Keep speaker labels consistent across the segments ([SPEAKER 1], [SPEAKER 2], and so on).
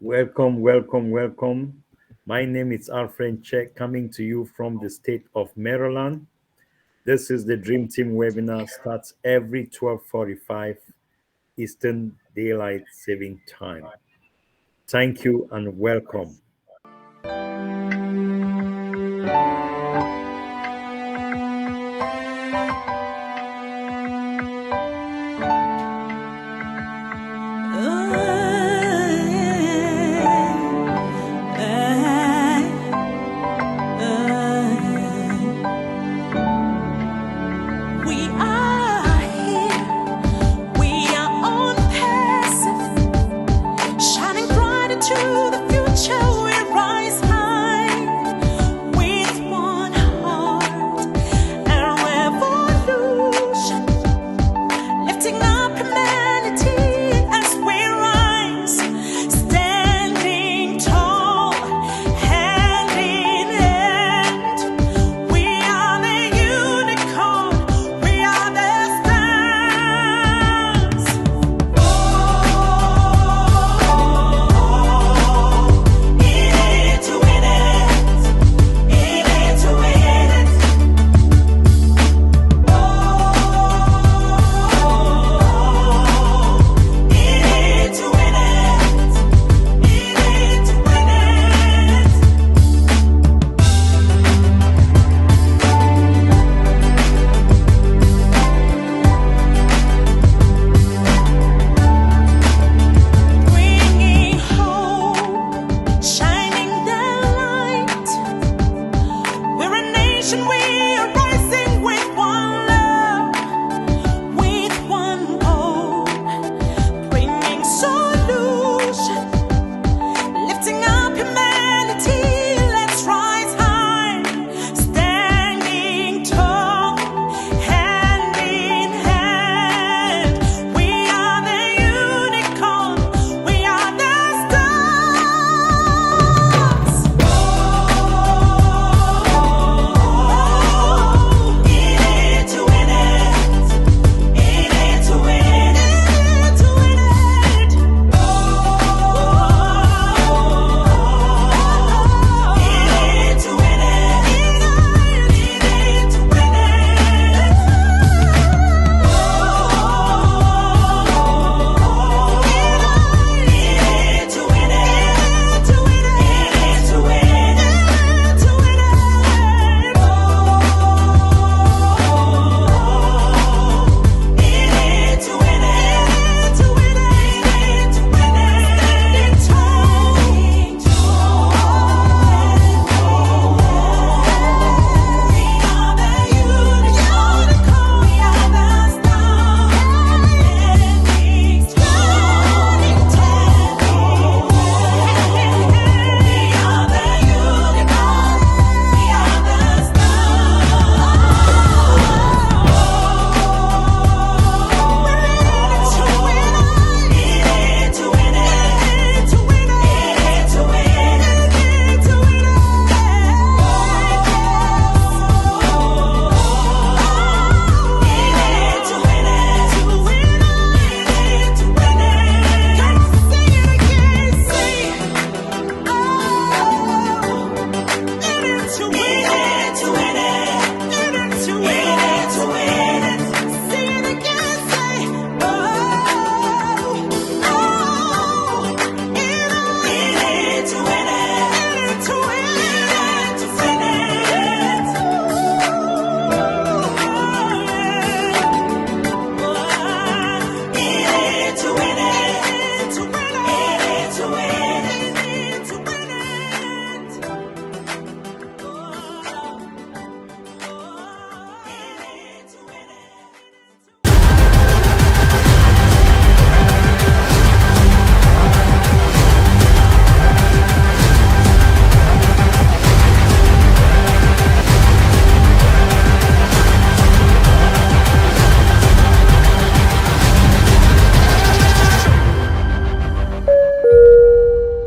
[SPEAKER 1] Welcome, welcome, welcome. My name is Alfred Check, coming to you from the state of Maryland. This is the Dream Team webinar, starts every 12:45 Eastern Daylight Saving Time. Thank you and welcome.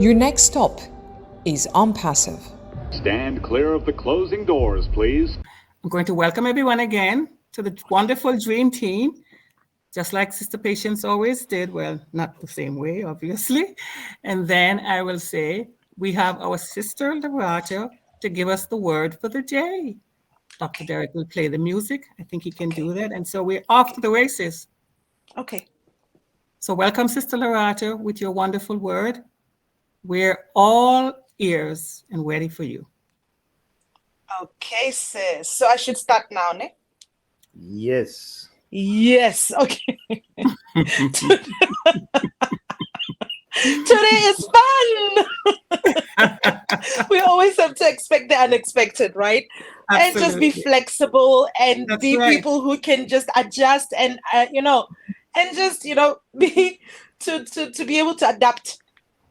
[SPEAKER 2] Your next stop is Unpassive.
[SPEAKER 3] Stand clear of the closing doors, please.
[SPEAKER 4] I'm going to welcome everyone again to the wonderful Dream Team. just like Sister Patience always did. Well, not the same way, obviously. And then I will say, we have our sister Lerato to give us the word for the day. Dr. Derek will play the music. I think he can do that. And so we're off to the races.
[SPEAKER 5] Okay.
[SPEAKER 4] So welcome, Sister Lerato, with your wonderful word. We're all ears and ready for you.
[SPEAKER 5] Okay, sis. So I should start now, ne?
[SPEAKER 1] Yes.
[SPEAKER 5] Yes. Okay. Today is fun. We always have to expect the unexpected, right? And just be
[SPEAKER 4] Absolutely.
[SPEAKER 5] flexible and
[SPEAKER 4] That's
[SPEAKER 5] be
[SPEAKER 4] right.
[SPEAKER 5] people who can just adjust and and just be to be able to adapt.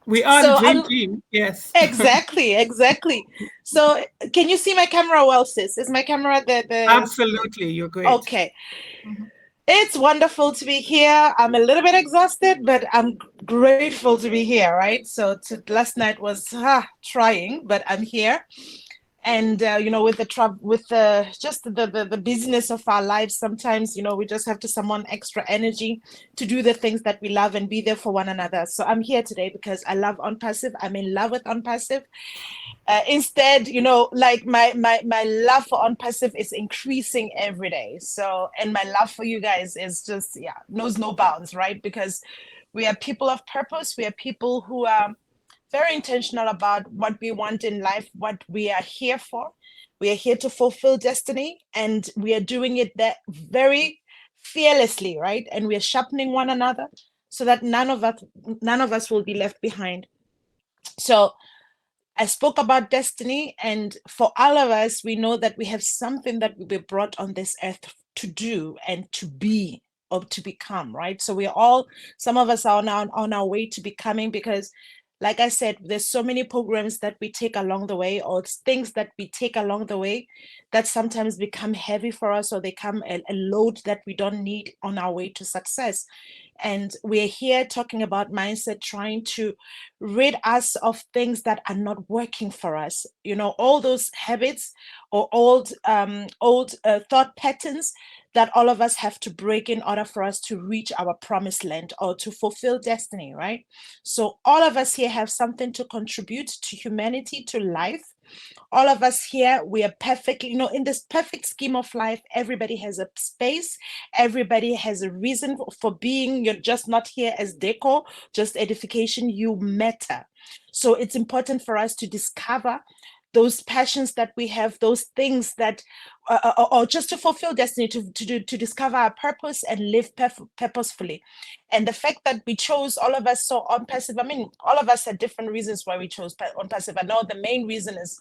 [SPEAKER 4] We are the
[SPEAKER 5] So
[SPEAKER 4] dream
[SPEAKER 5] I'm
[SPEAKER 4] team. Yes.
[SPEAKER 5] exactly. So can you see my camera well, sis? Is my camera the
[SPEAKER 4] Absolutely. You're great.
[SPEAKER 5] okay? It's wonderful to be here. I'm a little bit exhausted, but I'm grateful to be here, right? So last night was trying, but I'm here. And with the busyness of our lives, sometimes we just have to summon extra energy to do the things that we love and be there for one another. So I'm here today because I love On Passive. I'm in love with On Passive. Instead, like my love for On Passive is increasing every day. So, and my love for you guys is just knows no bounds, right? Because we are people of purpose. We are people who are very intentional about what we want in life, what we are here for. We are here to fulfill destiny, and we are doing it that very fearlessly, right? And we are sharpening one another so that none of us will be left behind. So I spoke about destiny, and for all of us, we know that we have something that we were brought on this earth to do and to be or to become, right? So some of us are now on our way to becoming, because like I said, there's so many programs that we take along the way, or things that we take along the way that sometimes become heavy for us, or they come a load that we don't need on our way to success. And we're here talking about mindset, trying to rid us of things that are not working for us. All those habits or old thought patterns that all of us have to break in order for us to reach our promised land or to fulfill destiny, right? So all of us here have something to contribute to humanity, to life. All of us here, we are perfectly, in this perfect scheme of life, everybody has a space, everybody has a reason for being. You're just not here as decor, just edification. You matter. So it's important for us to discover those passions that we have, those things that, or just to fulfill destiny, to discover our purpose and live purposefully. And the fact that we chose, all of us, so On Passive, all of us had different reasons why we chose On Passive. I know the main reason is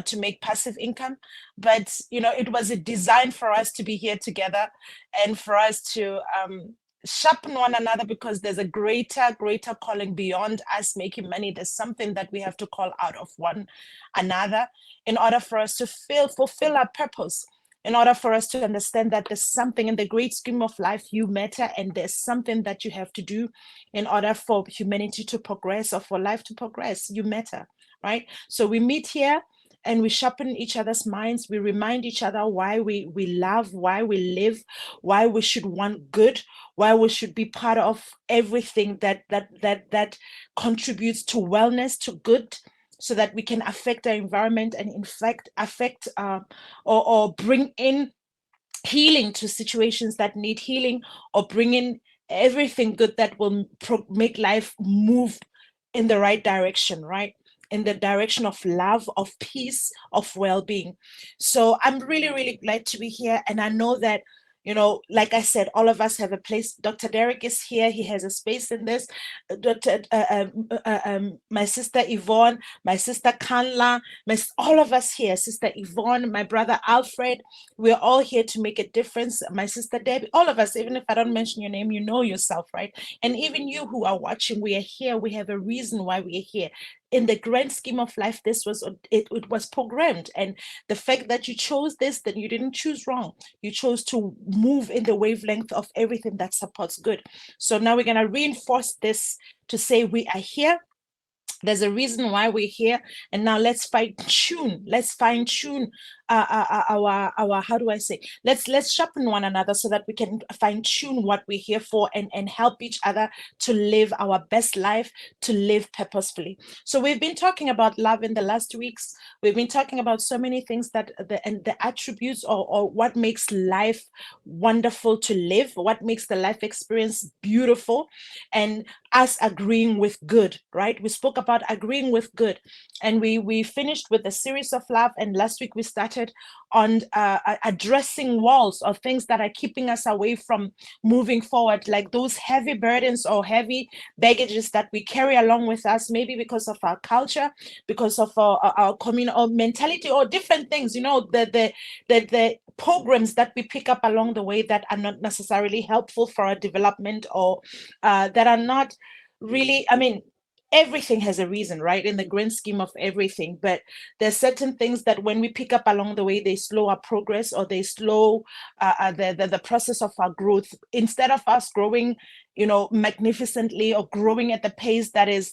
[SPEAKER 5] to make passive income, but it was a design for us to be here together and for us to sharpen one another, because there's a greater calling beyond us making money. There's something that we have to call out of one another in order for us to fulfill our purpose, in order for us to understand that there's something in the great scheme of life. You matter, and there's something that you have to do in order for humanity to progress, or for life to progress. You matter, right? So we meet here and we sharpen each other's minds. We remind each other why we love, why we live, why we should want good, why we should be part of everything that contributes to wellness, to good, so that we can affect our environment and in fact affect or bring in healing to situations that need healing, or bring in everything good that will make life move in the right direction, right? In the direction of love, of peace, of well-being. So I'm really, really glad to be here. And I know that, like I said, all of us have a place. Dr. Derek is here. He has a space in this. My sister Yvonne, my sister Kanla, all of us here, Sister Yvonne, my brother Alfred, we're all here to make a difference. My sister Debbie, all of us, even if I don't mention your name, you know yourself, right? And even you who are watching, we are here. We have a reason why we are here. In the grand scheme of life, this was it was programmed. And the fact that you chose this, then you didn't choose wrong. You chose to move in the wavelength of everything that supports good. So now we're going to reinforce this to say we are here There's a reason why we're here, and now let's fine tune our how do I say, let's sharpen one another so that we can fine tune what we're here for, and help each other to live our best life, to live purposefully. So we've been talking about love in the last weeks. We've been talking about so many things that the attributes, or what makes life wonderful to live, what makes the life experience beautiful, and us agreeing with good, right? We spoke about agreeing with good, and we finished with a series of love, and last week we started on addressing walls, or things that are keeping us away from moving forward, like those heavy burdens or heavy baggages that we carry along with us, maybe because of our culture, because of our communal mentality, or different things, you know, the programs that we pick up along the way that are not necessarily helpful for our development, or that are not really, I mean, everything has a reason, right, in the grand scheme of everything, but there's certain things that when we pick up along the way, they slow our progress, or they slow the process of our growth. Instead of us growing, you know, magnificently, or growing at the pace that is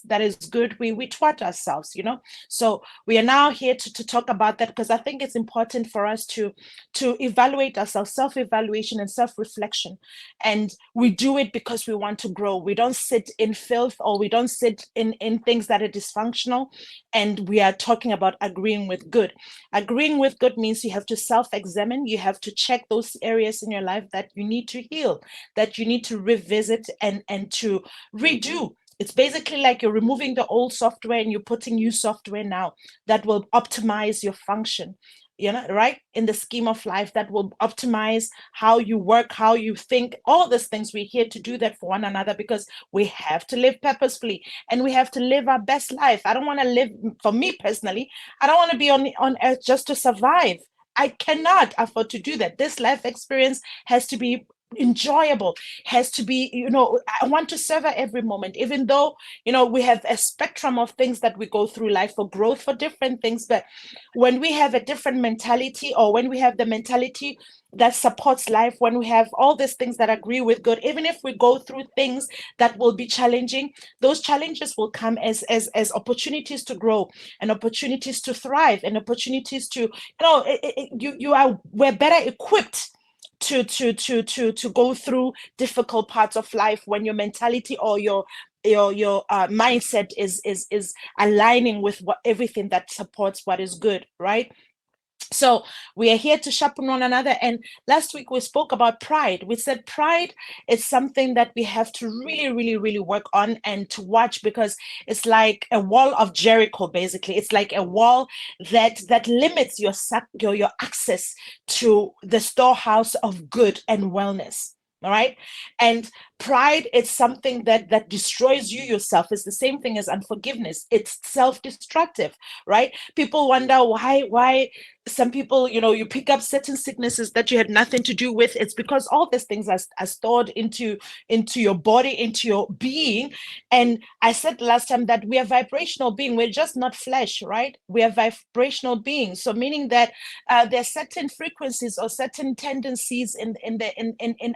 [SPEAKER 5] good, we twat ourselves, you know. So we are now here to talk about that, because I think it's important for us to evaluate ourselves, self-evaluation and self-reflection. And we do it because we want to grow. We don't sit in filth, or we don't sit in things that are dysfunctional, and we are talking about agreeing with good. Agreeing with good means you have to self-examine, you have to check those areas in your life that you need to heal, that you need to revisit, and to redo. It's basically like you're removing the old software and you're putting new software now that will optimize your function, you know, right, in the scheme of life, that will optimize how you work, how you think, all these things. We're here to do that for one another, because we have to live purposefully, and we have to live our best life. I don't want to live, for me personally, I don't want to be on earth just to survive. I cannot afford to do that. This life experience has to be enjoyable, has to be, you know, I want to savor every moment, even though, you know, we have a spectrum of things that we go through life for growth, for different things. But when we have a different mentality, or when we have the mentality that supports life, when we have all these things that agree with good, even if we go through things that will be challenging, those challenges will come as opportunities to grow, and opportunities to thrive, and opportunities to, you know, we're better equipped to go through difficult parts of life, when your mentality, or your mindset is aligning with what everything that supports what is good, right? So we are here to sharpen one another. And last week we spoke about pride. We said pride is something that we have to really, really, really work on and to watch, because it's like a wall of Jericho. Basically, it's like a wall that limits your access to the storehouse of good and wellness. All right. And pride is something that destroys you yourself. It's the same thing as unforgiveness. It's self-destructive, right? People wonder why some people, you know, you pick up certain sicknesses that you had nothing to do with. It's because all these things are stored into your body, into your being. And I said last time that we are vibrational being. We're just not flesh, right? We are vibrational beings. So meaning that there are certain frequencies or certain tendencies in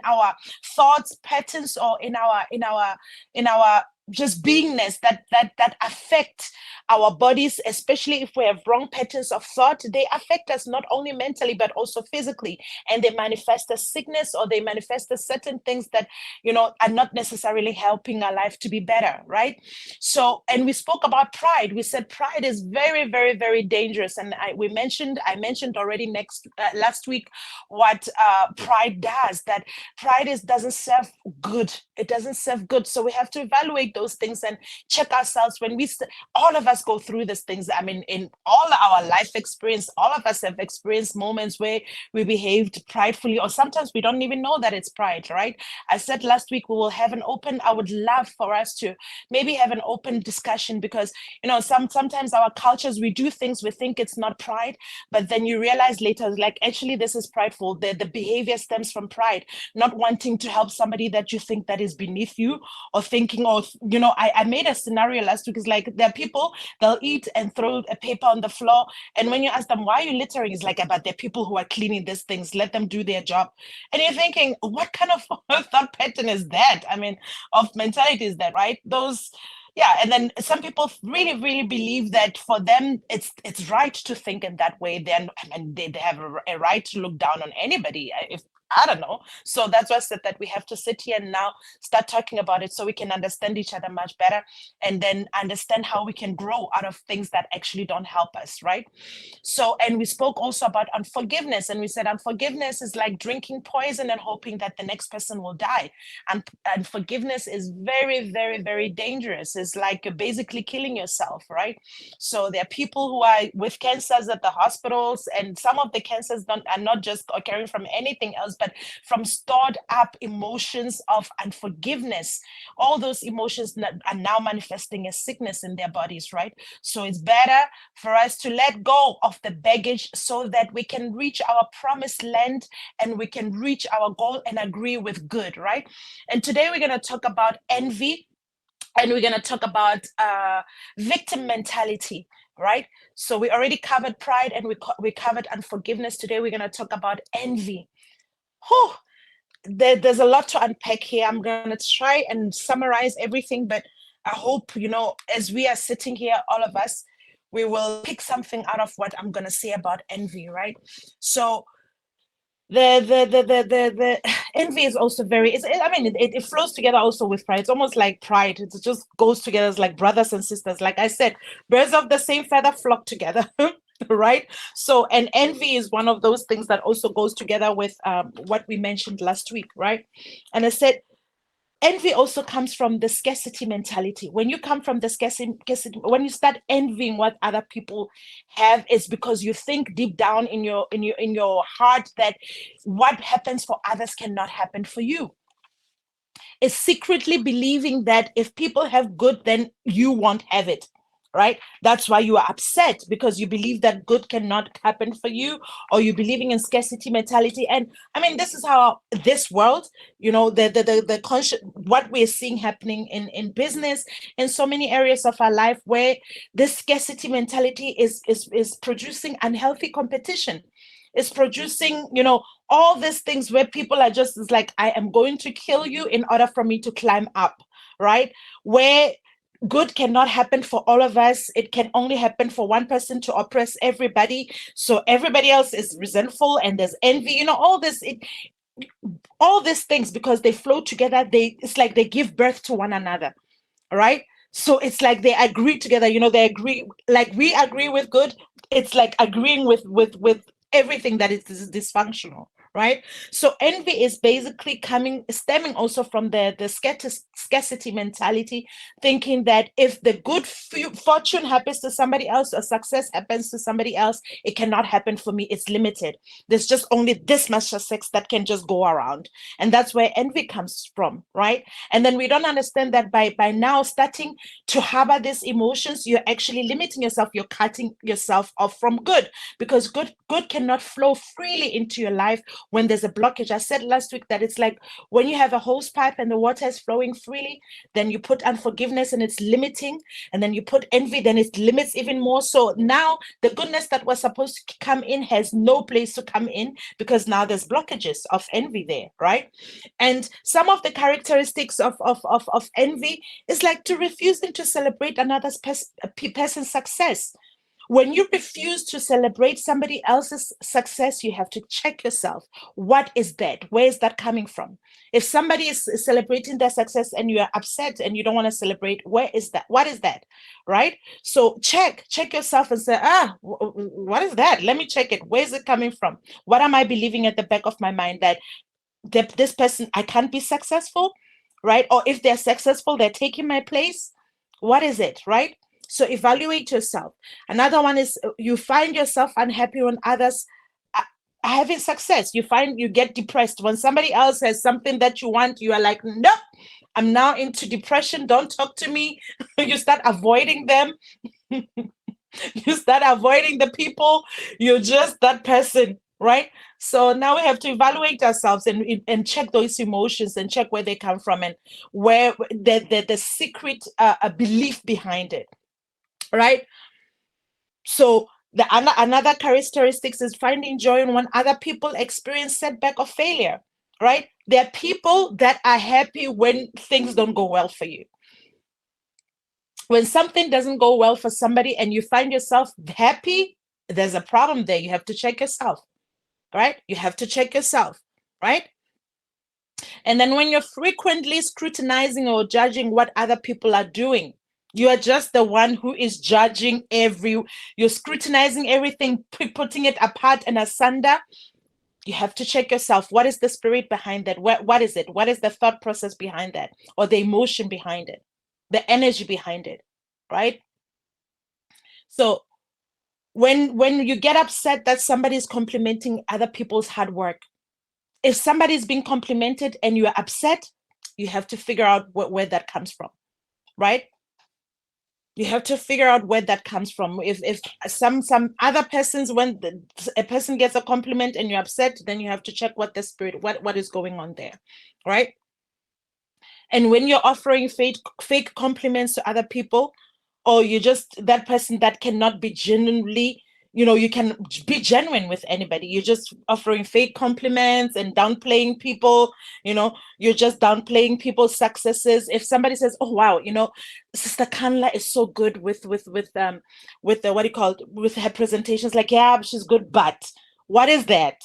[SPEAKER 5] our thoughts patterns, or in our just beingness that affect our bodies, especially if we have wrong patterns of thought. They affect us not only mentally but also physically, and they manifest as sickness, or they manifest as certain things that, you know, are not necessarily helping our life to be better, right? So, and we spoke about pride. We said pride is very, very, very dangerous, and I mentioned already last week what pride does. That pride doesn't serve good. It doesn't serve good. So we have to evaluate those things and check ourselves. When all of us go through these things. I mean, in all our life experience, all of us have experienced moments where we behaved pridefully, or sometimes we don't even know that it's pride, right? I said last week we will have I would love for us to maybe have an open discussion, because, you know, sometimes our cultures, we do things, we think it's not pride, but then you realize later, like, actually this is prideful. The behavior stems from pride, not wanting to help somebody that you think that is beneath you, or thinking, or, you know, I made a scenario last week. It's like, there are people, they'll eat and throw a paper on the floor, and when you ask them, why are you littering, it's like, but there are people who are cleaning these things, let them do their job. And you're thinking, what kind of thought pattern is that? I mean, of mentality is that, right? Those yeah, and then some people really, really believe that for them it's right to think in that way. Then I mean, they have a right to look down on anybody. If I don't know. So that's why I said that we have to sit here and now start talking about it so we can understand each other much better, and then understand how we can grow out of things that actually don't help us, right? So, and we spoke also about unforgiveness, and we said unforgiveness is like drinking poison and hoping that the next person will die. And forgiveness is very, very, very dangerous. It's like basically killing yourself, right? So there are people who are with cancers at the hospitals, and some of the cancers are not just occurring from anything else, but from stored up emotions of unforgiveness. All those emotions are now manifesting as sickness in their bodies, right? So it's better for us to let go of the baggage so that we can reach our promised land and we can reach our goal and agree with good, right? And today we're going to talk about envy, and we're going to talk about victim mentality, right? So we already covered pride, and we covered unforgiveness. Today we're going to talk about envy. Whew, there's a lot to unpack here. I'm going to try and summarize everything, but I hope, as we are sitting here, all of us, we will pick something out of what I'm going to say about envy, right? So the envy is also it flows together also with pride. It's almost like pride. It just goes together as like brothers and sisters. Like I said, birds of the same feather flock together. Right? So, and envy is one of those things that also goes together with what we mentioned last week, right? And I said envy also comes from the scarcity mentality. When you come from the scarcity, when you start envying what other people have, it's because you think deep down in your heart that what happens for others cannot happen for you. It's secretly believing that if people have good, then you won't have it. Right? That's why you are upset, because you believe that good cannot happen for you, or you're believing in scarcity mentality. And I mean, this is how this world, the conscious, what we're seeing happening in business, in so many areas of our life, where this scarcity mentality is producing unhealthy competition. It's producing, all these things where people are just like, I am going to kill you in order for me to climb up, right? Where good cannot happen for all of us. It can only happen for one person to oppress everybody. So everybody else is resentful, and there's envy, all these things, because they flow together. It's like they give birth to one another, right? So it's like they agree together, they agree, like we agree with good. It's like agreeing with everything that is dysfunctional, right? So envy is basically stemming also from the scarcity mentality, thinking that if the good fortune happens to somebody else, or success happens to somebody else, it cannot happen for me. It's limited. There's just only this much success that can just go around, and that's where envy comes from, right? And then we don't understand that by now starting to harbor these emotions, you're actually limiting yourself. You're cutting yourself off from good, because good cannot flow freely into your life when there's a blockage. I said last week that it's like when you have a hose pipe and the water is flowing freely, then you put unforgiveness and it's limiting, and then you put envy, then it limits even more. So now the goodness that was supposed to come in has no place to come in, because now there's blockages of envy there, right? And some of the characteristics of envy is like to refusing to celebrate another person's success. When you refuse to celebrate somebody else's success, you have to check yourself. What is that? Where is that coming from? If somebody is celebrating their success and you are upset and you don't want to celebrate, where is that? What is that? Right? So check yourself and say, what is that? Let me check it. Where is it coming from? What am I believing at the back of my mind that this person, I can't be successful, right? Or if they're successful, they're taking my place. What is it, right? So evaluate yourself. Another one is you find yourself unhappy when others are having success. You get depressed when somebody else has something that you want. You are like, no, I'm now into depression. Don't talk to me. You start avoiding them. You start avoiding the people. You're just that person, right? So now we have to evaluate ourselves and check those emotions and check where they come from and where the secret belief behind it. Right? So another characteristics is finding joy in when other people experience setback or failure, right? There are people that are happy when things don't go well for you. When something doesn't go well for somebody and you find yourself happy, there's a problem there. You have to check yourself, right? You have to check yourself, right? And then when you're frequently scrutinizing or judging what other people are doing, you are just the one who is judging you're scrutinizing everything, putting it apart and asunder. You have to check yourself. What is the spirit behind that? What is it? What is the thought process behind that? Or the emotion behind it? The energy behind it, right? So when you get upset that somebody is complimenting other people's hard work, if somebody is being complimented and you are upset, you have to figure out where that comes from, right? You have to figure out where that comes from. If some other persons, when a person gets a compliment and you're upset, then you have to check what is going on there, right? And when you're offering fake compliments to other people, or you're just that person that cannot be genuinely, you can be genuine with anybody. You're just offering fake compliments and downplaying people. You're just downplaying people's successes. If somebody says, "Oh wow, Sister Kanla is so good with the what do you call it, with her presentations," like, yeah, she's good, but what is that?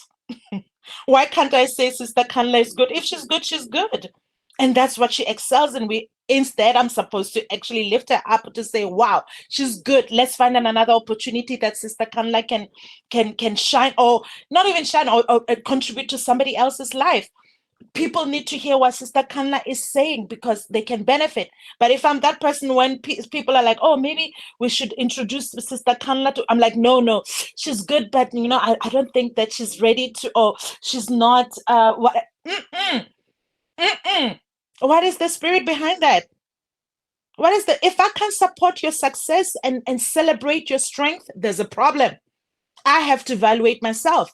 [SPEAKER 5] Why can't I say Sister Kanla is good? If she's good, she's good. And that's what she excels in. Instead, I'm supposed to actually lift her up to say, wow, she's good. Let's find another opportunity that Sister Kanla can shine, or not even shine, or contribute to somebody else's life. People need to hear what Sister Kanla is saying because they can benefit. But if I'm that person, when people are like, oh, maybe we should introduce Sister Kanla to, I'm like, no, she's good, but I don't think that she's ready to, or she's not, what? What is the spirit behind that? If I can support your success and celebrate your strength, there's a problem. I have to evaluate myself.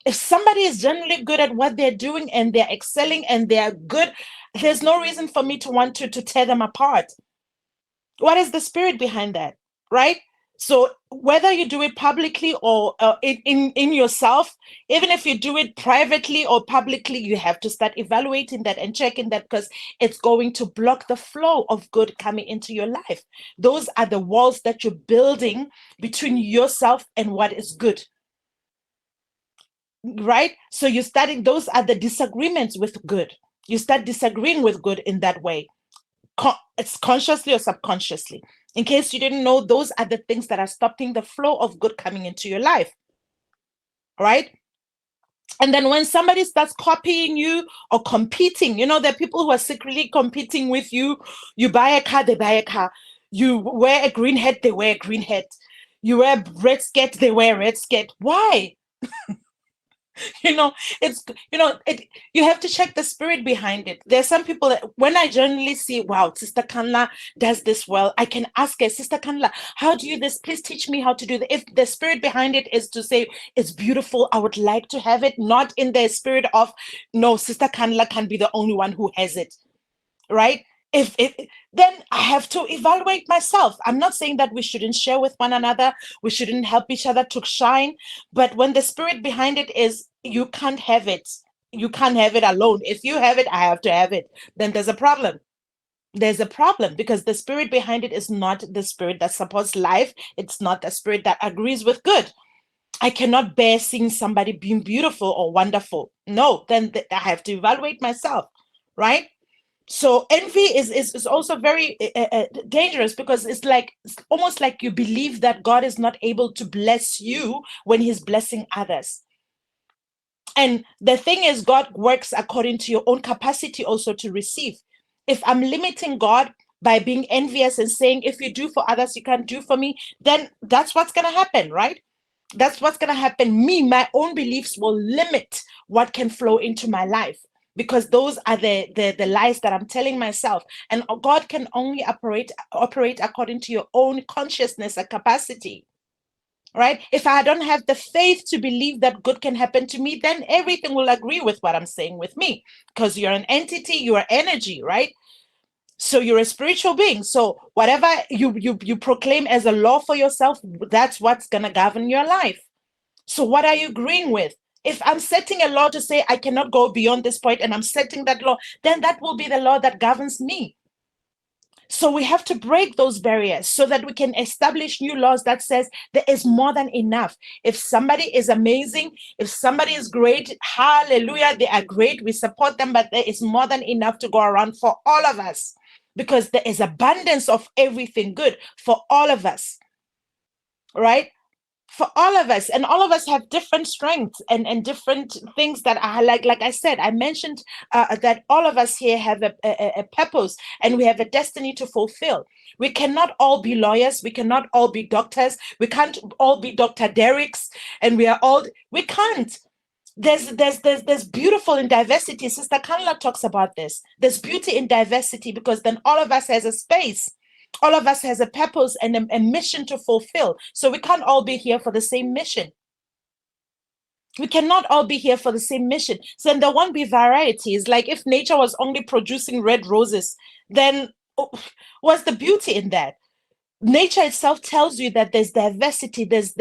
[SPEAKER 5] If somebody is generally good at what they're doing and they're excelling and they're good, there's no reason for me to want to tear them apart. What is the spirit behind that, right? So whether you do it publicly or in yourself, even if you do it privately or publicly, you have to start evaluating that and checking that, because it's going to block the flow of good coming into your life. Those are the walls that you're building between yourself and what is good, right? So those are the disagreements with good. You start disagreeing with good in that way. It's consciously or subconsciously. In case you didn't know, those are the things that are stopping the flow of good coming into your life, right? And then when somebody starts copying you or competing, there are people who are secretly competing with you. You buy a car, they buy a car. You wear a green hat, they wear a green hat. You wear a red skirt, they wear a red skirt. Why? You have to check the spirit behind it. There's some people that when I generally see, wow, Sister Kanla does this well, I can ask her, Sister Kanla, how do you this? Please teach me how to do that. If the spirit behind it is to say it's beautiful, I would like to have it, not in the spirit of, no, Sister Kanla can be the only one who has it, right? Then I have to evaluate myself. I'm not saying that we shouldn't share with one another, we shouldn't help each other to shine, but when the spirit behind it is, you can't have it alone. If you have it, I have to have it, then there's a problem. There's a problem, because the spirit behind it is not the spirit that supports life. It's not the spirit that agrees with good. I cannot bear seeing somebody being beautiful or wonderful. No, then I have to evaluate myself, right? So envy is also very dangerous, because it's almost like you believe that God is not able to bless you when he's blessing others. And the thing is, God works according to your own capacity also to receive. If I'm limiting God by being envious and saying, if you do for others, you can't do for me, then that's what's going to happen, right? That's what's going to happen. My own beliefs will limit what can flow into my life, because those are the lies that I'm telling myself. And God can only operate according to your own consciousness and capacity, right? If I don't have the faith to believe that good can happen to me, then everything will agree with what I'm saying with me, because you're an entity, you are energy, right? So you're a spiritual being. So whatever you proclaim as a law for yourself, that's what's going to govern your life. So what are you agreeing with? If I'm setting a law to say I cannot go beyond this point, and I'm setting that law, then that will be the law that governs me. So we have to break those barriers so that we can establish new laws that says there is more than enough. If somebody is amazing, if somebody is great, hallelujah, they are great. We support them, but there is more than enough to go around for all of us, because there is abundance of everything good for all of us, right? For all of us, and all of us have different strengths and different things that are like I said, I mentioned that all of us here have a purpose, and we have a destiny to fulfill. We cannot all be lawyers, we cannot all be doctors, we can't all be Dr. Derricks, and we can't. There's beautiful in diversity. Sister Kanla talks about this. There's beauty in diversity, because then all of us has a space. All of us has a purpose and a mission to fulfill. So we can't all be here for the same mission. We cannot all be here for the same mission. So then there won't be varieties. Like if nature was only producing red roses, then what's the beauty in that? Nature itself tells you that there's diversity, there's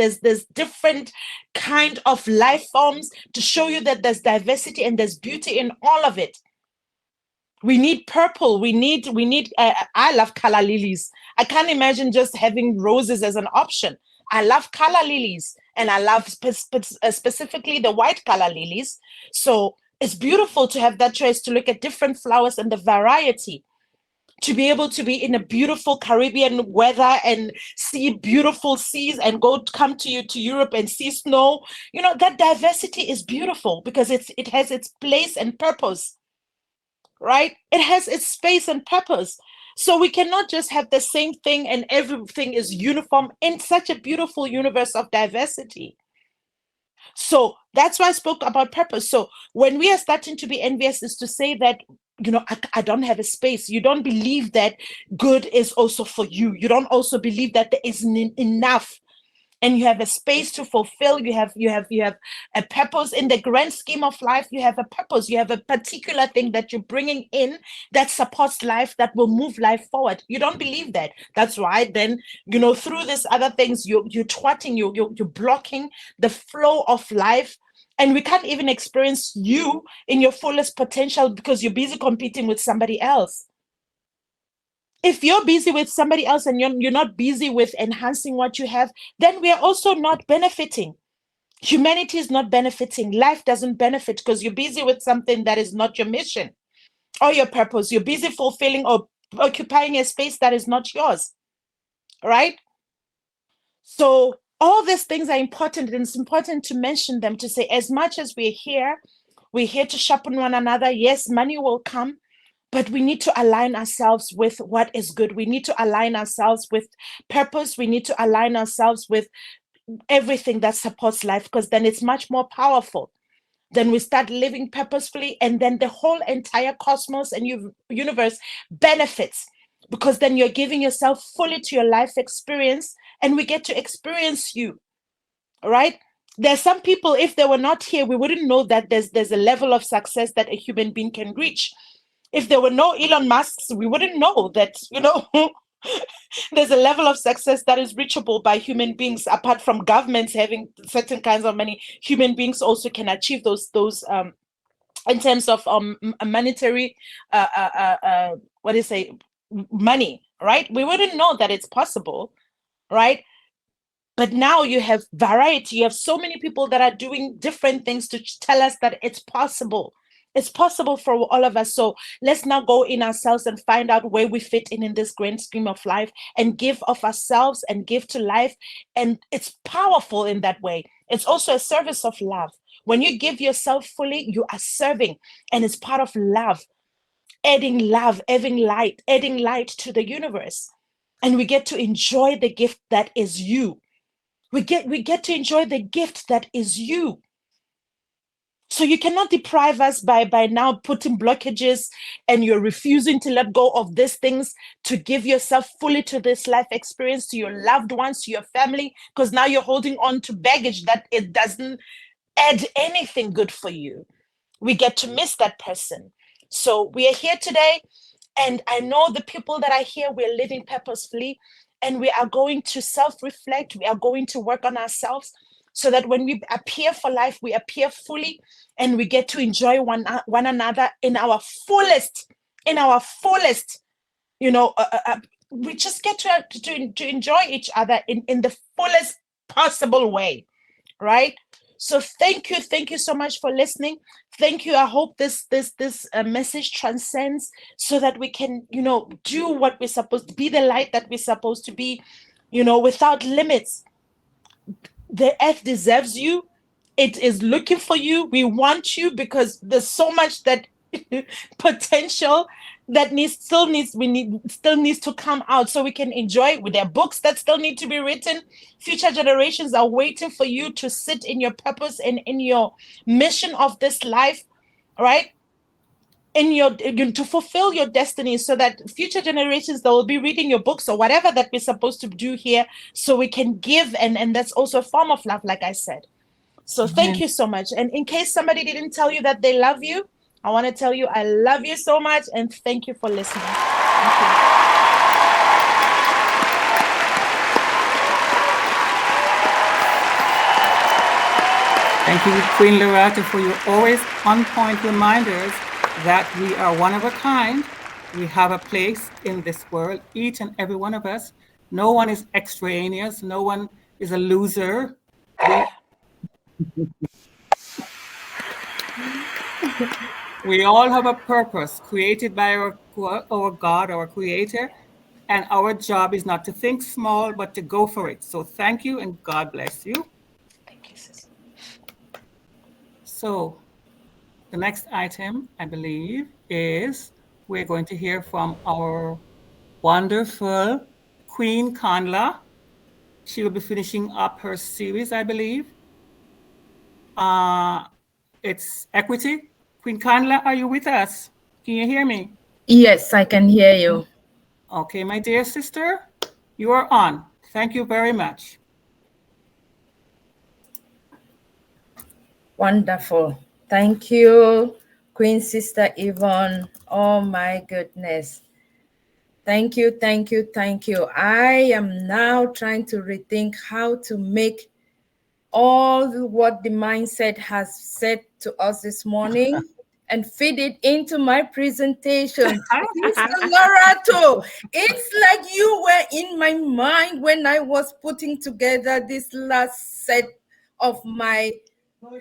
[SPEAKER 5] different kind of life forms to show you that there's diversity and there's beauty in all of it. We need purple. We need. I love color lilies. I can't imagine just having roses as an option. I love color lilies, and I love specifically the white color lilies. So it's beautiful to have that choice to look at different flowers and the variety, to be able to be in a beautiful Caribbean weather and see beautiful seas, and come to Europe and see snow. You know, that diversity is beautiful because it has its place and purpose. Right? It has its space and purpose. So we cannot just have the same thing and everything is uniform in such a beautiful universe of diversity. So that's why I spoke about purpose. So when we are starting to be envious, is to say that, you know, I don't have a space. You don't believe that good is also for you. You don't also believe that there isn't enough, and you have a space to fulfill. You have a purpose in the grand scheme of life. You have a purpose. You have a particular thing that you're bringing in that supports life, that will move life forward. You don't believe that. That's why then, you know, through these other things, you're thwarting, you're blocking the flow of life. And we can't even experience you in your fullest potential because you're busy competing with somebody else. If you're busy with somebody else and you're not busy with enhancing what you have, then we are also not benefiting. Humanity is not benefiting. Life doesn't benefit because you're busy with something that is not your mission or your purpose. You're busy fulfilling or occupying a space that is not yours, right? So all these things are important, and it's important to mention them, to say, as much as we're here to sharpen one another. Yes, money will come, but we need to align ourselves with what is good. We need to align ourselves with purpose. We need to align ourselves with everything that supports life, because then it's much more powerful. Then we start living purposefully, and then the whole entire cosmos and universe benefits, because then you're giving yourself fully to your life experience, and we get to experience you, right? There's some people, if they were not here, we wouldn't know that there's a level of success that a human being can reach. If there were no Elon Musks, we wouldn't know that, you know, there's a level of success that is reachable by human beings. Apart from governments having certain kinds of money, human beings also can achieve those in terms of monetary what do you say, money, right? We wouldn't know that it's possible, right? But now you have variety. You have so many people that are doing different things to tell us that it's possible. It's possible for all of us. So let's now go in ourselves and find out where we fit in this grand scheme of life, and give of ourselves and give to life. And it's powerful in that way. It's also a service of love. When you give yourself fully, you are serving, and it's part of love, adding light to the universe. And we get to enjoy the gift that is you. We get to enjoy the gift that is you. So you cannot deprive us by now putting blockages, and you're refusing to let go of these things to give yourself fully to this life experience, to your loved ones, to your family, because now you're holding on to baggage that it doesn't add anything good for you. We get to miss that person. So we are here today, and I know the people that are here, we're living purposefully, and we are going to self-reflect. We are going to work on ourselves, so that when we appear for life, we appear fully, and we get to enjoy one another in our fullest we just get to enjoy each other in the fullest possible way, right? So thank you so much for listening. Thank you. I hope this message transcends so that we can, do what we're supposed to be, the light that we're supposed to be, without limits. The earth deserves you. It is looking for you. We want you because there's so much that potential that still needs to come out so we can enjoy it. With their books that still need to be written, future generations are waiting for you to sit in your purpose and in your mission of this life, right? To fulfill your destiny, so that future generations that will be reading your books or whatever that we're supposed to do here, so we can give, and that's also a form of love, like I said. So thank you so much. And in case somebody didn't tell you that they love you, I want to tell you I love you so much, and thank you for listening. Thank you.
[SPEAKER 4] Thank you, Queen Lerato, for your always on-point reminders that we are one of a kind. We have a place in this world, each and every one of us. No one is extraneous. No one is a loser. We all have a purpose created by our God, our Creator, and our job is not to think small, but to go for it. So thank you, and God bless you.
[SPEAKER 5] Thank you, sis.
[SPEAKER 4] So the next item, I believe, is we're going to hear from our wonderful Queen Kanla. She will be finishing up her series, I believe. It's Equity. Queen Kanla, are you with us? Can you hear me?
[SPEAKER 6] Yes, I can hear you.
[SPEAKER 4] Okay, my dear sister, you are on. Thank you very much.
[SPEAKER 6] Wonderful. Thank you, Queen Sister Yvonne. Oh my goodness. Thank you, thank you, thank you. I am now trying to rethink how to make all what the mindset has said to us this morning and feed it into my presentation. Mr. Lerato, it's like you were in my mind when I was putting together this last set of my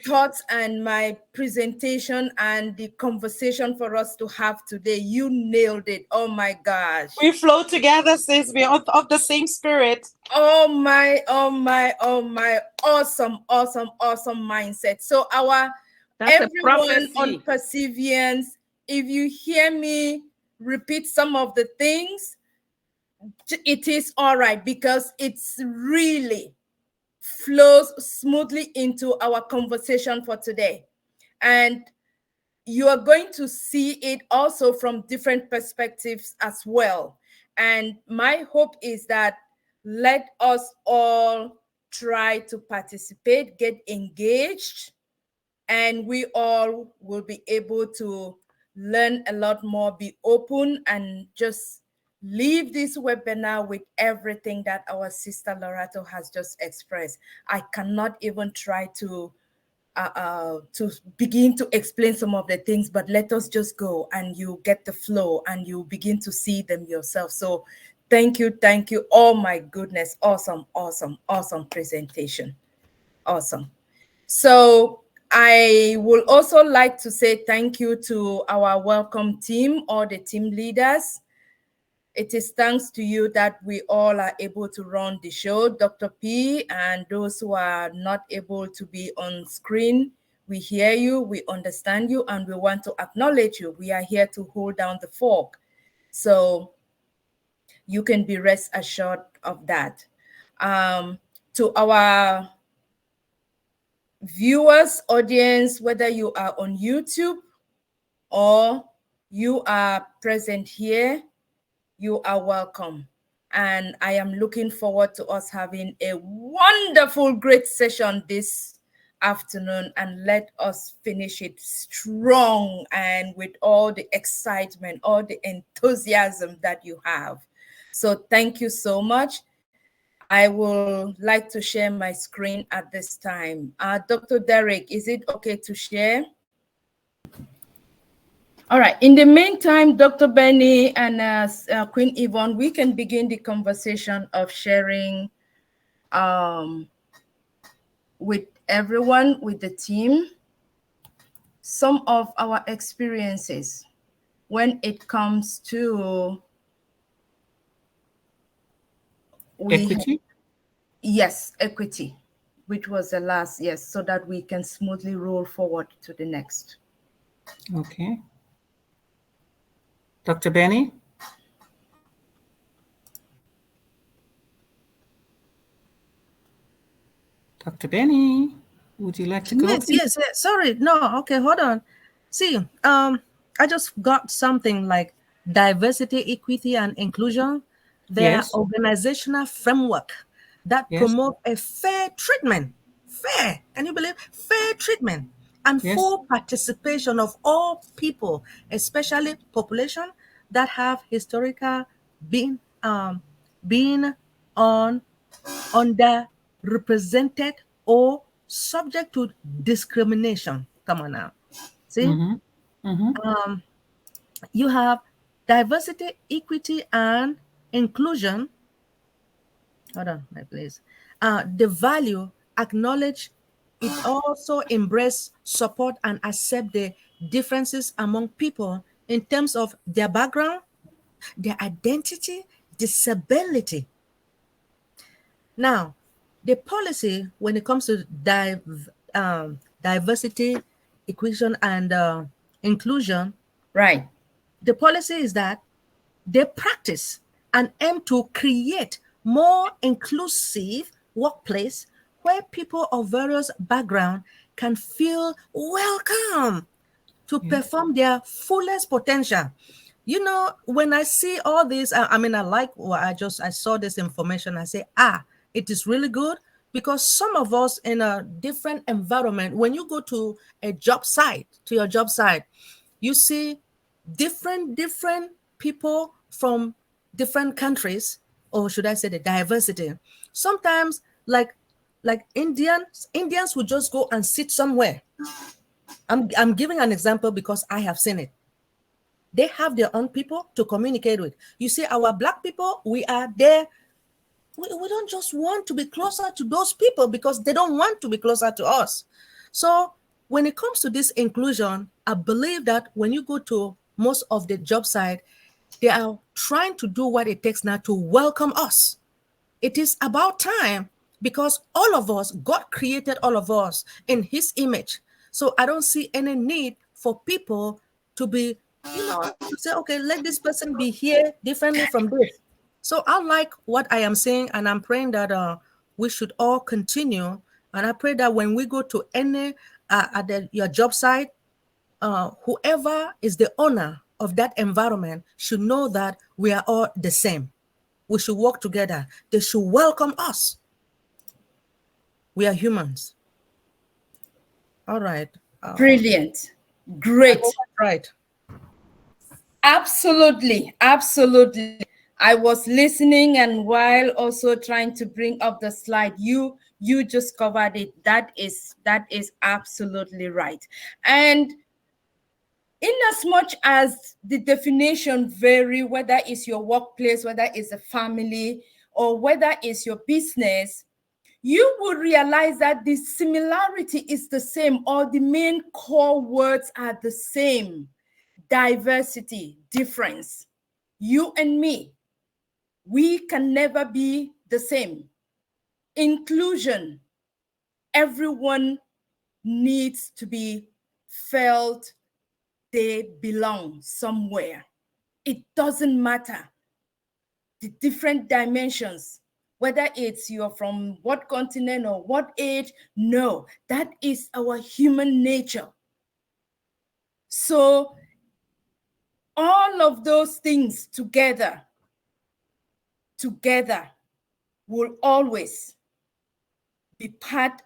[SPEAKER 6] thoughts and my presentation and the conversation for us to have today. You nailed it. Oh my gosh.
[SPEAKER 5] We flow together, sis. We're of the same spirit.
[SPEAKER 6] Oh my, oh my, oh my. Awesome, awesome, awesome mindset. So everyone on Perseverance, if you hear me repeat some of the things, it is all right, because it's really flows smoothly into our conversation for today. And you are going to see it also from different perspectives as well. And my hope is that let us all try to participate, get engaged, and we all will be able to learn a lot more, be open, and just leave this webinar with everything that our sister Lerato has just expressed. I cannot even try to begin to explain some of the things, but let us just go and you get the flow and you begin to see them yourself. So thank you. Thank you. Oh my goodness. Awesome, awesome, awesome presentation. Awesome. So I would also like to say thank you to our welcome team, all the team leaders. It is thanks to you that we all are able to run the show, Dr. P, and those who are not able to be on screen. We hear you, we understand you, and we want to acknowledge you. We are here to hold down the fort. So you can be rest assured of that. To our viewers, audience, whether you are on YouTube or you are present here, you are welcome. And I am looking forward to us having a wonderful, great session this afternoon, and let us finish it strong and with all the excitement, all the enthusiasm that you have. So thank you so much. I will like to share my screen at this time. Dr. Derek, is it okay to share? All right. In the meantime, Dr. Benny and Queen Yvonne, we can begin the conversation of sharing with everyone, with the team, some of our experiences when it comes to
[SPEAKER 4] Equity?
[SPEAKER 6] Yes, equity, which was the last, yes, so that we can smoothly roll forward to the next.
[SPEAKER 4] Okay. Dr. Benny? Dr. Benny, would you like to go?
[SPEAKER 7] Yes. Sorry, no. Okay, hold on. See, I just got something like diversity, equity, and inclusion. Their
[SPEAKER 4] Yes.
[SPEAKER 7] organizational framework that
[SPEAKER 4] Yes.
[SPEAKER 7] promote a fair treatment, fair, can you believe fair treatment and
[SPEAKER 4] Yes.
[SPEAKER 7] full participation of all people, especially population that have historical been being on underrepresented or subject to discrimination. Come on now. See, you have diversity, equity, and inclusion. Hold on, my please. The value acknowledge it also embrace, support, and accept the differences among people in terms of their background, their identity, disability. Now, the policy when it comes to diversity, equity, and inclusion,
[SPEAKER 6] Right.
[SPEAKER 7] the policy is that they practice and aim to create more inclusive workplace where people of various background can feel welcome to perform their fullest potential. You know, when I see all this, I mean, I like what I saw this information. I say, it is really good because some of us in a different environment, when you go to a job site, to your job site, you see different people from different countries, or should I say the diversity. Sometimes like Indians would just go and sit somewhere. I'm giving an example because I have seen it. They have their own people to communicate with. You see, our Black people, we are there. We don't just want to be closer to those people because they don't want to be closer to us. So when it comes to this inclusion, I believe that when you go to most of the job site, they are trying to do what it takes now to welcome us. It is about time because all of us, God created all of us in his image. So I don't see any need for people to be, to say, okay, let this person be here differently from this. So I like what I am saying, and I'm praying that we should all continue. And I pray that when we go to any your job site, whoever is the owner of that environment should know that we are all the same. We should work together. They should welcome us. We are humans. All right.
[SPEAKER 6] Brilliant. Great.
[SPEAKER 7] Right.
[SPEAKER 6] Absolutely. Absolutely. I was listening and while also trying to bring up the slide, you just covered it. That is absolutely right. And in as much as the definition vary, whether it's your workplace, whether it's a family, or whether it's your business, you will realize that the similarity is the same, or the main core words are the same. Diversity, difference. You and me, we can never be the same. Inclusion, everyone needs to be felt they belong somewhere. It doesn't matter the different dimensions, whether it's you're from what continent or what age. No, that is our human nature. So all of those things together will always be part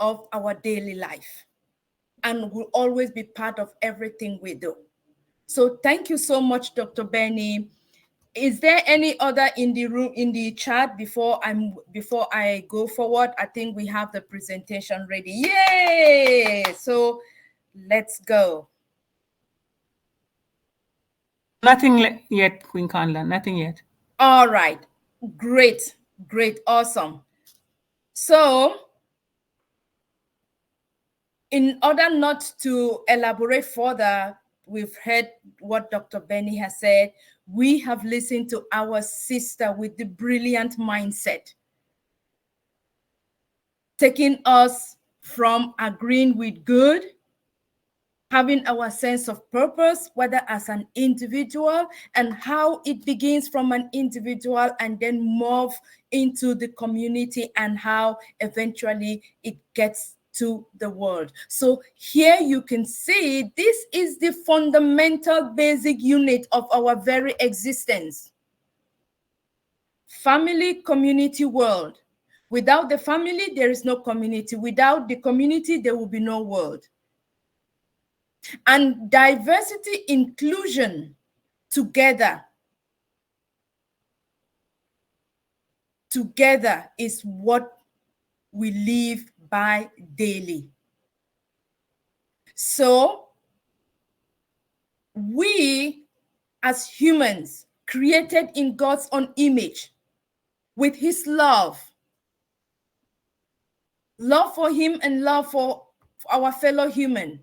[SPEAKER 6] of our daily life and will always be part of everything we do. So thank you so much, Dr. Benny. Is there any other in the room, in the chat before I go forward? I think we have the presentation ready. Yay! So let's go.
[SPEAKER 4] Nothing yet, Queen Kanla, nothing yet.
[SPEAKER 6] All right, great, awesome. So, in order not to elaborate further, we've heard what Dr. Benny has said. We have listened to our sister with the brilliant mindset, taking us from agreeing with good, having our sense of purpose, whether as an individual, and how it begins from an individual and then move into the community, and how eventually it gets to the world. So here you can see this is the fundamental basic unit of our very existence. Family, community, world. Without the family, there is no community. Without the community, there will be no world. And diversity, inclusion together is what we live by daily. So we as humans, created in God's own image, with his love for him and love for our fellow human,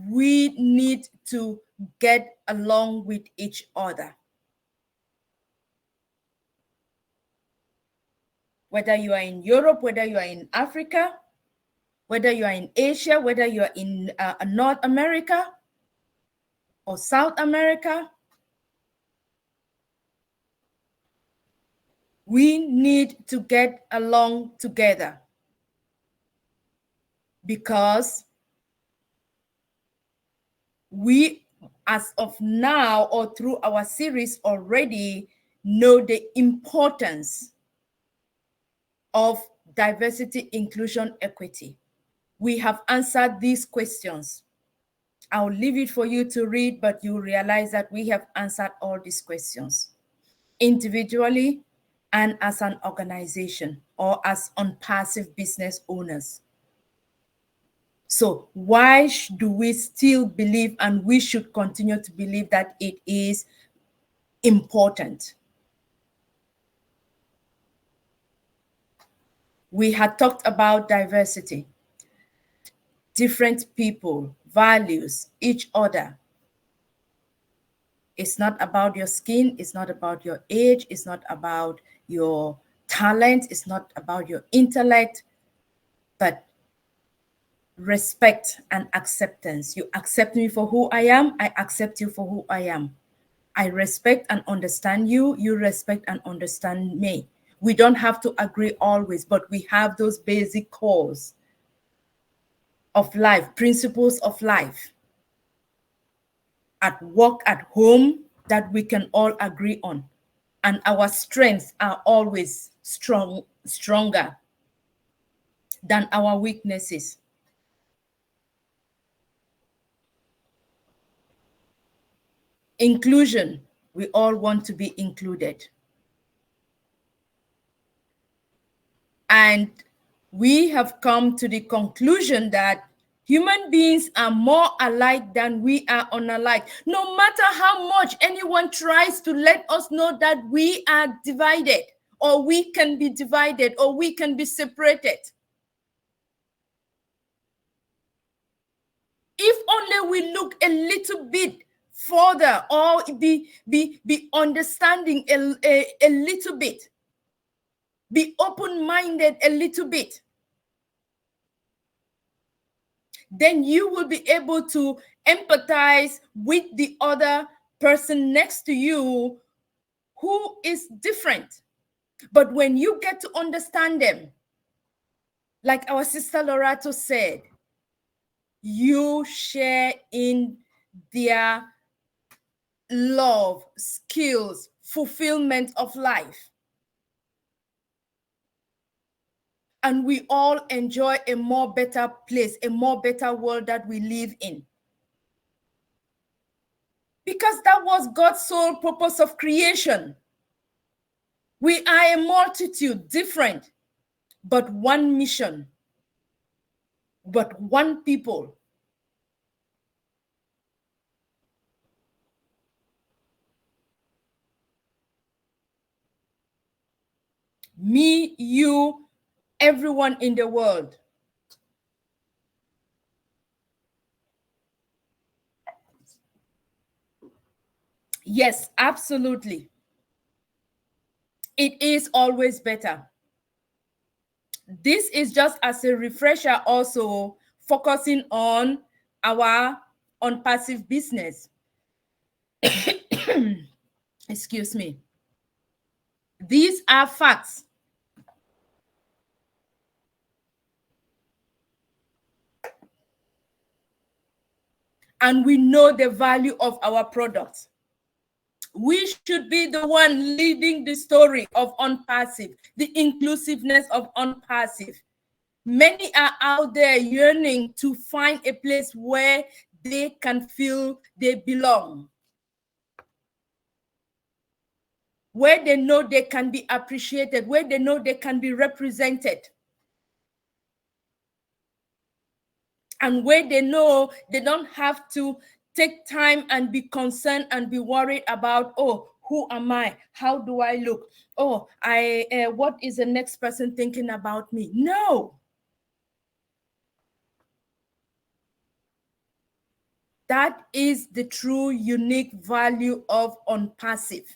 [SPEAKER 6] we need to get along with each other. Whether you are in Europe, whether you are in Africa, whether you are in Asia, whether you are in North America or South America, we need to get along together, because we, as of now or through our series, already know the importance of diversity, inclusion, equity. We have answered these questions. I'll leave it for you to read, but you realize that we have answered all these questions individually and as an organization or as passive business owners. So why do we still believe, and we should continue to believe, that it is important? We had talked about diversity, different people, values, each other. It's not about your skin, it's not about your age, it's not about your talent, it's not about your intellect, but respect and acceptance. You accept me for who I am, I accept you for who I am. I respect and understand you, you respect and understand me. We don't have to agree always, but we have those basic cores of life, principles of life, at work, at home, that we can all agree on. And our strengths are always stronger than our weaknesses. Inclusion, we all want to be included. And we have come to the conclusion that human beings are more alike than we are unalike. No matter how much anyone tries to let us know that we are divided, or we can be divided, or we can be separated. If only we look a little bit further, or be understanding a little bit, be open-minded a little bit, then you will be able to empathize with the other person next to you who is different. But when you get to understand them, like our sister Lerato said, you share in their love, skills, fulfillment of life. And we all enjoy a more better place, a more better world that we live in. Because that was God's sole purpose of creation. We are a multitude, different, but one mission, but one people. Me, you, everyone in the world. Yes, absolutely. It is always better. This is just as a refresher, also focusing on our passive business. Excuse me. These are facts. And we know the value of our products. We should be the one leading the story of unpassive, the inclusiveness of unpassive. Many are out there yearning to find a place where they can feel they belong, where they know they can be appreciated, where they know they can be represented, and where they know they don't have to take time and be concerned and be worried about, oh, who am I? How do I look? Oh, what is the next person thinking about me? No. That is the true unique value of unpassive.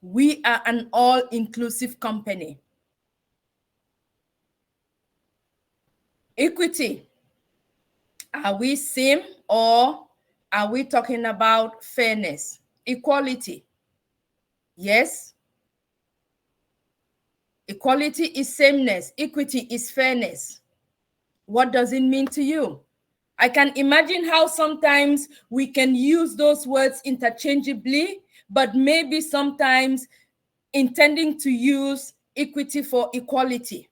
[SPEAKER 6] We are an all-inclusive company. Equity. Are we same or are we talking about fairness? Equality. Yes. Equality is sameness. Equity is fairness. What does it mean to you? I can imagine how sometimes we can use those words interchangeably, but maybe sometimes intending to use equity for equality.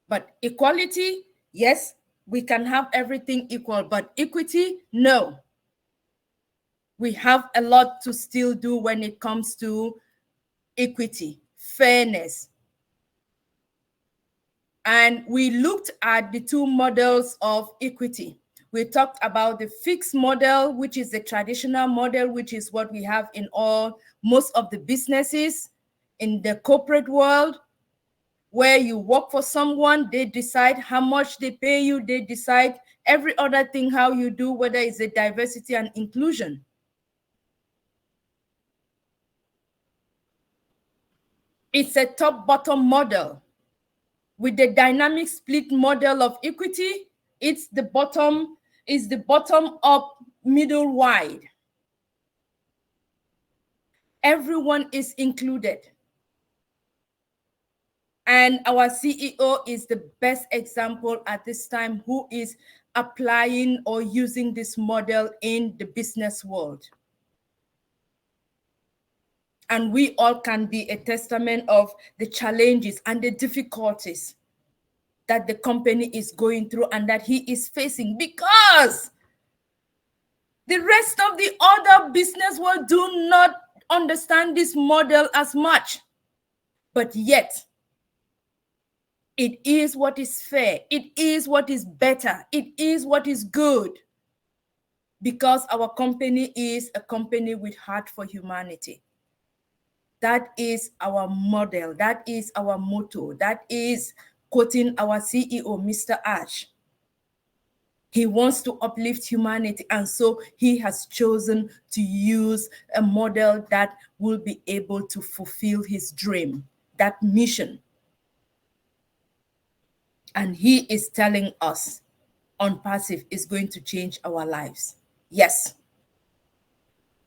[SPEAKER 6] But equality, yes, we can have everything equal, but equity, no. We have a lot to still do when it comes to equity, fairness. And we looked at the two models of equity. We talked about the fixed model, which is the traditional model, which is what we have in most of the businesses in the corporate world, where you work for someone, they decide how much they pay you, they decide every other thing, how you do, whether it's a diversity and inclusion. It's a top-bottom model. With the dynamic split model of equity, it's the bottom up, middle wide. Everyone is included. And our CEO is the best example at this time who is applying or using this model in the business world. And we all can be a testament of the challenges and the difficulties that the company is going through and that he is facing, because the rest of the other business world do not understand this model as much. But yet, it is what is fair. It is what is better. It is what is good. Because our company is a company with heart for humanity. That is our model. That is our motto. That is, quoting our CEO, Mr. Ash. He wants to uplift humanity, and so he has chosen to use a model that will be able to fulfill his dream, that mission. And he is telling us unpassive is going to change our lives. Yes.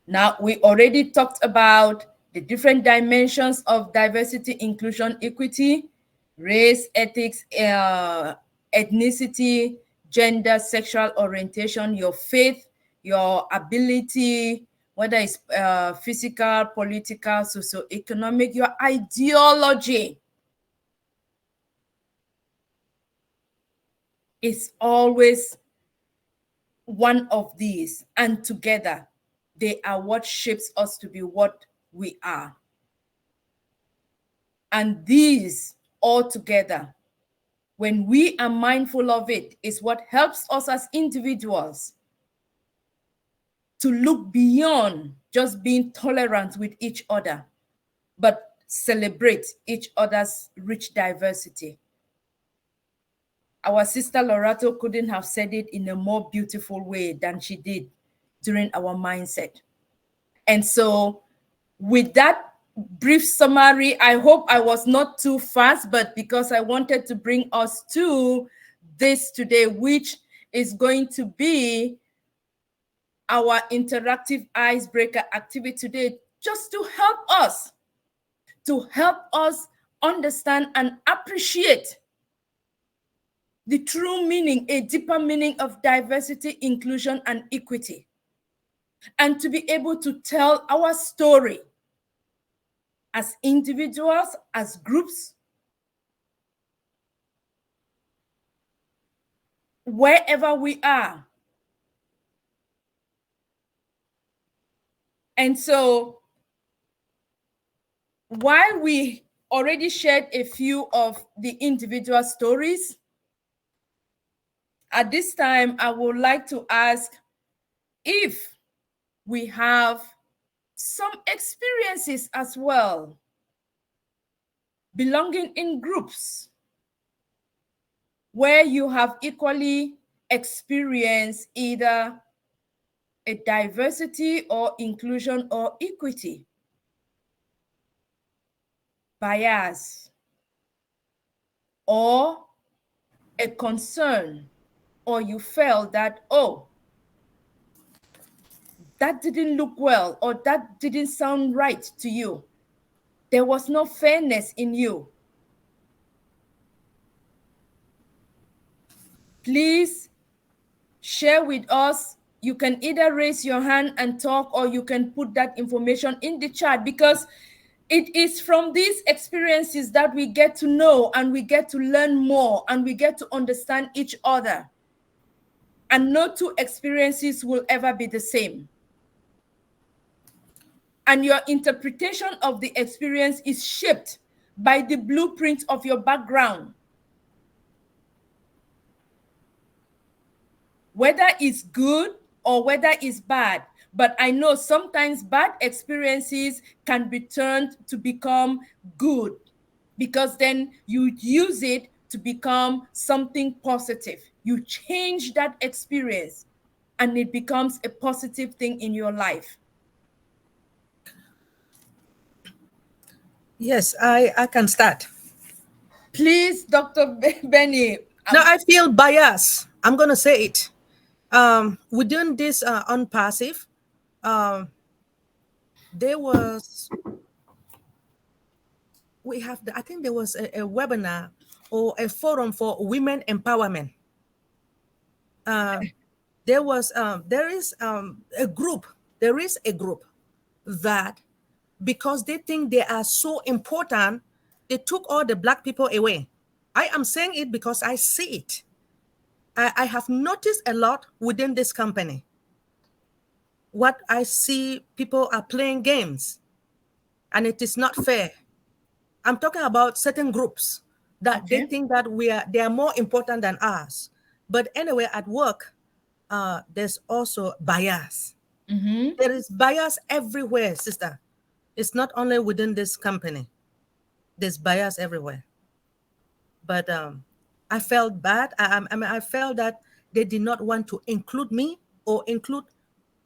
[SPEAKER 6] Now, we already talked about the different dimensions of diversity, inclusion, equity, race, ethics, ethnicity, gender, sexual orientation, your faith, your ability, whether it's physical, political, socioeconomic, your ideology. It's always one of these, and together they are what shapes us to be what we are. And these all together, when we are mindful of it, is what helps us as individuals to look beyond just being tolerant with each other, but celebrate each other's rich diversity. Our sister Lerato couldn't have said it in a more beautiful way than she did during our mindset. And so with that brief summary, I hope I was not too fast, but because I wanted to bring us to this today, which is going to be our interactive icebreaker activity today, just to help us understand and appreciate the true meaning, a deeper meaning of diversity, inclusion, and equity, and to be able to tell our story as individuals, as groups, wherever we are. And so while we already shared a few of the individual stories, at this time, I would like to ask if we have some experiences as well, belonging in groups, where you have equally experienced either a diversity or inclusion or equity, bias, or a concern, or you felt that, oh, that didn't look well, or that didn't sound right to you. There was no fairness in you. Please share with us. You can either raise your hand and talk, or you can put that information in the chat, because it is from these experiences that we get to know and we get to learn more and we get to understand each other. And no two experiences will ever be the same. And your interpretation of the experience is shaped by the blueprint of your background. Whether it's good or whether it's bad. But I know sometimes bad experiences can be turned to become good, because then you use it to become something positive. You change that experience and it becomes a positive thing in your life.
[SPEAKER 7] Yes, I can start.
[SPEAKER 6] Please, Dr. Benny.
[SPEAKER 7] No, I feel bias. I'm going to say it. Within this unpassive, there was, I think there was a webinar or a forum for women empowerment. There is a group that, because they think they are so important, they took all the Black people away. I am saying it because I see it. I have noticed a lot within this company. What I see, people are playing games, and it is not fair. I'm talking about certain groups that they think that they are more important than us. But anyway, at work, there's also bias.
[SPEAKER 6] Mm-hmm.
[SPEAKER 7] There is bias everywhere, sister. It's not only within this company. There's bias everywhere. But I felt bad. I felt that they did not want to include me or include,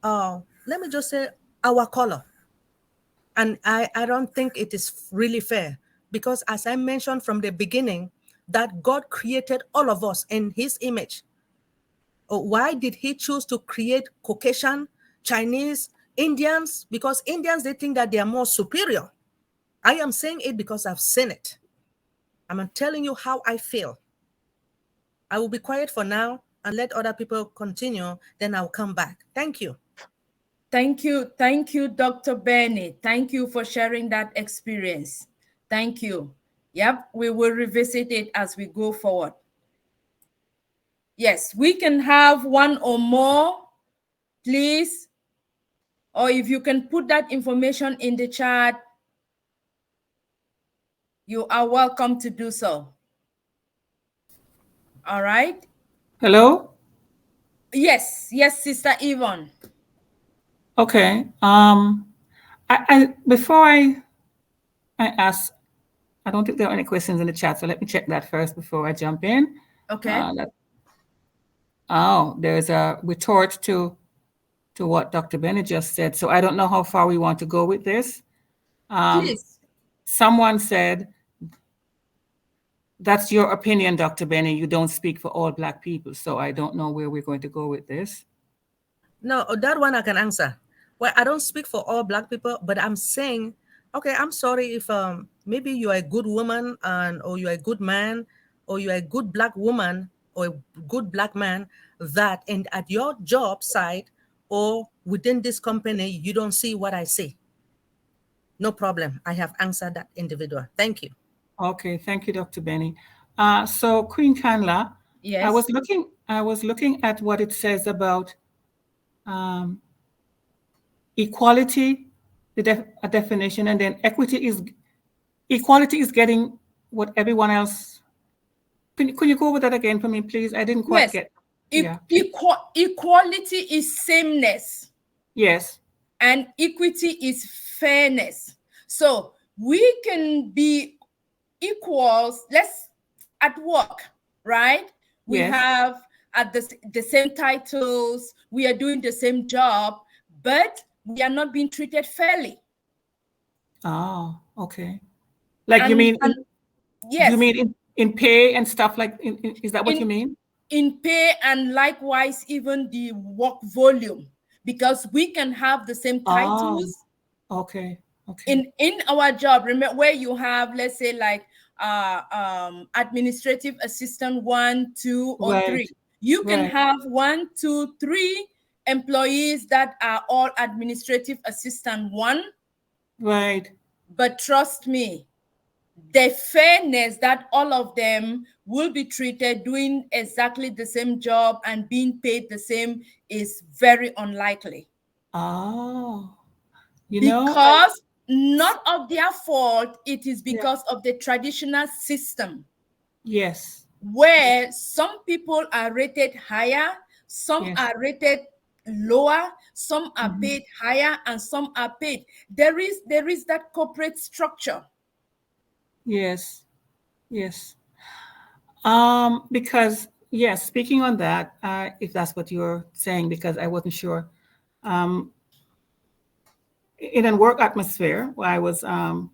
[SPEAKER 7] let me just say, our color. And I don't think it is really fair, because as I mentioned from the beginning, that God created all of us in his image. Why did he choose to create Caucasian, Chinese, Indians? Because Indians, they think that they are more superior. I am saying it because I've seen it. I'm telling you how I feel. I will be quiet for now and let other people continue. Then I'll come back. Thank you.
[SPEAKER 6] Thank you. Thank you, Dr. Benny. Thank you for sharing that experience. Thank you. Yep, we will revisit it as we go forward. Yes, we can have one or more, please. Or if you can put that information in the chat, you are welcome to do so. All right.
[SPEAKER 4] Hello?
[SPEAKER 6] Yes, Sister Yvonne.
[SPEAKER 4] Okay. Before I ask, I don't think there are any questions in the chat, so let me check that first before I jump in.
[SPEAKER 6] Okay.
[SPEAKER 4] There's a retort to what Dr. Bennett just said. So I don't know how far we want to go with this.
[SPEAKER 6] Please.
[SPEAKER 4] Someone said, that's your opinion, Dr. Benny. You don't speak for all Black people. So I don't know where we're going to go with this.
[SPEAKER 7] No, that one I can answer. Well, I don't speak for all Black people, but I'm saying, okay, I'm sorry if maybe you're a good woman or you're a good man or you're a good Black woman or a good Black man that at your job site or within this company, you don't see what I see. No problem. I have answered that individual. Thank you.
[SPEAKER 4] Okay, thank you, Dr. Benny. So Queen Kanla,
[SPEAKER 6] yes.
[SPEAKER 4] I was looking at what it says about equality, a definition, and then equality is getting what everyone else. Could you go over that again for me, please? I didn't quite get.
[SPEAKER 6] Yeah. Equality is sameness.
[SPEAKER 4] Yes.
[SPEAKER 6] And equity is fairness. So we can be equals. Let's at work, right? We have at the same titles. We are doing the same job, but we are not being treated fairly.
[SPEAKER 4] Oh, okay. Like you mean?
[SPEAKER 6] Yes.
[SPEAKER 4] You mean in pay and stuff like? Is that what you mean?
[SPEAKER 6] In pay and likewise even the work volume, because we can have the same titles.
[SPEAKER 4] Okay.
[SPEAKER 6] In our job, remember where you have, let's say, like administrative assistant 1, 2, or 3. You can have 1, 2, 3 employees that are all administrative assistant 1.
[SPEAKER 4] Right.
[SPEAKER 6] But trust me, the fairness that all of them will be treated doing exactly the same job and being paid the same is very unlikely. Because not of their fault, it is because of the traditional system.
[SPEAKER 4] Yes.
[SPEAKER 6] Where some people are rated higher, some are rated lower, some are paid higher, and some are paid. There is that corporate structure.
[SPEAKER 4] Yes. Because speaking on that, if that's what you're saying, because I wasn't sure. In a work atmosphere where I was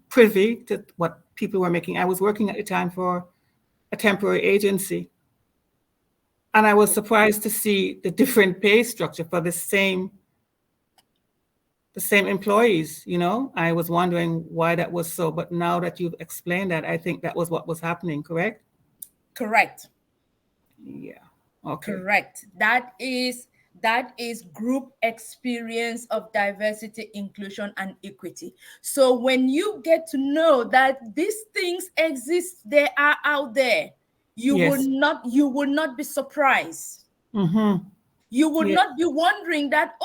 [SPEAKER 4] privy to what people were making, I was working at the time for a temporary agency. And I was surprised to see the different pay structure for the same employees, I was wondering why that was so, but now that you've explained that, I think that was what was happening, correct?
[SPEAKER 6] Correct.
[SPEAKER 4] Yeah. Okay.
[SPEAKER 6] Correct. That is group experience of diversity, inclusion, and equity. So when you get to know that these things exist, they are out there, you will not be surprised.
[SPEAKER 4] Mm-hmm.
[SPEAKER 6] You would not be wondering that,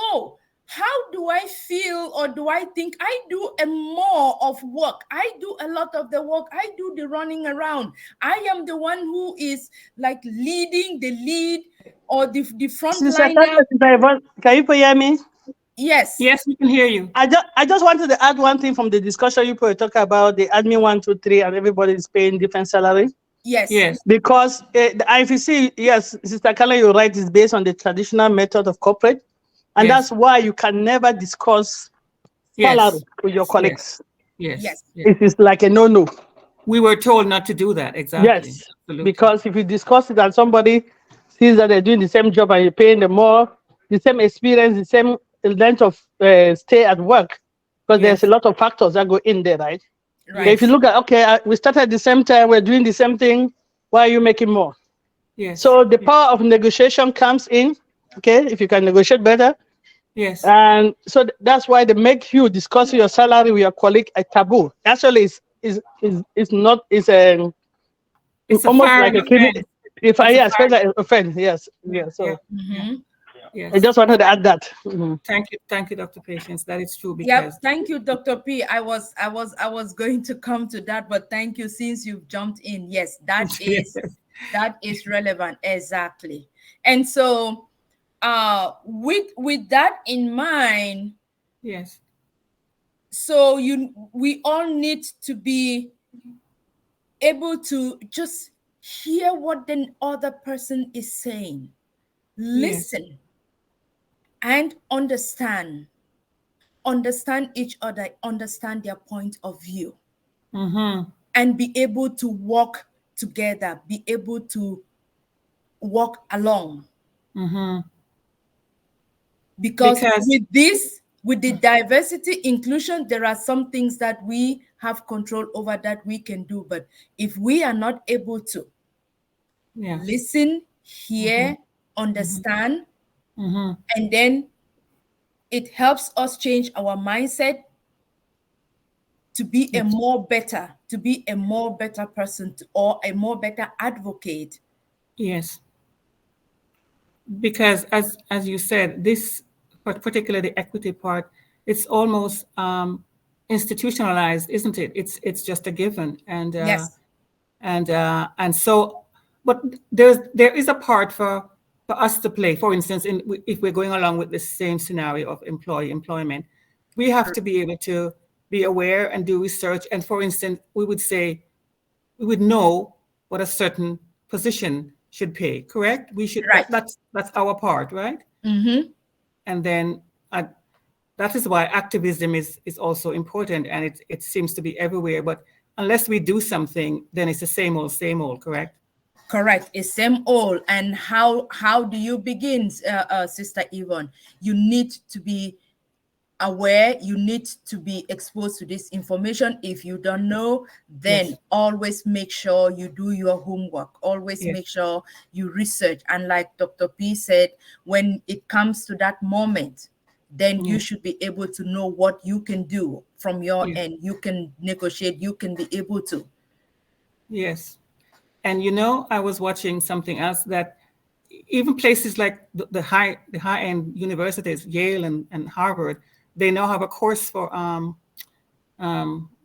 [SPEAKER 6] how do I feel, or do I think I do more of work? I do a lot of the work. I do the running around. I am the one who is like leading the lead or the front liner.
[SPEAKER 8] Can you hear me?
[SPEAKER 6] Yes.
[SPEAKER 4] Yes, we can hear you.
[SPEAKER 8] I just wanted to add one thing from the discussion you talk about the admin 1, 2, 3, and everybody is paying different salary.
[SPEAKER 6] Yes.
[SPEAKER 8] Because the IFC, yes, Sister Kanla, you're right, is based on the traditional method of corporate. And that's why you can never discuss salary with your colleagues.
[SPEAKER 4] Yes.
[SPEAKER 8] It is like a no-no.
[SPEAKER 4] We were told not to do that, exactly.
[SPEAKER 8] Yes, absolutely. Because if you discuss it and somebody sees that they're doing the same job and you're paying them more, the same experience, the same length of stay at work, because there's a lot of factors that go in there, right? Right. If you look at, we started at the same time, we're doing the same thing, why are you making more?
[SPEAKER 4] Yes.
[SPEAKER 8] So the power of negotiation comes in, if you can negotiate better.
[SPEAKER 4] Yes.
[SPEAKER 8] And so that's why they make you discuss your salary with your colleague a taboo. Actually, it's almost like a criminal. Offense. Yes. So I just wanted to add that.
[SPEAKER 4] Thank you, Dr. Patience. That is true. Because
[SPEAKER 6] thank you, Dr. P. I was going to come to that, but thank you since you've jumped in. Yes, that is relevant, exactly. And so with that in mind,
[SPEAKER 4] Yes.
[SPEAKER 6] So we all need to be able to just hear what the other person is saying, listen, and understand each other, understand their point of view, and be able to work together, be able to walk along. Because with the diversity inclusion, there are some things that we have control over that we can do. But if we are not able to listen, hear, understand, and then it helps us change our mindset to be a more better person, or a more better advocate.
[SPEAKER 4] Yes. Because as you said, this particularly the equity part, it's almost institutionalized, isn't it? It's just a given, and
[SPEAKER 6] Yes.
[SPEAKER 4] And so, but there is a part for us to play. For instance, if we're going along with the same scenario of employment, we have to be able to be aware and do research. And for instance, we would know what a certain position should pay. Correct? We should.
[SPEAKER 6] Right.
[SPEAKER 4] That's our part, right?
[SPEAKER 6] Mm-hmm.
[SPEAKER 4] And then that is why activism is also important, and it seems to be everywhere. But unless we do something, then it's the same old, correct?
[SPEAKER 6] Correct. It's same old. And how do you begin, Sister Yvonne? You need to be aware, you need to be exposed to this information. If you don't know, then always make sure you do your homework, always make sure you research. And like Dr. P said, when it comes to that moment, then you should be able to know what you can do from your end. You can negotiate, you can be able to.
[SPEAKER 4] Yes. And I was watching something else, that even places like the high end universities, Yale and Harvard, they now have a course for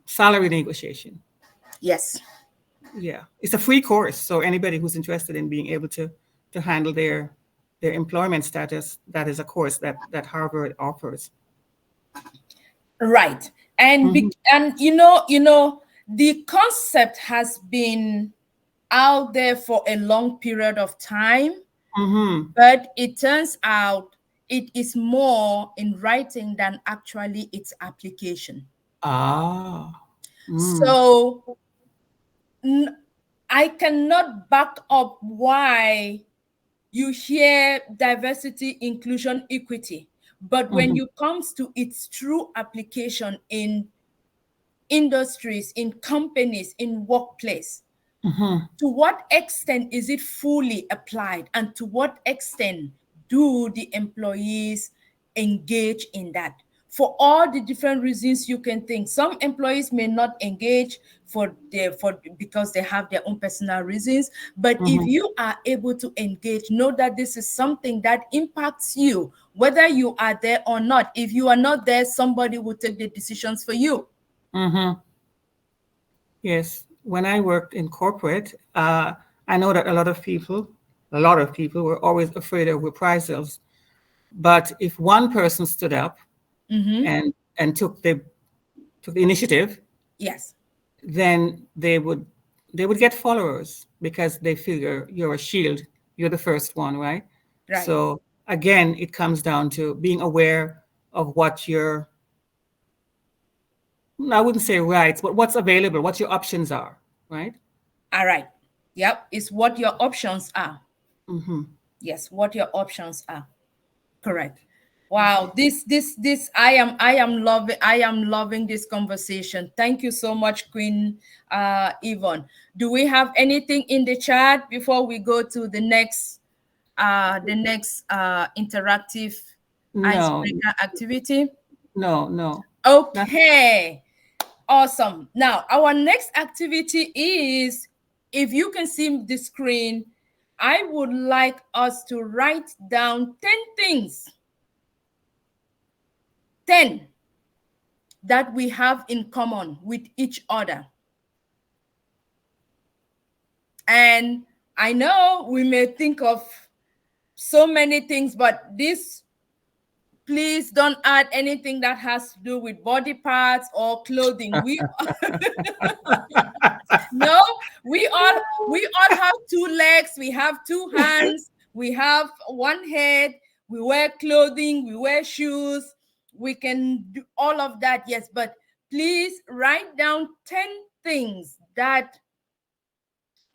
[SPEAKER 4] salary negotiation.
[SPEAKER 6] Yes.
[SPEAKER 4] Yeah, it's a free course, so anybody who's interested in being able to handle their employment status, that is a course that Harvard offers.
[SPEAKER 6] Right. And and the concept has been out there for a long period of time, but it turns out it is more in writing than actually its application. So I cannot back up why you hear diversity, inclusion, equity, but when you comes to its true application in industries, in companies, in workplace, to what extent is it fully applied, and to what extent do the employees engage in that? For all the different reasons you can think. Some employees may not engage because they have their own personal reasons. But if you are able to engage, know that this is something that impacts you, whether you are there or not. If you are not there, somebody will take the decisions for you.
[SPEAKER 4] Yes. When I worked in corporate, I know that a lot of people were always afraid of reprisals. But if one person stood up and took the initiative,
[SPEAKER 6] yes,
[SPEAKER 4] then they would get followers, because they figure you're a shield, you're the first one, right?
[SPEAKER 6] Right.
[SPEAKER 4] So again, it comes down to being aware of what your, I wouldn't say rights, but what's available, what your options are, right?
[SPEAKER 6] All right. Yep, it's what your options are. Yes, what your options are. Correct. Wow, this I am loving this conversation. Thank you so much, Queen Yvonne. Do we have anything in the chat before we go to the next interactive icebreaker activity?
[SPEAKER 4] No.
[SPEAKER 6] Okay. Awesome. Now, our next activity is, if you can see the screen, I would like us to write down 10 things, 10 that we have in common with each other. And I know we may think of so many things, but this Please don't add anything that has to do with body parts or clothing. No, we all have two legs, we have two hands, we have one head, we wear clothing, we wear shoes, we can do all of that, yes, but please write down 10 things that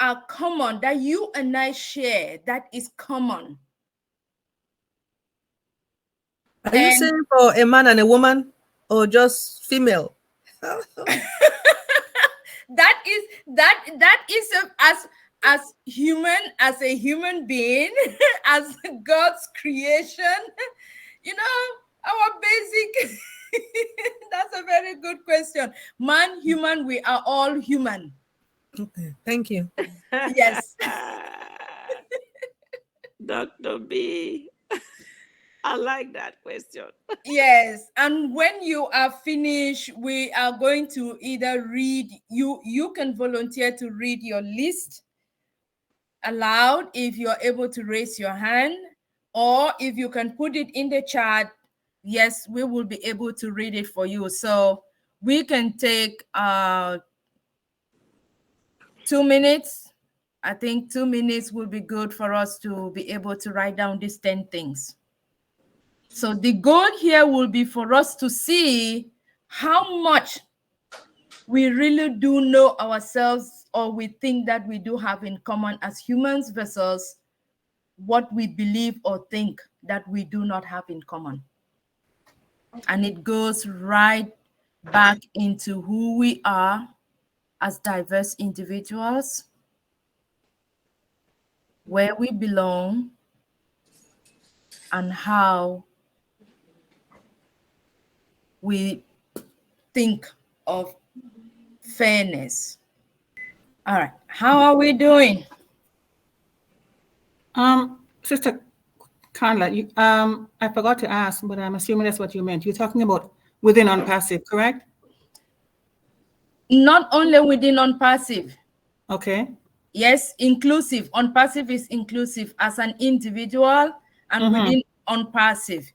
[SPEAKER 6] are common, that you and I share, that is common.
[SPEAKER 7] Are you saying for a man and a woman, or just female?
[SPEAKER 6] That is as a human being, as God's creation, our basic. That's a very good question. Man, human, we are all human.
[SPEAKER 7] Okay, thank you.
[SPEAKER 6] Yes.
[SPEAKER 9] Dr. B, I like that question.
[SPEAKER 6] Yes, and when you are finished, we are going to either read, you can volunteer to read your list aloud if you're able to raise your hand, or if you can put it in the chat, yes, we will be able to read it for you. So we can take 2 minutes. I think 2 minutes will be good for us to be able to write down these 10 things. So the goal here will be for us to see how much we really do know ourselves, or we think that we do have in common as humans, versus what we believe or think that we do not have in common. And it goes right back into who we are as diverse individuals, where we belong, and how we think of fairness. All right, how are we doing?
[SPEAKER 4] Sister Kanla, I forgot to ask, but I'm assuming that's what you meant. You're talking about within unpassive, correct?
[SPEAKER 6] Not only within unpassive.
[SPEAKER 4] Okay.
[SPEAKER 6] Yes, inclusive. Unpassive is inclusive as an individual, and within unpassive.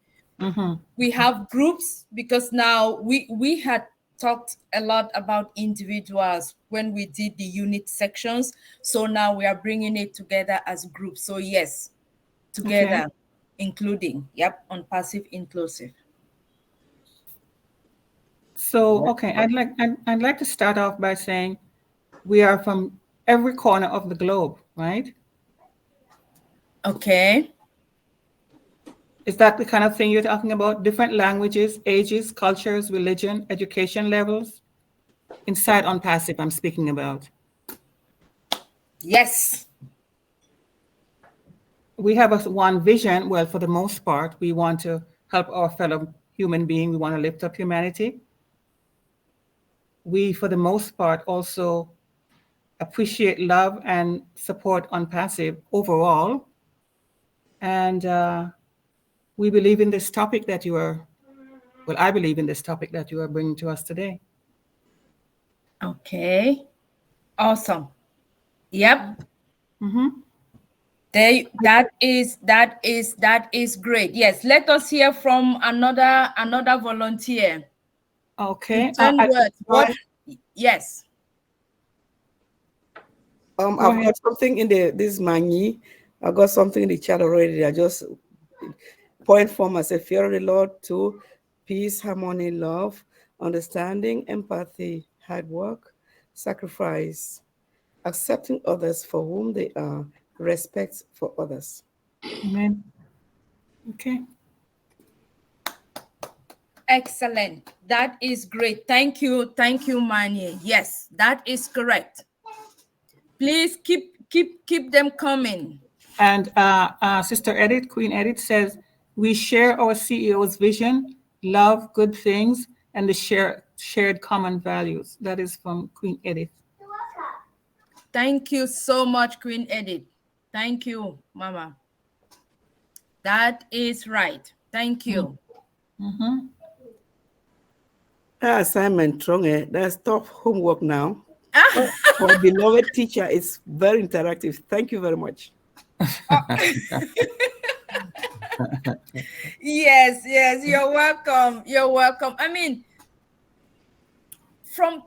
[SPEAKER 6] We have groups, because now we had talked a lot about individuals when we did the unit sections. So now we are bringing it together as groups. So yes, together, including, yep, unpassive, inclusive.
[SPEAKER 4] So, okay, I'd like to start off by saying we are from every corner of the globe, right?
[SPEAKER 6] Okay.
[SPEAKER 4] Is that the kind of thing you're talking about? Different languages, ages, cultures, religion, education levels? Inside unpassive, I'm speaking about.
[SPEAKER 6] Yes.
[SPEAKER 4] We have one vision. Well, for the most part, we want to help our fellow human being. We want to lift up humanity. We, for the most part, also appreciate love and support unpassive overall. And we believe in this topic that you are, well, I believe in this topic that you are bringing to us today.
[SPEAKER 6] Okay. Awesome. Yep. That is great. Yes. Let us hear from another volunteer.
[SPEAKER 4] Okay.
[SPEAKER 6] 10 words. What? Yes.
[SPEAKER 9] I've got something in this Mangi. I've got something in the chat already. I just point form as a fear of the Lord, 2, peace, harmony, love, understanding, empathy, hard work, sacrifice, accepting others for whom they are, respect for others.
[SPEAKER 4] Amen. Okay.
[SPEAKER 6] Excellent. That is great. Thank you. Thank you, Mani. Yes, that is correct. Please keep them coming.
[SPEAKER 4] And Sister Edith, Queen Edith says, we share our CEO's vision, love, good things, and the shared common values. That is from Queen Edith.
[SPEAKER 6] Thank you so much, Queen Edith. Thank you, Mama. That is right. Thank you.
[SPEAKER 9] Assignment, Tronge, that's tough homework now. Our beloved teacher is very interactive. Thank you very much.
[SPEAKER 6] Yes, yes, you're welcome. You're welcome. I mean,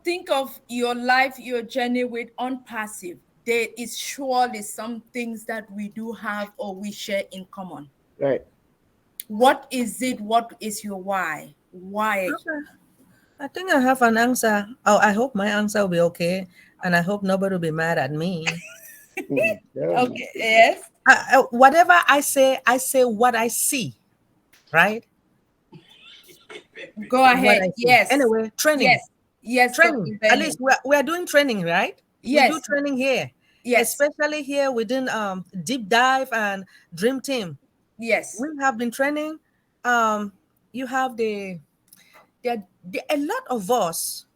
[SPEAKER 6] think of your life, your journey with Unpassive. There is surely some things that we do have or we share in common.
[SPEAKER 9] Right.
[SPEAKER 6] What is it? What is your why? Why?
[SPEAKER 7] Okay. I think I have an answer. Oh, I hope my answer will be okay. And I hope nobody will be mad at me.
[SPEAKER 6] Okay, yes.
[SPEAKER 7] Whatever I say what I see, right?
[SPEAKER 6] Go ahead. Yes.
[SPEAKER 7] Anyway, training.
[SPEAKER 6] Yes. Yes,
[SPEAKER 7] Training.
[SPEAKER 6] Dr.
[SPEAKER 7] At
[SPEAKER 6] Benny.
[SPEAKER 7] least we are doing training, right?
[SPEAKER 6] Yes.
[SPEAKER 7] We do training here.
[SPEAKER 6] Yes.
[SPEAKER 7] Especially here within Deep Dive and Dream Team.
[SPEAKER 6] Yes.
[SPEAKER 7] We have been training. You have a lot of us.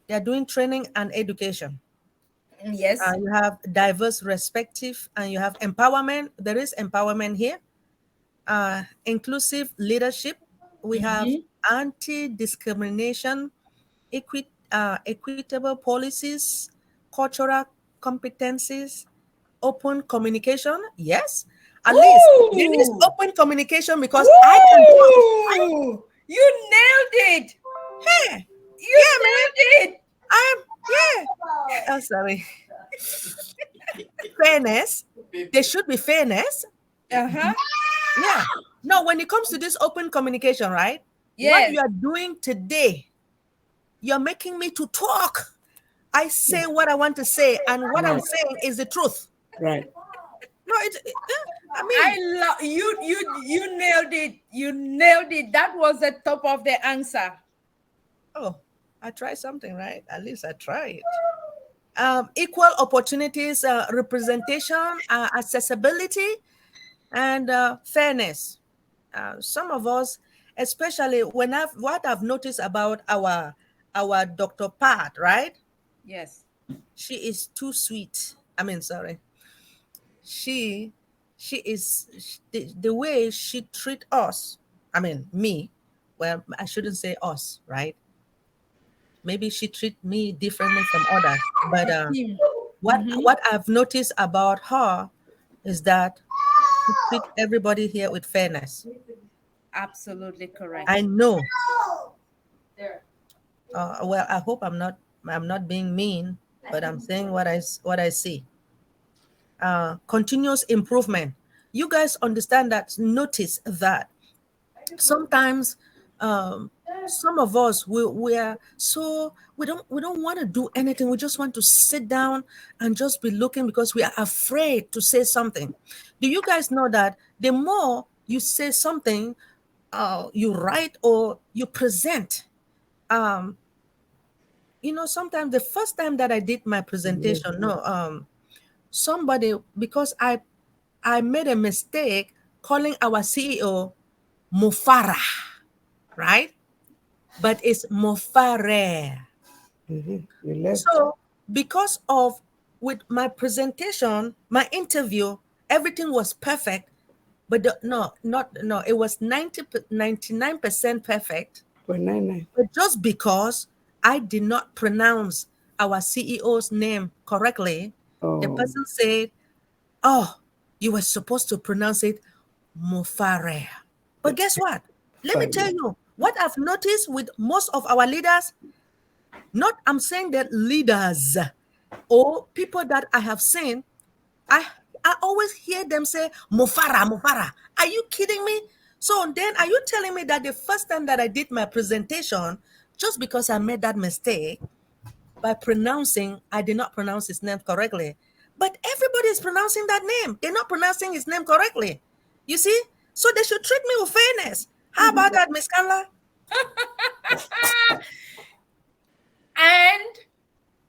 [SPEAKER 7] They are doing training and education.
[SPEAKER 6] Yes.
[SPEAKER 7] You have diverse perspective and you have empowerment. There is empowerment here. Inclusive leadership. We have anti-discrimination, equitable policies, cultural competencies, open communication. Yes, at least there is open communication because I can talk.
[SPEAKER 6] You nailed it.
[SPEAKER 7] Hey,
[SPEAKER 6] you nailed it.
[SPEAKER 7] Oh, sorry. Fairness. There should be fairness.
[SPEAKER 6] Uh-huh.
[SPEAKER 7] Yeah. No, when it comes to this open communication, right?
[SPEAKER 6] Yes.
[SPEAKER 7] What you are doing today, you're making me to talk. I say what I want to say, and what I'm saying is the truth.
[SPEAKER 9] Right.
[SPEAKER 7] No, I mean,
[SPEAKER 6] I love you. You nailed it. You nailed it. That was the top of the answer.
[SPEAKER 7] Oh, I tried something, right? At least I tried. Equal opportunities, representation, accessibility, and fairness. Some of us, especially what I've noticed about our Dr. Pat, right?
[SPEAKER 6] Yes.
[SPEAKER 7] She is too sweet. I mean, sorry. She is the way she treat us. I mean, me. Well, I shouldn't say us, right? Maybe she treat me differently from others. But what I've noticed about her is that she treat everybody here with fairness.
[SPEAKER 6] Absolutely correct.
[SPEAKER 7] I know. Well, I hope I'm not being mean, but I'm saying what I see. Continuous improvement. You guys understand that? Notice that sometimes some of us we are so we don't want to do anything. We just want to sit down and just be looking because we are afraid to say something. Do you guys know that the more you say something, you write or you present, sometimes the first time that I did my presentation, somebody, because I made a mistake calling our CEO Mufara, right? But it's Mufare. So because of with my presentation, my interview, everything was perfect, but it was 99% perfect.
[SPEAKER 9] 0.99.
[SPEAKER 7] But just because I did not pronounce our CEO's name correctly, the person said, "Oh, you were supposed to pronounce it Mufare." But guess what? Let me tell you what I've noticed with most of our leaders. I'm saying that leaders or people that I have seen, I always hear them say Mufara, Mufara. Are you kidding me? So then are you telling me that the first time that I did my presentation, just because I made that mistake by I did not pronounce his name correctly, but everybody is pronouncing that name. They're not pronouncing his name correctly. You see? So they should treat me with fairness. How about that, Miss Kanla?
[SPEAKER 6] And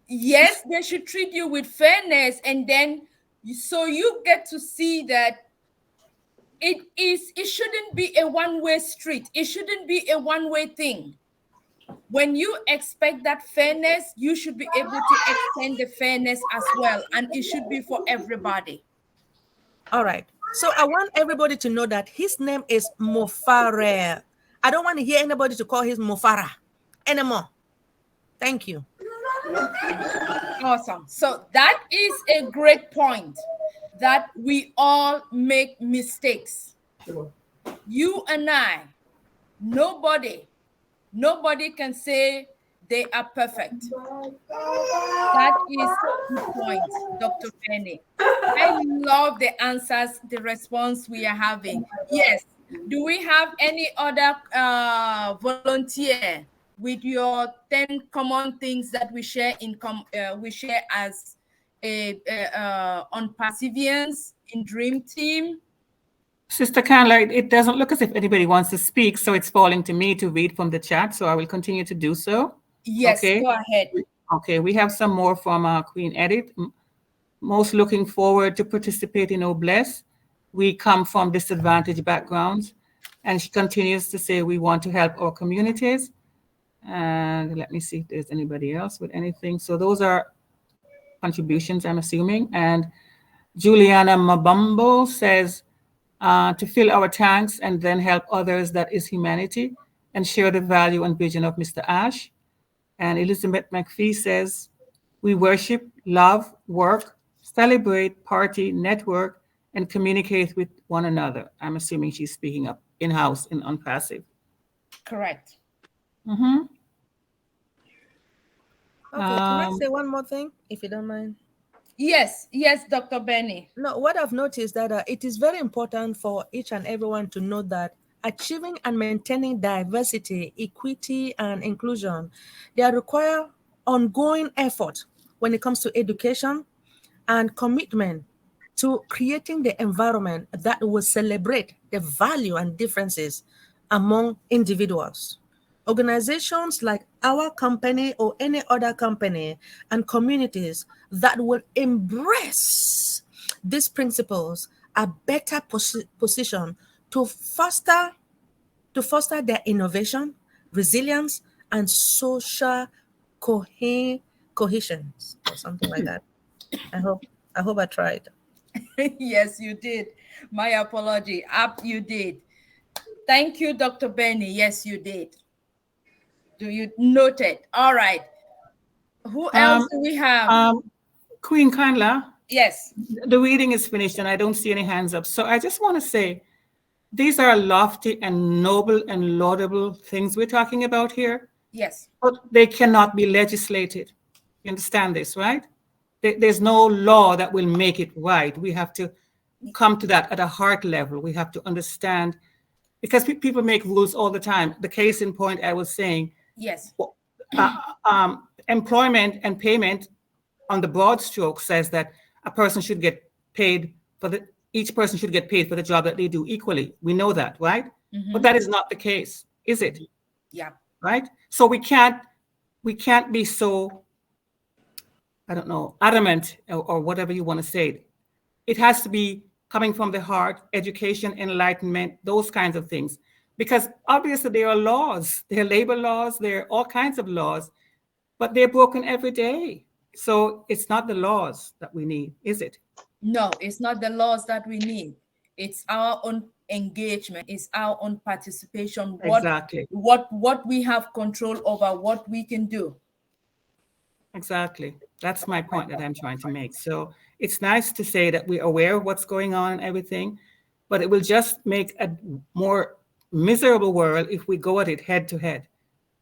[SPEAKER 6] yes, they should treat you with fairness, and then so you get to see that it shouldn't be a one-way street. It shouldn't be a one-way thing. When you expect that fairness, you should be able to extend the fairness as well, and it should be for everybody.
[SPEAKER 7] All right. So I want everybody to know that his name is Mufare. I don't want to hear anybody to call him Mufara anymore. Thank you.
[SPEAKER 6] Awesome. So that is a great point, that we all make mistakes. You and I, nobody can say they are perfect. That is the point, Dr. Benny. I love the answers, the response we are having. Yes. Do we have any other volunteer with your 10 common things that we share we share as on perseverance in Dream Team?
[SPEAKER 4] Sister Kanla, it doesn't look as if anybody wants to speak, so it's falling to me to read from the chat, so I will continue to do so.
[SPEAKER 6] Yes,
[SPEAKER 4] okay?
[SPEAKER 6] Go ahead.
[SPEAKER 4] Okay, we have some more from Queen Edith. Most looking forward to participate in Bless. We come from disadvantaged backgrounds. And she continues to say we want to help our communities. And let me see if there's anybody else with anything. So those are contributions, I'm assuming. And Juliana Mabumbo says, to fill our tanks and then help others, that is humanity, and share the value and vision of Mr. Ash. And Elizabeth McPhee says, we worship, love, work, celebrate, party, network, and communicate with one another. I'm assuming she's speaking up in-house in Unpassive.
[SPEAKER 6] Correct.
[SPEAKER 7] Okay, can I say one more thing, if you don't mind?
[SPEAKER 6] Yes, Dr. Benny.
[SPEAKER 7] No, what I've noticed that it is very important for each and everyone to know that achieving and maintaining diversity, equity, and inclusion, they require ongoing effort when it comes to education and commitment to creating the environment that will celebrate the value and differences among individuals. Organizations like our company or any other company and communities that will embrace these principles are better positioned to foster their innovation, resilience, and social cohesion, or something like that. I hope I tried.
[SPEAKER 6] Yes, you did. My apology. You did. Thank you, Dr. Benny. Yes, you did. Do you note it? All right. Who else do we have?
[SPEAKER 4] Queen Kanla.
[SPEAKER 6] Yes.
[SPEAKER 4] The reading is finished and I don't see any hands up. So I just want to say, these are lofty and noble and laudable things we're talking about here.
[SPEAKER 6] Yes.
[SPEAKER 4] But they cannot be legislated. You understand this, right? There's no law that will make it right. We have to come to that at a heart level. We have to understand, because people make rules all the time. The case in point I was saying,
[SPEAKER 6] yes,
[SPEAKER 4] employment and payment on the broad stroke says that a person should get paid each person should get paid for the job that they do equally. We know that, right? Mm-hmm. But that is not the case, is it?
[SPEAKER 6] Yeah.
[SPEAKER 4] Right? So we can't be so, I don't know, adamant or whatever you want to say. It has to be coming from the heart, education, enlightenment, those kinds of things. Because obviously there are laws, there are labor laws, there are all kinds of laws, but they're broken every day. So it's not the laws that we need, is it?
[SPEAKER 6] No, it's not the laws that we need. It's our own engagement. It's our own participation.
[SPEAKER 4] Exactly.
[SPEAKER 6] What we have control over, what we can do.
[SPEAKER 4] Exactly. That's my point that I'm trying to make. So it's nice to say that we're aware of what's going on and everything, but it will just make a more miserable world if we go at it head to head.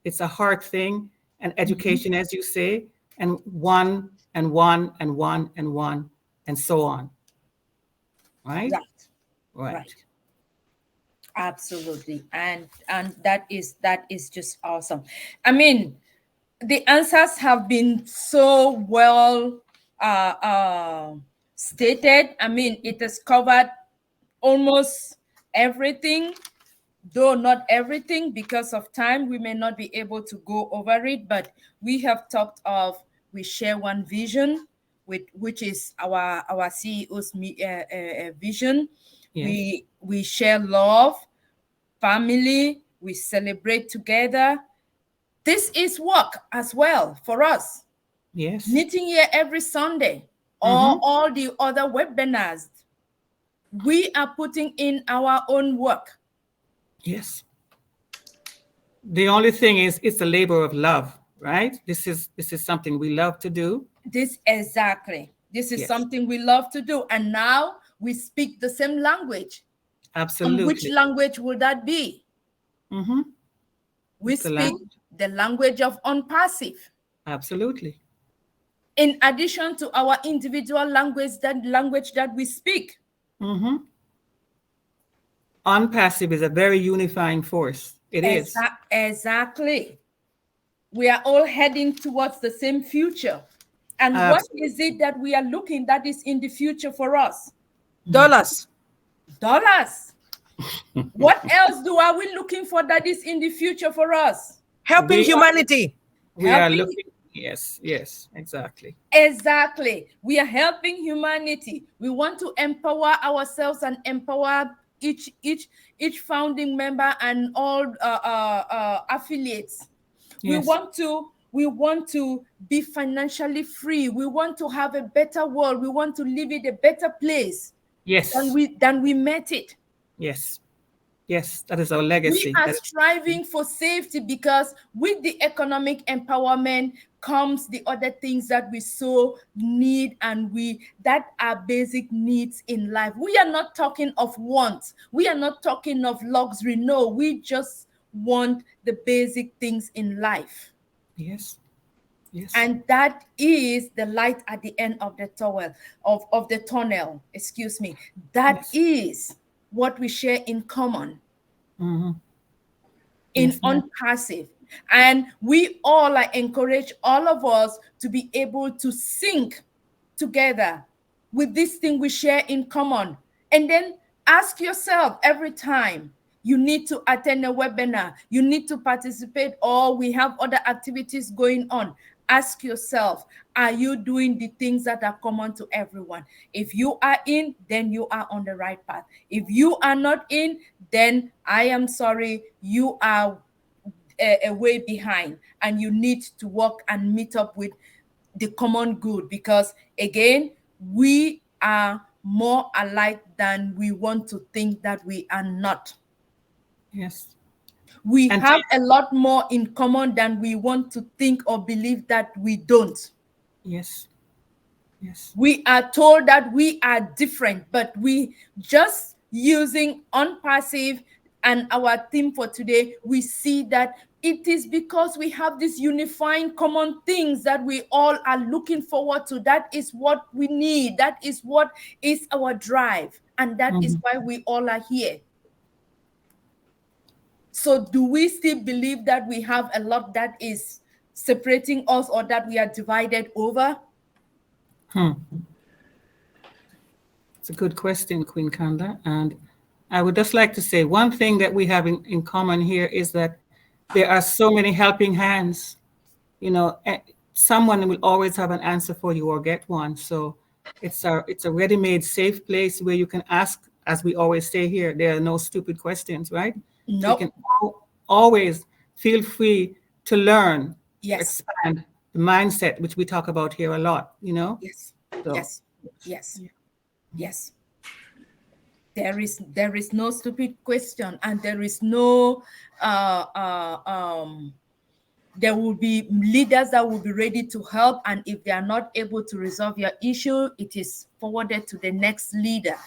[SPEAKER 4] It's a hard thing, and education, as you say, and one and one and one and one and so on. Right?
[SPEAKER 6] Right. Absolutely. And that is just awesome. I mean, the answers have been so well stated. I mean, it has covered almost everything, though not everything. Because of time, we may not be able to go over it, but we have talked of, we share one vision, which is our CEO's vision. Yes. We share love, family, we celebrate together. This is work as well for us.
[SPEAKER 4] Yes.
[SPEAKER 6] Meeting here every Sunday, or all the other webinars. We are putting in our own work.
[SPEAKER 4] Yes. The only thing is, it's a labor of love, right? This is something we love to do.
[SPEAKER 6] This is something we love to do. And now we speak the same language.
[SPEAKER 4] Absolutely.
[SPEAKER 6] And which language will that be?
[SPEAKER 4] Mm-hmm.
[SPEAKER 6] We speak the language of unpassive.
[SPEAKER 4] Absolutely.
[SPEAKER 6] In addition to our individual language that we speak.
[SPEAKER 4] Mm-hmm. Unpassive is a very unifying force. It is.
[SPEAKER 6] Exactly. We are all heading towards the same future. And what is it that we are looking that is in the future for us?
[SPEAKER 7] Dollars.
[SPEAKER 6] What else are we looking for that is in the future for us?
[SPEAKER 7] Helping humanity.
[SPEAKER 4] We are looking. Yes, exactly.
[SPEAKER 6] Exactly. We are helping humanity. We want to empower ourselves and empower each founding member and all affiliates. Yes. We want to be financially free. We want to have a better world. We want to live in a better place.
[SPEAKER 4] Yes.
[SPEAKER 6] Than we met it.
[SPEAKER 4] Yes. Yes, that is our legacy.
[SPEAKER 6] We are striving for safety because with the economic empowerment comes the other things that we so need and that are basic needs in life. We are not talking of wants. We are not talking of luxury. No, we just want the basic things in life.
[SPEAKER 4] Yes. Yes.
[SPEAKER 6] And that is the light at the end of the tunnel. Excuse me. That is what we share in common.
[SPEAKER 4] Mm-hmm.
[SPEAKER 6] In unpassive. And we all encourage all of us to be able to sync together with this thing we share in common. And then ask yourself every time you need to attend a webinar, you need to participate, or we have other activities going on. Ask yourself, are you doing the things that are common to everyone? If you are in, then you are on the right path. If you are not in, then I am sorry, you are a way behind and you need to work and meet up with the common good, because again, we are more alike than we want to think that we are not.
[SPEAKER 4] Yes.
[SPEAKER 6] We have a lot more in common than we want to think or believe that we don't.
[SPEAKER 4] Yes. Yes.
[SPEAKER 6] We are told that we are different, but we just using unpassive and our theme for today, we see that it is because we have these unifying common things that we all are looking forward to. That is what we need. That is what is our drive. And that is why we all are here. So do we still believe that we have a lot that is separating us or that we are divided over?
[SPEAKER 4] It's a good question, Queen Kanla. And I would just like to say one thing that we have in common here is that there are so many helping hands. You know, someone will always have an answer for you or get one. So it's a ready-made safe place where you can ask, as we always say here, there are no stupid questions, right?
[SPEAKER 6] No.
[SPEAKER 4] Nope. You can always feel free to learn,
[SPEAKER 6] yes,
[SPEAKER 4] expand the mindset, which we talk about here a lot, you know?
[SPEAKER 6] Yes,
[SPEAKER 4] so,
[SPEAKER 6] yes. Yes. There is no stupid question, and there is no there will be leaders that will be ready to help, and if they are not able to resolve your issue, it is forwarded to the next leader.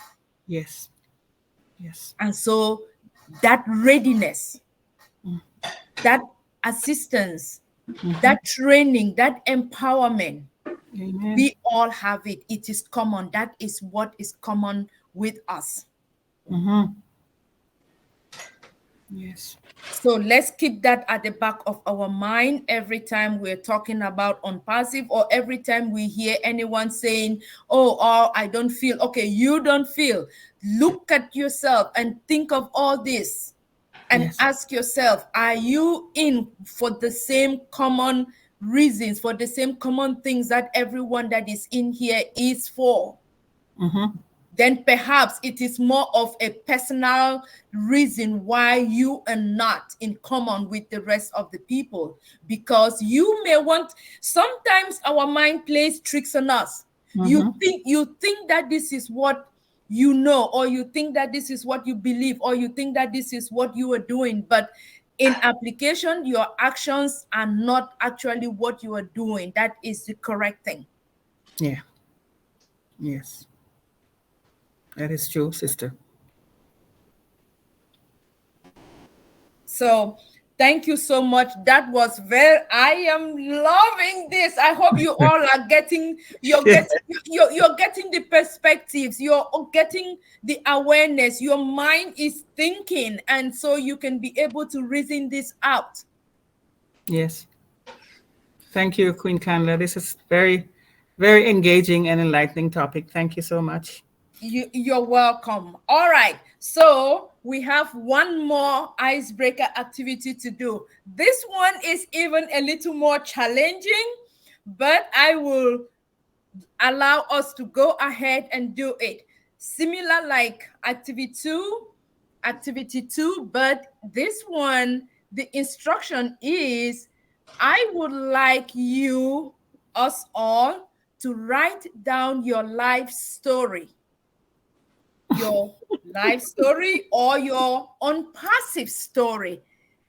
[SPEAKER 4] Yes. Yes.
[SPEAKER 6] And so that readiness, that assistance, that training, that empowerment,
[SPEAKER 4] Amen.
[SPEAKER 6] we all have it. It is common. That is what is common with us.
[SPEAKER 4] Yes.
[SPEAKER 6] So let's keep that at the back of our mind every time we're talking about unpassive, or every time we hear anyone saying, oh, I don't feel. Okay, you don't feel. Look at yourself and think of all this and ask yourself, are you in for the same common reasons, for the same common things that everyone that is in here is for? Then perhaps it is more of a personal reason why you are not in common with the rest of the people, because you may want, sometimes our mind plays tricks on us. You think that this is what you know, or you think that this is what you believe, or you think that this is what you are doing, but in application, your actions are not actually what you are doing. That is the correct thing.
[SPEAKER 4] Yeah. Yes. That is true, sister.
[SPEAKER 6] So thank you so much. That was I am loving this. I hope you all are getting, you're getting the perspectives, you're getting the awareness, your mind is thinking, and so you can be able to reason this out.
[SPEAKER 4] Yes. Thank you, Queen Kanla. This is very, very engaging and enlightening topic. Thank you so much.
[SPEAKER 6] You're welcome. All right. So we have one more icebreaker activity to do. This one is even a little more challenging, but I will allow us to go ahead and do it. Similar like activity two, but this one, the instruction is, I would like us all, to write down your life story. Your life story or your unpassive story.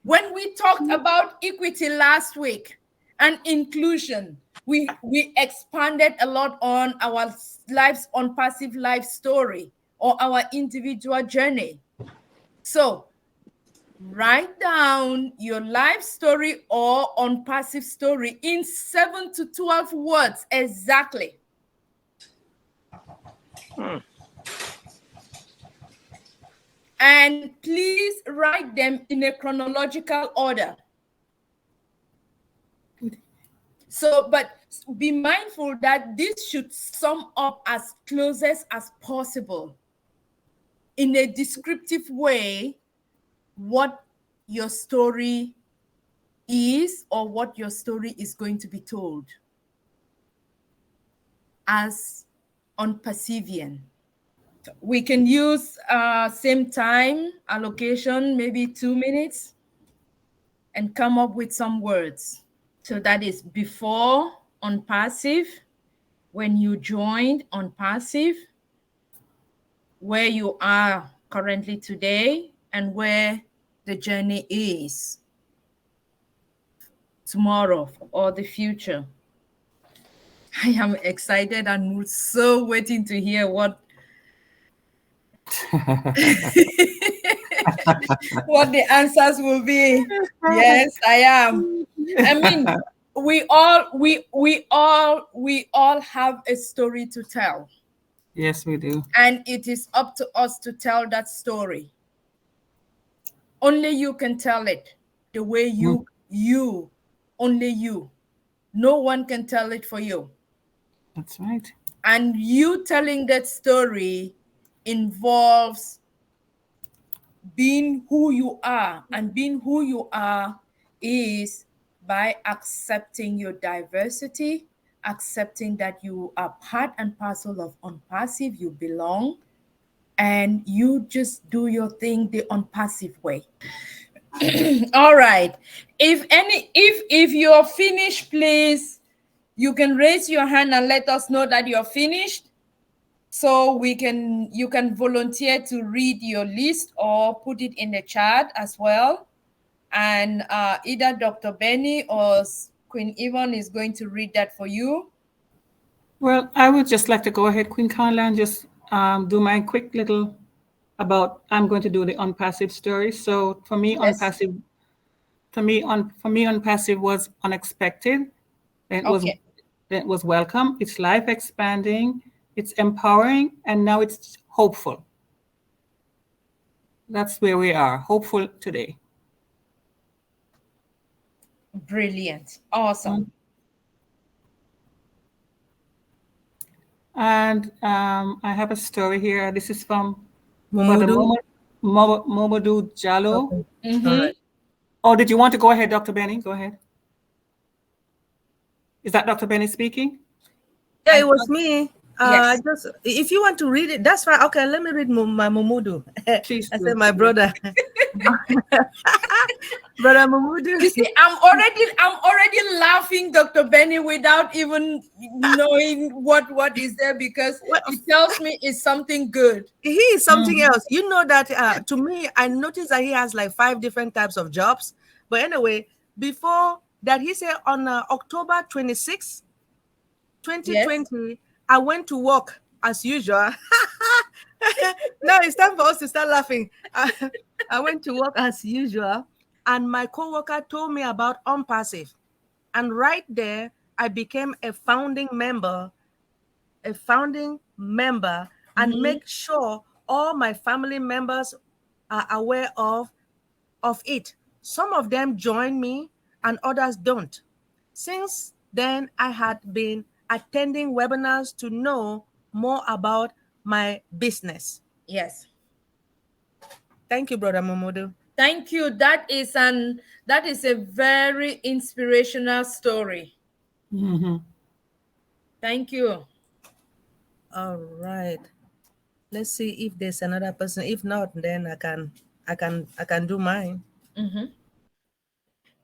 [SPEAKER 6] When we talked about equity last week and inclusion, we expanded a lot on our life's unpassive life story or our individual journey. So write down your life story or unpassive story in 7 to 12 words exactly. And please write them in a chronological order. So, but be mindful that this should sum up as closest as possible in a descriptive way what your story is or what your story is going to be told as unperceiving. We can use same time allocation, maybe 2 minutes, and come up with some words. So that is before unpassive, when you joined unpassive, where you are currently today, and where the journey is tomorrow or the future. I am excited and so waiting to hear what what the answers will be. Yes, I am. I mean, we all have a story to tell.
[SPEAKER 4] Yes, we do.
[SPEAKER 6] And it is up to us to tell that story. Only you can tell it the way only you. No one can tell it for you.
[SPEAKER 4] That's right.
[SPEAKER 6] And you telling that story involves being who you are, and being who you are is by accepting your diversity, accepting that you are part and parcel of unpassive, you belong, and you just do your thing the unpassive way. All right. If you're finished, please, you can raise your hand and let us know that you're finished. So you can volunteer to read your list or put it in the chat as well. And either Dr. Benny or Queen Yvonne is going to read that for you.
[SPEAKER 4] Well, I would just like to go ahead, Queen Kanla, and just do my quick little I'm going to do the unpassive story. So for me,
[SPEAKER 6] Yes.
[SPEAKER 4] unpassive was unexpected. It was welcome. It's life expanding. It's empowering, and now it's hopeful. That's where we are, hopeful today.
[SPEAKER 6] Brilliant. Awesome.
[SPEAKER 4] And I have a story here. This is from
[SPEAKER 7] Momodu
[SPEAKER 4] Jallo.
[SPEAKER 7] Okay. All right.
[SPEAKER 4] Oh, did you want to go ahead, Dr. Benny? Go ahead. Is that Dr. Benny speaking?
[SPEAKER 7] Yeah, it was me.
[SPEAKER 6] Yes.
[SPEAKER 7] Just if you want to read it, that's fine. Okay, let me read my Momodu.
[SPEAKER 4] Please
[SPEAKER 7] I
[SPEAKER 4] do.
[SPEAKER 7] said my brother. Brother Momodu.
[SPEAKER 6] You see, I'm already laughing, Dr. Benny, without even knowing what is there, because it tells me it's something good.
[SPEAKER 7] He is something else. You know that to me, I noticed that he has like 5 different types of jobs. But anyway, before that, he said on October 26, 2020, yes, I went to work as usual. Now it's time for us to start laughing. I went to work as usual. And my coworker told me about OnPassive. And right there, I became a founding member, and make sure all my family members are aware of it. Some of them join me and others don't. Since then, I had been attending webinars to know more about my business.
[SPEAKER 6] Yes.
[SPEAKER 7] Thank you, Brother Momodu.
[SPEAKER 6] Thank you. That is a very inspirational story. Thank you.
[SPEAKER 7] All right. Let's see if there's another person. If not, then I can do mine.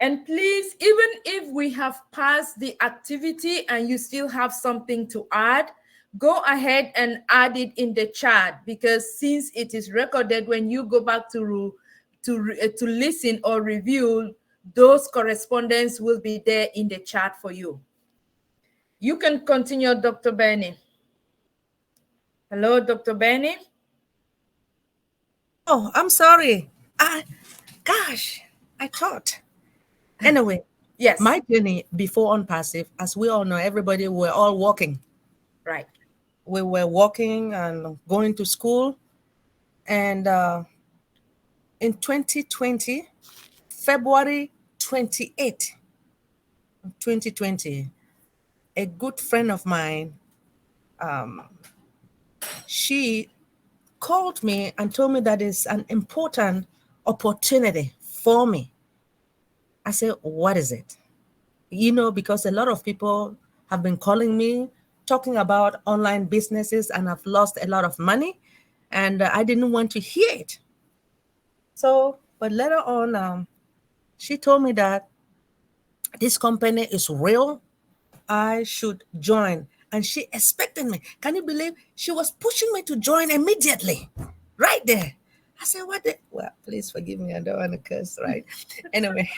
[SPEAKER 6] And please, even if we have passed the activity and you still have something to add, go ahead and add it in the chat, because since it is recorded, when you go back to listen or review, those correspondence will be there in the chat for you. You can continue, Dr. Benny. Hello, Dr. Benny.
[SPEAKER 7] Oh, I'm sorry. Gosh, I thought. Anyway,
[SPEAKER 6] yes.
[SPEAKER 7] My journey before OnPassive, as we all know, everybody were all walking.
[SPEAKER 6] Right.
[SPEAKER 7] We were walking and going to school. And in 2020, February 28, 2020, a good friend of mine, she called me and told me that it's an important opportunity for me. I said, what is it? You know, because a lot of people have been calling me, talking about online businesses, and I've lost a lot of money, and I didn't want to hear it. So, but later on, she told me that this company is real. I should join. And she expected me. Can you believe she was pushing me to join immediately? Right there. I said, what the? Well, please forgive me. I don't want to curse, right? Anyway.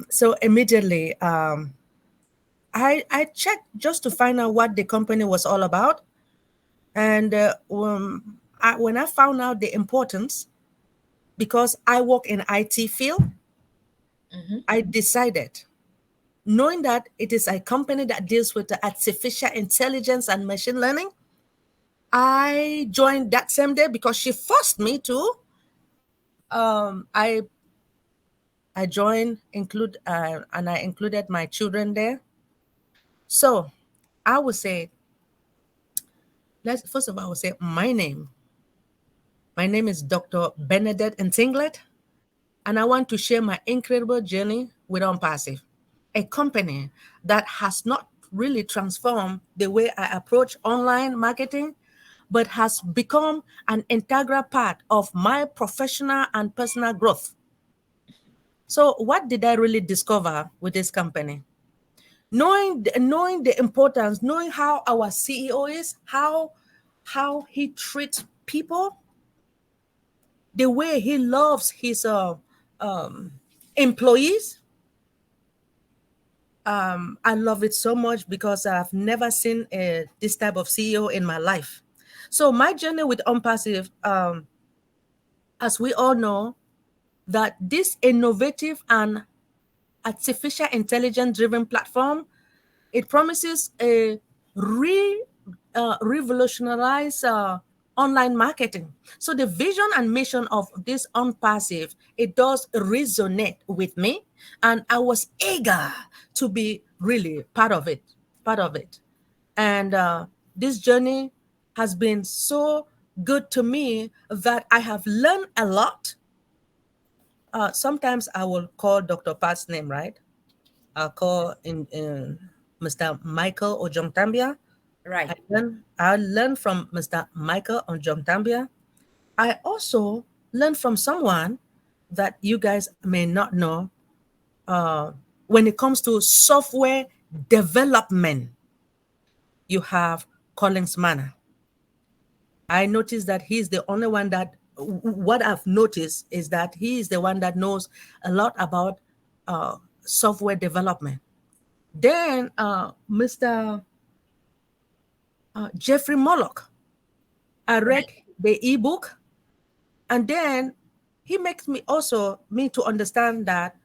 [SPEAKER 7] So immediately, I checked just to find out what the company was all about. And when I found out the importance, because I work in IT field, I decided, knowing that it is a company that deals with the artificial intelligence and machine learning, I joined that same day because she forced me to. I joined, and I included my children there. So I would say, first of all, I would say my name. My name is Dr. Bernadette Ntinglet, and I want to share my incredible journey with OnPassive, a company that has not really transformed the way I approach online marketing, but has become an integral part of my professional and personal growth. So what did I really discover with this company? Knowing the importance, knowing how our CEO is, how he treats people, the way he loves his employees. I love it so much because I've never seen this type of CEO in my life. So my journey with OnPassive, as we all know, that this innovative and artificial intelligence driven platform, it promises a revolutionize online marketing. So the vision and mission of this OnPassive, it does resonate with me, and I was eager to be really part of it. And this journey has been so good to me that I have learned a lot. Sometimes I will call Dr. Pat's name, right? I'll call in Mr. Michael Ojongtambia.
[SPEAKER 6] Right.
[SPEAKER 7] I learned from Mr. Michael Ojongtambia. I also learned from someone that you guys may not know. When it comes to software development, you have Collins Manor. I noticed that he's the only one that, what I've noticed is that he is the one that knows a lot about software development. Then Mr. Jeffrey Mollock, I read the ebook, And then he makes me to understand that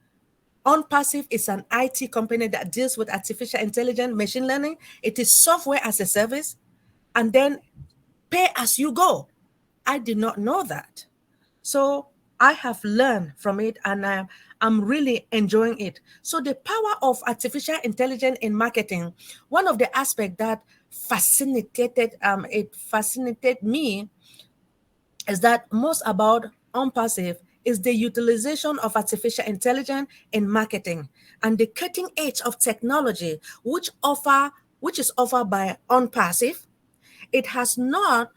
[SPEAKER 7] OnPassive is an IT company that deals with artificial intelligence, machine learning. It is software as a service, and then pay as you go. I did not know that. So I have learned from it, and I'm really enjoying it. So the power of artificial intelligence in marketing, one of the aspects that fascinated me is that most about OnPassive is the utilization of artificial intelligence in marketing and the cutting edge of technology which is offered by OnPassive. It has not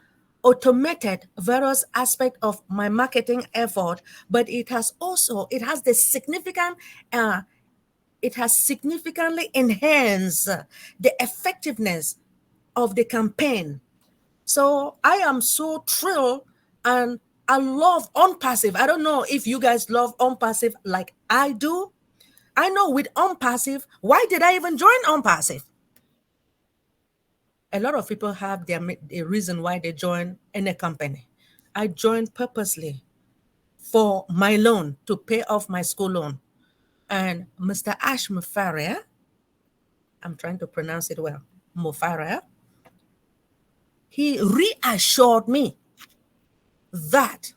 [SPEAKER 7] automated various aspects of my marketing effort, but it has significantly enhanced the effectiveness of the campaign. So I am so thrilled, and I love OnPassive. I don't know if you guys love OnPassive like I do. I know with OnPassive, why did I even join OnPassive? A lot of people have a reason why they join any company. I joined purposely for my loan, to pay off my school loan. And Mr. Ash Mufaria, I'm trying to pronounce it well, Mufaria, he reassured me that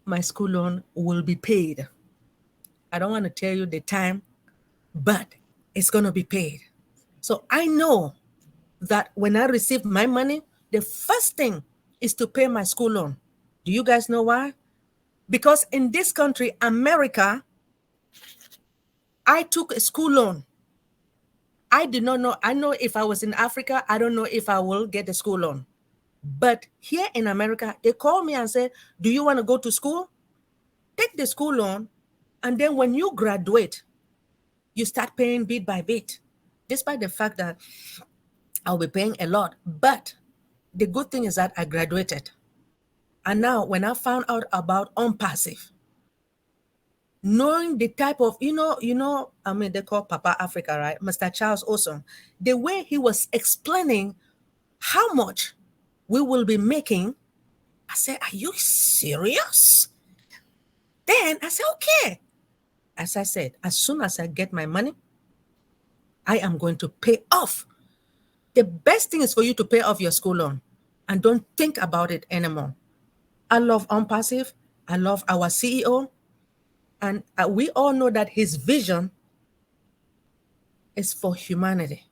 [SPEAKER 7] my school loan will be paid. I don't want to tell you the time, but it's going to be paid. So I know that when I receive my money, the first thing is to pay my school loan. Do you guys know why? Because in this country, America, I took a school loan. I did not know. I know if I was in Africa, I don't know if I will get a school loan. But here in America, they call me and say, do you want to go to school? Take the school loan. And then when you graduate, you start paying bit by bit, despite the fact that I'll be paying a lot. But the good thing is that I graduated. And now when I found out about OnPassive, knowing the type of, they call Papa Africa, right? Mr. Charles Awesome. The way he was explaining how much we will be making, I said, are you serious? Then I said, okay. As I said, as soon as I get my money, I am going to pay off. The best thing is for you to pay off your school loan and don't think about it anymore. I love OnPassive. I love our CEO. And we all know that his vision is for humanity,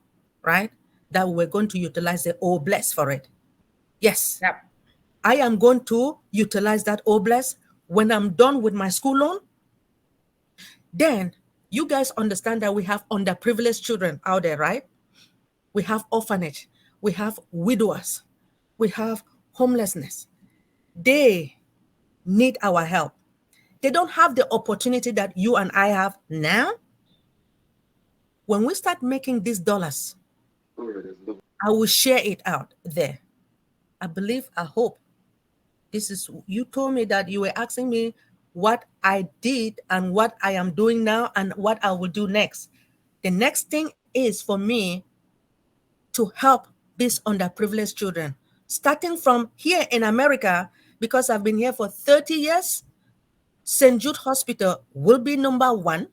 [SPEAKER 7] right? That we're going to utilize the O-Bless for it. Yes.
[SPEAKER 6] Yep.
[SPEAKER 7] I am going to utilize that O-Bless when I'm done with my school loan. Then you guys understand that we have underprivileged children out there, right? We have orphanage. We have widowers. We have homelessness. They need our help. They don't have the opportunity that you and I have now. When we start making these dollars, I will share it out there. I believe, I hope. You told me that you were asking me what I did and what I am doing now and what I will do next. The next thing is for me to help these underprivileged children, starting from here in America, because I've been here for 30 years. St. Jude Hospital will be number 1.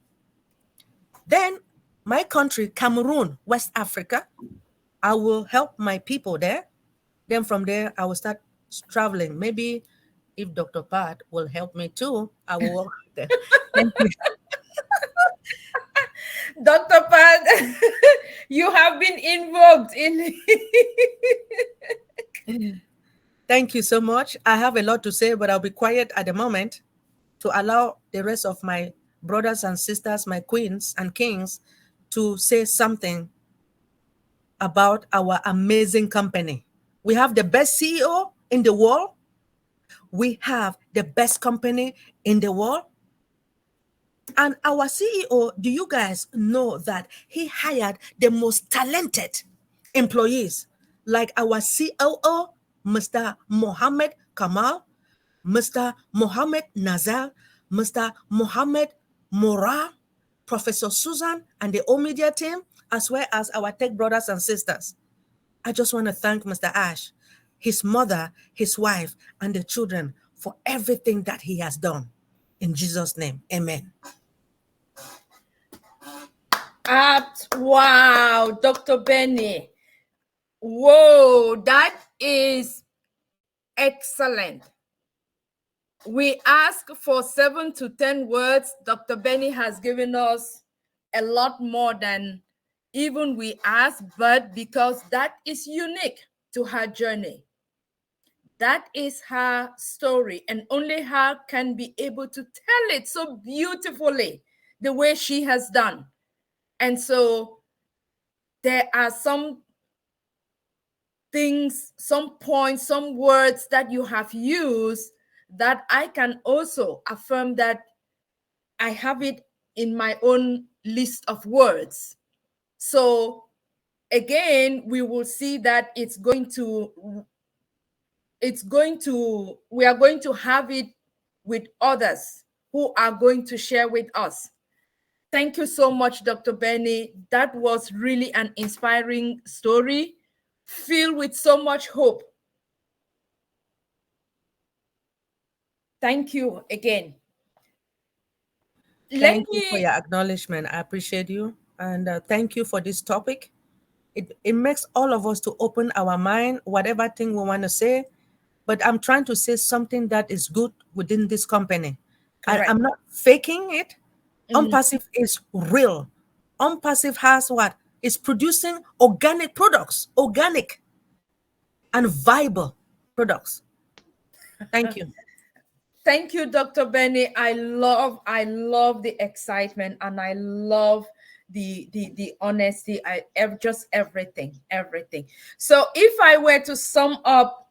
[SPEAKER 7] Then my country, Cameroon, West Africa, I will help my people there. Then from there, I will start traveling. Maybe if Dr. Pat will help me too, I will work there. Thank you.
[SPEAKER 6] Dr. Pat, you have been invoked in.
[SPEAKER 7] Thank you so much. I have a lot to say, but I'll be quiet at the moment to allow the rest of my brothers and sisters, my queens and kings, to say something about our amazing company. We have the best CEO in the world. We have the best company in the world. And our CEO, do you guys know that he hired the most talented employees, like our COO, Mr. Mohammed Kamal, Mr. Mohammed Nazar, Mr. Mohammed Mora, Professor Susan, and the O-Media team, as well as our tech brothers and sisters. I just want to thank Mr. Ash. his mother, his wife, and the children for everything that he has done. In Jesus' name, amen.
[SPEAKER 6] Wow, Dr. Benny. Whoa, that is excellent. We ask for 7 to 10 words. Dr. Benny has given us a lot more than even we asked, but because that is unique to her journey. That is her story, and only her can be able to tell it so beautifully the way she has done. And so there are some things, some points, some words that you have used that I can also affirm that I have it in my own list of words. So again, we will see that we are going to have it with others who are going to share with us. Thank you so much, Dr. Benny. That was really an inspiring story, filled with so much hope. Thank you again.
[SPEAKER 7] Thank you for your acknowledgement. I appreciate you. And thank you for this topic. It makes all of us to open our mind, whatever thing we want to say. But I'm trying to say something that is good within this company. I'm not faking it. Unpassive is real. Unpassive has what? It's producing organic products, organic and viable products. Thank you.
[SPEAKER 6] Thank you, Dr. Benny. I love the excitement, and I love the honesty. Just everything. So if I were to sum up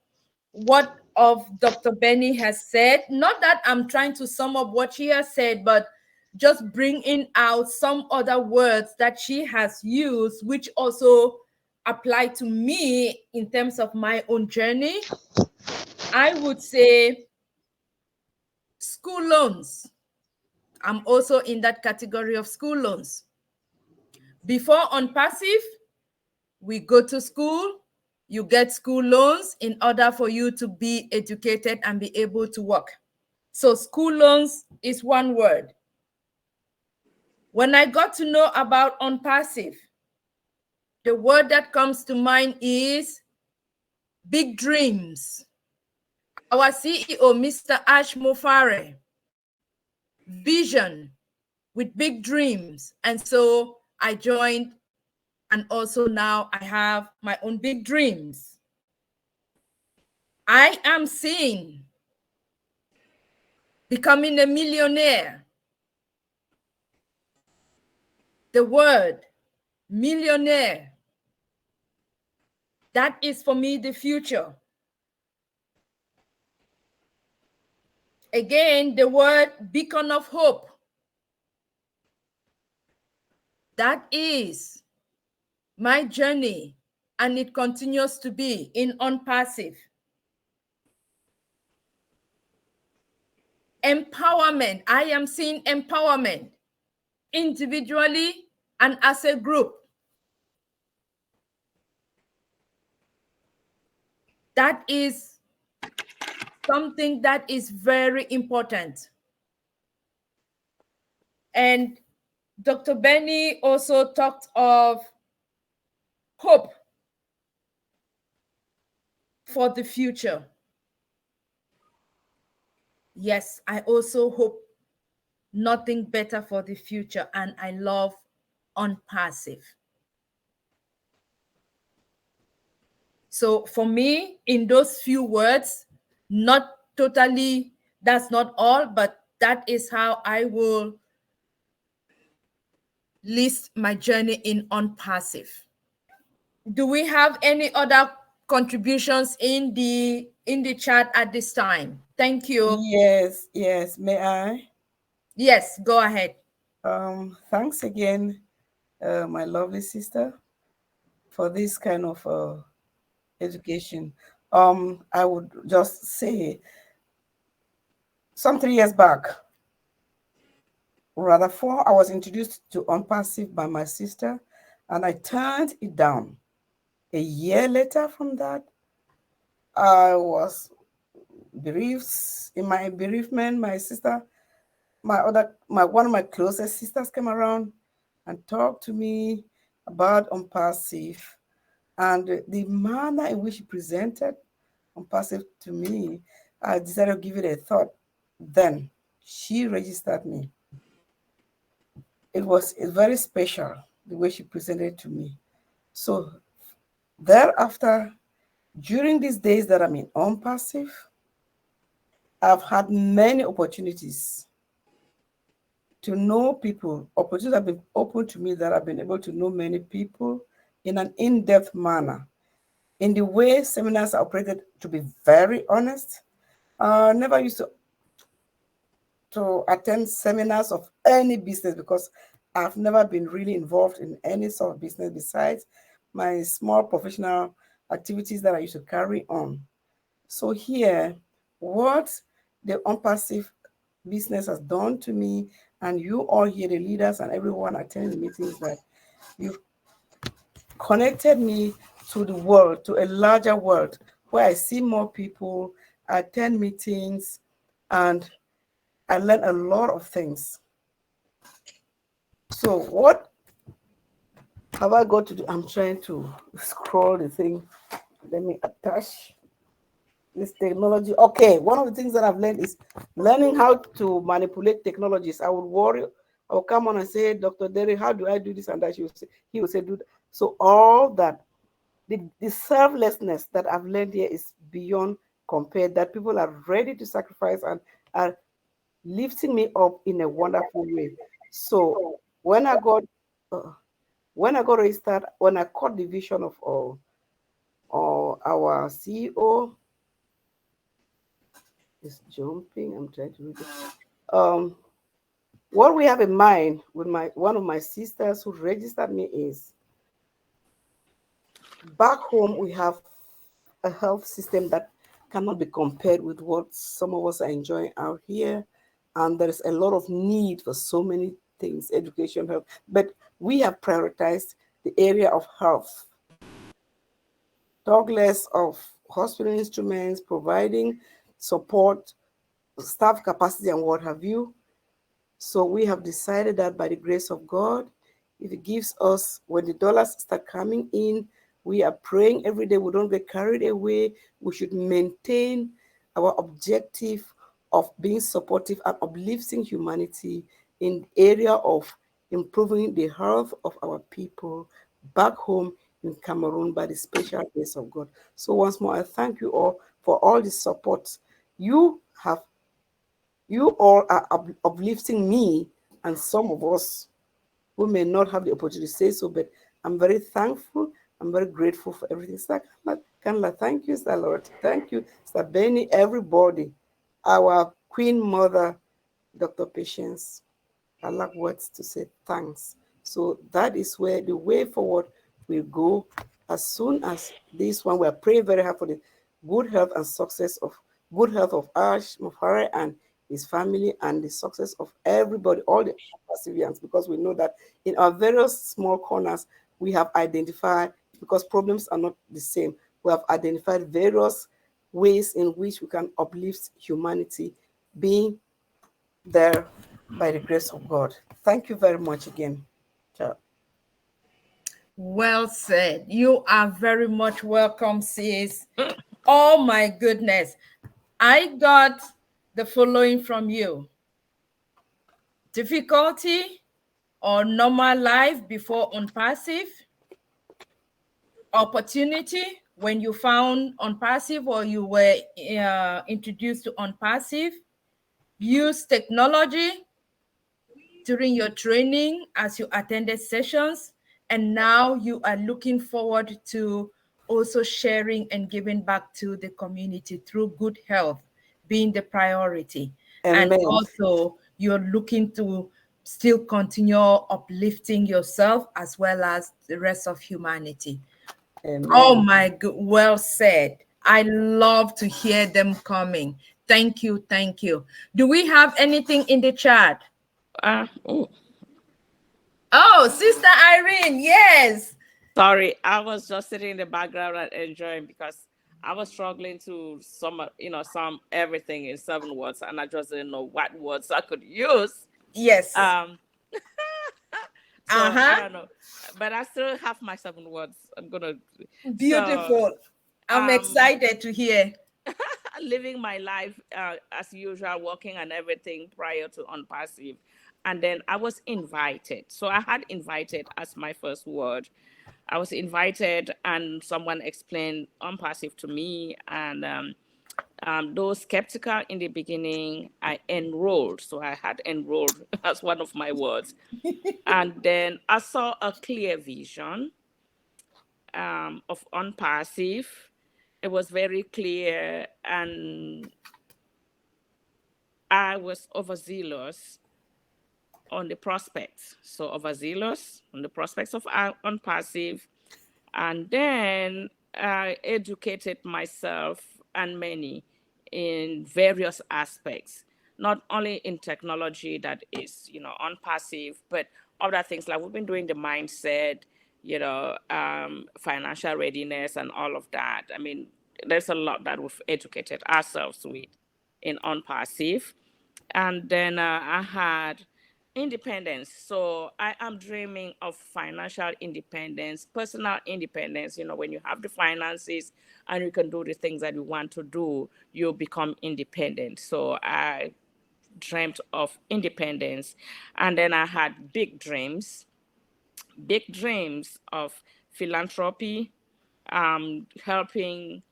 [SPEAKER 6] what of Dr. Benny has said, not that I'm trying to sum up what she has said, but just bringing out some other words that she has used, which also apply to me in terms of my own journey, I would say school loans. I'm also in that category of school loans. Before Unpassive, we go to school, you get school loans in order for you to be educated and be able to work. So school loans is one word. When I got to know about Unpassive, the word that comes to mind is big dreams. Our CEO, Mr. Ash Mofare, vision with big dreams. And so I joined, and also now I have my own big dreams. I am seeing becoming a millionaire. The word millionaire, that is for me the future. Again, the word beacon of hope, that is my journey, and it continues to be in Unpassive. Empowerment, I am seeing empowerment individually and as a group. That is something that is very important. And Dr. Benny also talked of hope for the future. Yes, I also hope nothing better for the future, and I love Unpassive. So for me, in those few words, not totally, that's not all, but that is how I will list my journey in Unpassive. Do we have any other contributions in the chat at this time? Thank you.
[SPEAKER 9] Yes. May I?
[SPEAKER 6] Yes, go ahead.
[SPEAKER 9] Thanks again, my lovely sister, for this kind of education. I would just say, some 3 years back, rather 4, I was introduced to Unpassive by my sister, and I turned it down. A year later from that, I was bereaved. In my bereavement, my sister, one of my closest sisters came around and talked to me about unpassive, and the manner in which she presented unpassive to me, I decided to give it a thought. Then she registered me. It was very special the way she presented it to me. So thereafter, during these days that I'm in unpassive, I've had many opportunities to know people. Opportunities have been open to me that I've been able to know many people in an in-depth manner. In the way seminars are operated, to be very honest, I never used to attend seminars of any business because I've never been really involved in any sort of business besides my small professional activities that I used to carry on. So here, what the unpassive business has done to me, and you all here, the leaders and everyone attending the meetings, that you've connected me to the world, to a larger world, where I see more people, I attend meetings, and I learn a lot of things. So what have I got to do? I'm trying to scroll the thing. Let me attach this technology. Okay, one of the things that I've learned is learning how to manipulate technologies. I would worry, I will come on and say, Dr. Derry, how do I do this and that? He will say, do that. So all that, the selflessness that I've learned here is beyond compare, that people are ready to sacrifice and are lifting me up in a wonderful way. So when I got registered, when I caught the vision of our CEO is jumping. I'm trying to read it. What we have in mind with one of my sisters who registered me is, back home we have a health system that cannot be compared with what some of us are enjoying out here, and there is a lot of need for so many things, education, health, but we have prioritized the area of health. Talk less of hospital instruments, providing support, staff capacity, and what have you. So we have decided that by the grace of God, if He gives us, when the dollars start coming in, we are praying every day. We don't get carried away. We should maintain our objective of being supportive and uplifting humanity in the area of improving the health of our people back home in Cameroon by the special grace of God. So once more, I thank you all for all the support you have. You all are uplifting me and some of us who may not have the opportunity to say so, but I'm very thankful. I'm very grateful for everything. Sir Kanla, thank you, Sir Lord. Thank you, Sir Benny, everybody. Our Queen Mother, Dr. Patience. I lack words to say thanks. So that is where the way forward will go. As soon as this one, we are praying very hard for the good health and success of Ash Mufare and his family, and the success of everybody, all the perseverance, because we know that in our various small corners, we have identified, because problems are not the same, we have identified various ways in which we can uplift humanity, being there by the grace of God. Thank you very much again. Ciao.
[SPEAKER 6] Well said. You are very much welcome, sis. Oh my goodness. I got the following from you. Difficulty or normal life before unpassive. Opportunity when you found unpassive or you were introduced to unpassive. Use technology during your training as you attended sessions, and now you are looking forward to also sharing and giving back to the community through good health being the priority.
[SPEAKER 9] Amen.
[SPEAKER 6] And also you're looking to still continue uplifting yourself as well as the rest of humanity.
[SPEAKER 9] Amen.
[SPEAKER 6] Oh my god, well said. I love to hear them coming. Thank you, thank you. Do we have anything in the chat? Oh, Sister Irene, yes.
[SPEAKER 10] Sorry, I was just sitting in the background and enjoying because I was struggling to sum everything in 7 words, and I just didn't know what words I could use.
[SPEAKER 6] Yes.
[SPEAKER 10] So I don't know, but I still have my 7 words. I'm gonna.
[SPEAKER 6] Beautiful. I'm excited to hear.
[SPEAKER 10] Living my life as usual, working and everything prior to Unpassive, and then I was invited. So I had invited as my first word. I was invited, and someone explained Unpassive to me, and though skeptical in the beginning, I enrolled. So I had enrolled as one of my words. And then I saw a clear vision of Unpassive. It was very clear, and I was overzealous on the prospects. So overzealous on the prospects of Unpassive. And then I educated myself and many in various aspects, not only in technology that is, Unpassive, but other things like we've been doing the mindset, financial readiness and all of that. I mean, there's a lot that we've educated ourselves with in Unpassive. And then I had independence. So I am dreaming of financial independence, personal independence. When you have the finances and you can do the things that you want to do, you become independent. So I dreamt of independence. And then I had big dreams of philanthropy, helping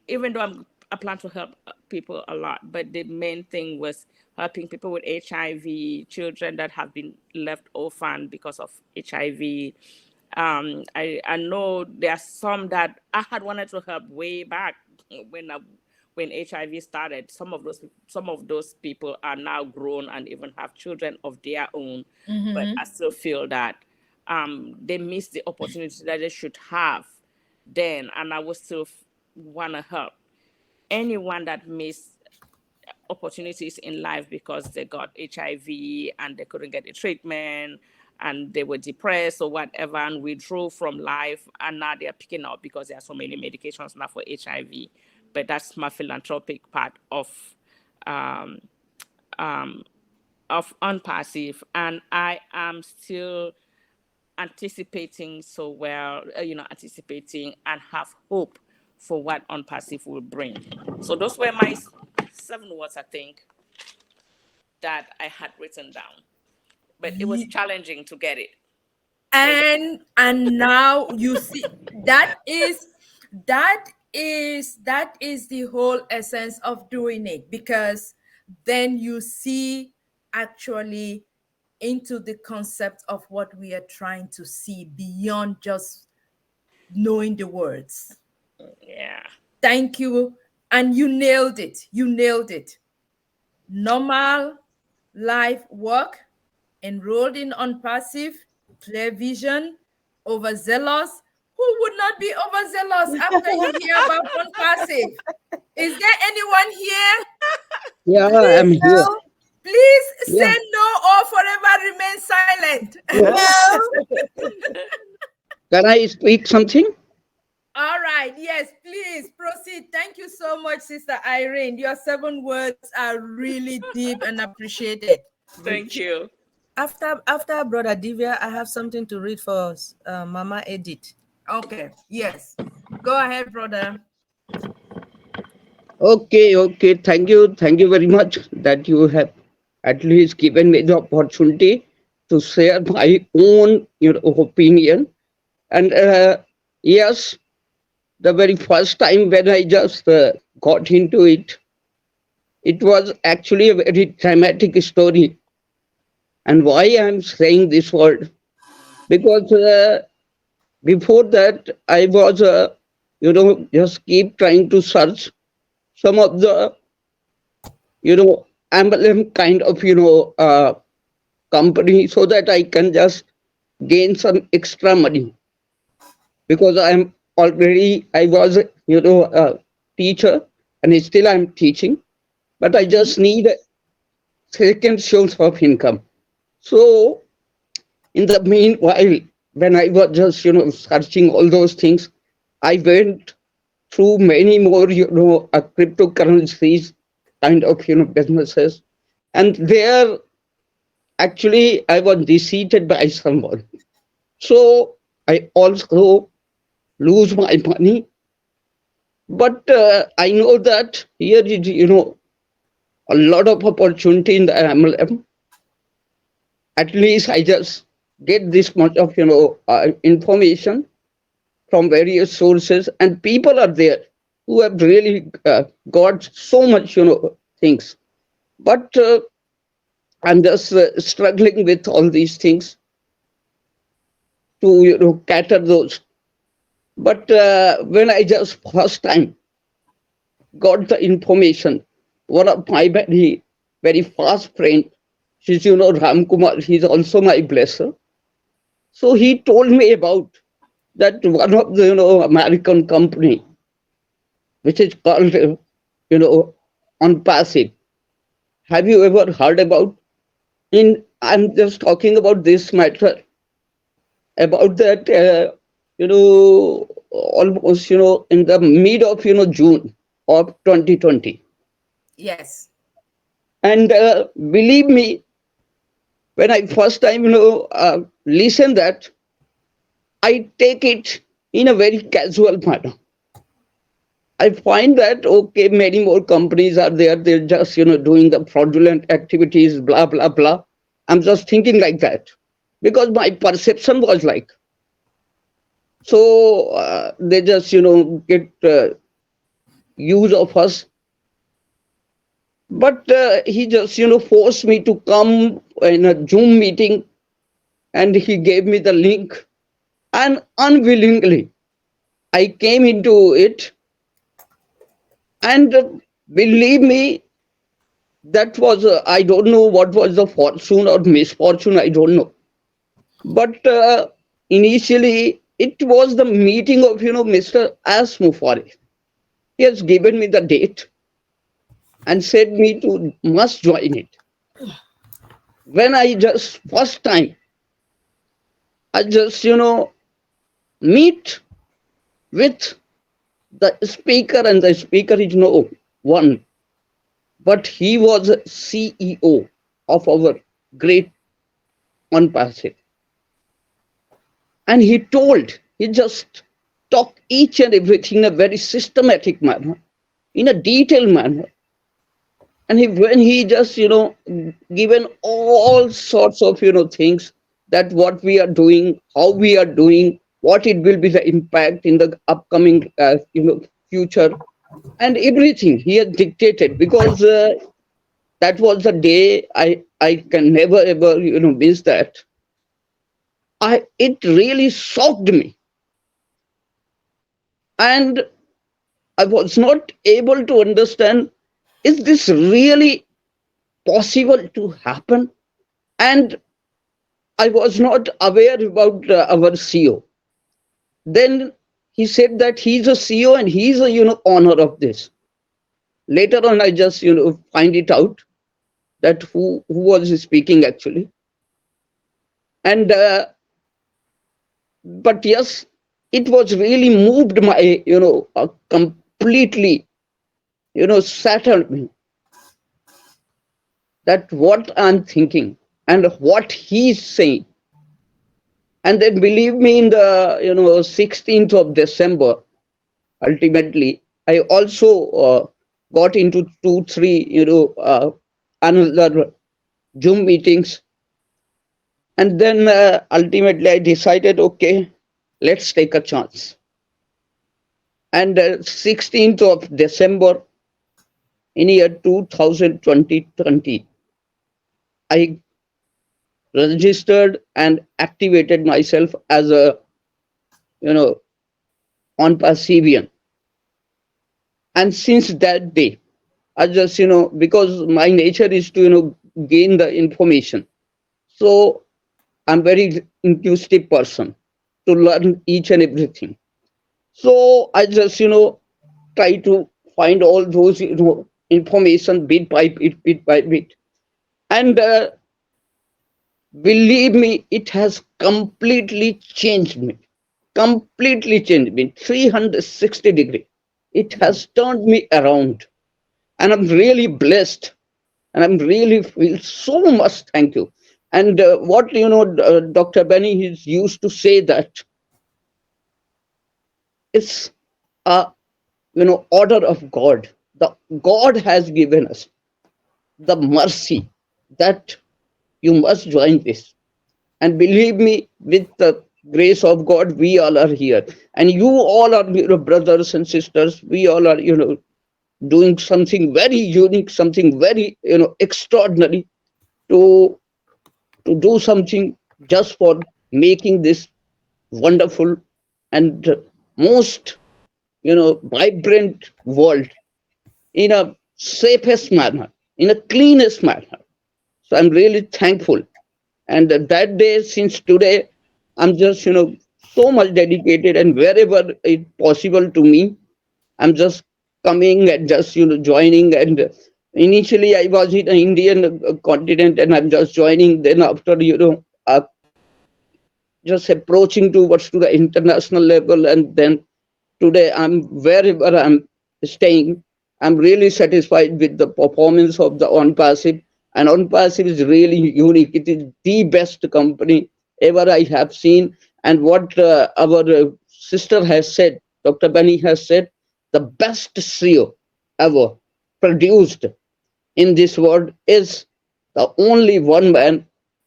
[SPEAKER 10] even though I plan to help people a lot, but the main thing was helping people with HIV, children that have been left orphaned because of HIV. I know there are some that I had wanted to help way back when HIV started. Some of those people are now grown and even have children of their own, but I still feel that they missed the opportunity that they should have then, and I would still want to help anyone that missed opportunities in life because they got HIV and they couldn't get the treatment and they were depressed or whatever and withdrew from life, and now they're picking up because there are so many medications now for HIV. But that's my philanthropic part of Unpassive, and I am still anticipating and have hope for what Unpassive will bring. So those were my 7 words, I think, that I had written down, but it was challenging to get it.
[SPEAKER 6] And now you see that is the whole essence of doing it, because then you see actually into the concept of what we are trying to see beyond just knowing the words.
[SPEAKER 10] Yeah.
[SPEAKER 6] Thank you. And you nailed it. Normal life work, enrolled in Unpassive, clear vision, overzealous. Who would not be overzealous after you hear about Unpassive? Is there anyone here?
[SPEAKER 11] Yeah,
[SPEAKER 6] Please,
[SPEAKER 11] I'm here.
[SPEAKER 6] Please say no or forever remain silent.
[SPEAKER 11] Yes. Can I speak something?
[SPEAKER 6] All right. Yes, please proceed. Thank you so much, Sister Irene. Your 7 words are really deep and appreciated.
[SPEAKER 10] Thank you.
[SPEAKER 7] After Brother Divya, I have something to read for Mama Edith.
[SPEAKER 6] Okay. Yes. Go ahead, brother.
[SPEAKER 11] Okay. Thank you very much that you have at least given me the opportunity to share my own opinion. And yes, the very first time when I just got into it, it was actually a very dramatic story. And why I'm saying this word? Because before that, I was, just keep trying to search some of the, emblem kind of, company so that I can just gain some extra money. Because I was, a teacher and still I'm teaching, but I just need a second source of income. So in the meanwhile, when I was just, searching all those things, I went through many more, cryptocurrencies kind of, businesses. And there, actually, I was deceived by someone. So I also lose my money. But I know that here is, a lot of opportunity in the MLM. At least I just get this much of, information from various sources, and people are there who have really got so much, things. But I'm just struggling with all these things to, cater those. But when I just first time got the information, one of my very, very fast friend, she's, Ram Kumar, he's also my blesser. So he told me about that one of the, American company, which is called, on passive. Have you ever heard about? I'm just talking about this matter, about that, almost, in the mid of, June of 2020.
[SPEAKER 6] Yes.
[SPEAKER 11] And believe me, when I first time, listen that, I take it in a very casual manner. I find that, okay, many more companies are there. They're just, doing the fraudulent activities, blah, blah, blah. I'm just thinking like that because my perception was like. So they just, get use of us. But he just, forced me to come in a Zoom meeting, and he gave me the link. And unwillingly, I came into it. And believe me, that was, I don't know what was the fortune or misfortune, I don't know. But initially, it was the meeting of, Mr. S. Mufari. He has given me the date and said me to must join it. When I just, first time, I just, meet with the speaker, and the speaker is no one, but he was a CEO of our great One Passive. And he just talked each and everything in a very systematic manner, in a detailed manner. And when he just, given all sorts of, things, that what we are doing, how we are doing, what it will be the impact in the upcoming, future, and everything he had dictated, because that was the day I can never ever, miss that. It really shocked me. And I was not able to understand, is this really possible to happen? And I was not aware about our CEO. Then he said that he's a CEO and he's a, owner of this. Later on, I just, find it out that who was speaking actually. And, but yes, it was really moved my, completely, settled me. That what I'm thinking and what he's saying. And then believe me, in the 16th of December, ultimately, I also got into 2-3 another Zoom meetings, and then ultimately I decided, okay, let's take a chance. And 16th of December in year 2020, I registered and activated myself as a, on Passivian. And since that day, I just, because my nature is to, gain the information. So I'm very inquisitive person to learn each and everything. So I just, try to find all those, information bit by bit, bit by bit. And believe me, it has completely changed me. Completely changed me. 360 degree. It has turned me around. And I'm really blessed. And I'm really feel so much thank you. And what, Dr. Benny is used to say that it's a, order of God. The God has given us the mercy that you must join this. And believe me, with the grace of God, we all are here. And you all are, brothers and sisters. We all are, doing something very unique, something very, extraordinary to do something just for making this wonderful and most, vibrant world in a safest manner, in a cleanest manner. So I'm really thankful. And that day, since today, I'm just, so much dedicated, and wherever it's possible to me, I'm just coming and just, joining. And initially, I was in the Indian continent, and I'm just joining. Then after, just approaching towards to the international level, and then today I'm wherever I'm staying. I'm really satisfied with the performance of the On Passive, and On Passive is really unique. It is the best company ever I have seen. And what our sister has said, Dr. Benny has said, the best CEO ever produced in this world is the only one man,